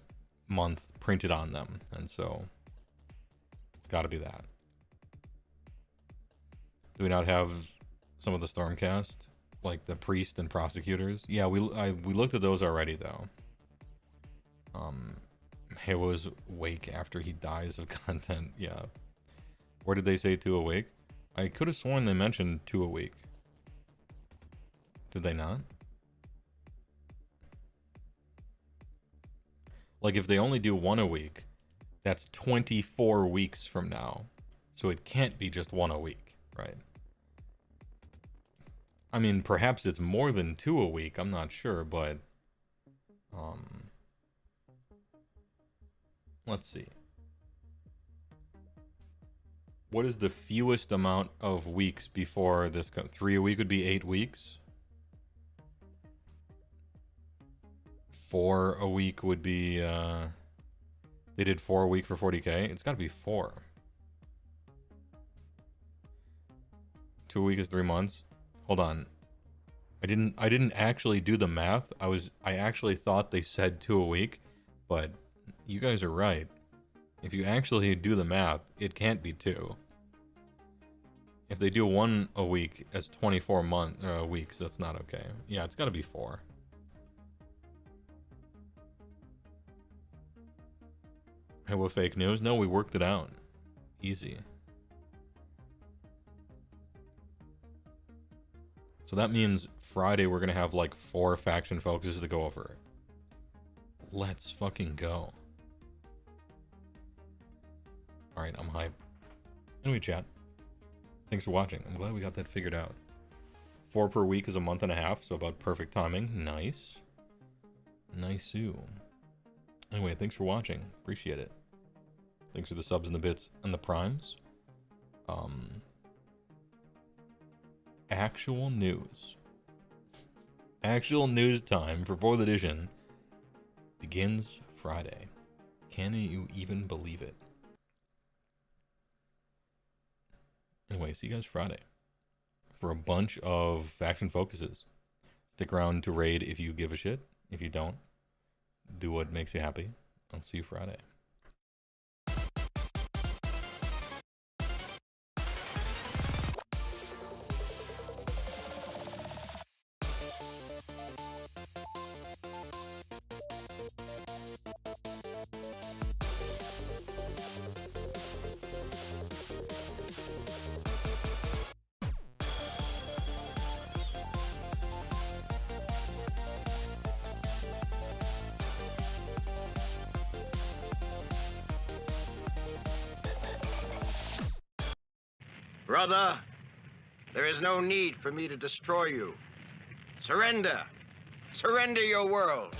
month printed on them, and so it's got to be that. Do we not have some of the Stormcast, like the priest and prosecutors? Yeah, we looked at those already though. HeyWoah's wake after he dies of content. Yeah. Where did they say 2 a week? I could have sworn they mentioned 2 a week. Did they not? Like if they only do 1 a week, that's 24 weeks from now. So it can't be just 1 a week, right? I mean, perhaps it's more than 2 a week, I'm not sure, but let's see. What is the fewest amount of weeks before this? 3 a week would be 8 weeks. 4 a week would be, they did 4 a week for 40k. It's got to be 4. 2 a week is 3 months. Hold on. I didn't actually do the math. I actually thought they said 2 a week, but you guys are right. If you actually do the math, it can't be 2. If they do 1 a week as 24 weeks, that's not okay. Yeah, it's got to be 4. Hey, what fake news? No, we worked it out. Easy. So that means Friday we're going to have like 4 faction focuses to go over. Let's fucking go. Alright, I'm hyped. Anyway, chat. Thanks for watching. I'm glad we got that figured out. 4 per week is a month and a half, so about perfect timing. Nice. Nice-oo. Anyway, thanks for watching. Appreciate it. Thanks for the subs and the bits and the primes. Actual news. Actual news time for 4th edition begins Friday. Can you even believe it? Anyway, see you guys Friday for a bunch of faction focuses. Stick around to raid if you give a shit. If you don't, do what makes you happy. I'll see you Friday. Brother, there is no need for me to destroy you. Surrender. Surrender your world.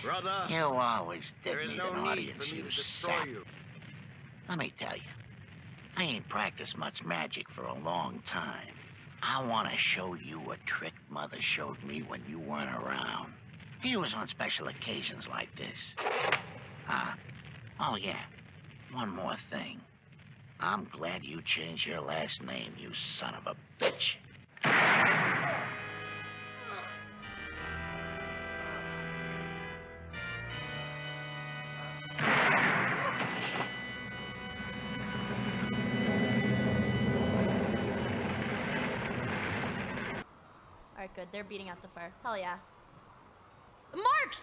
Brother, You always did there is need no an need audience, for me you to destroy sap. you. Let me tell you, I ain't practiced much magic for a long time. I want to show you a trick Mother showed me when you weren't around. He was on special occasions like this. Oh yeah, one more thing. I'm glad you changed your last name, you son of a bitch. Alright, good. They're beating out the fire. Hell yeah. Marks!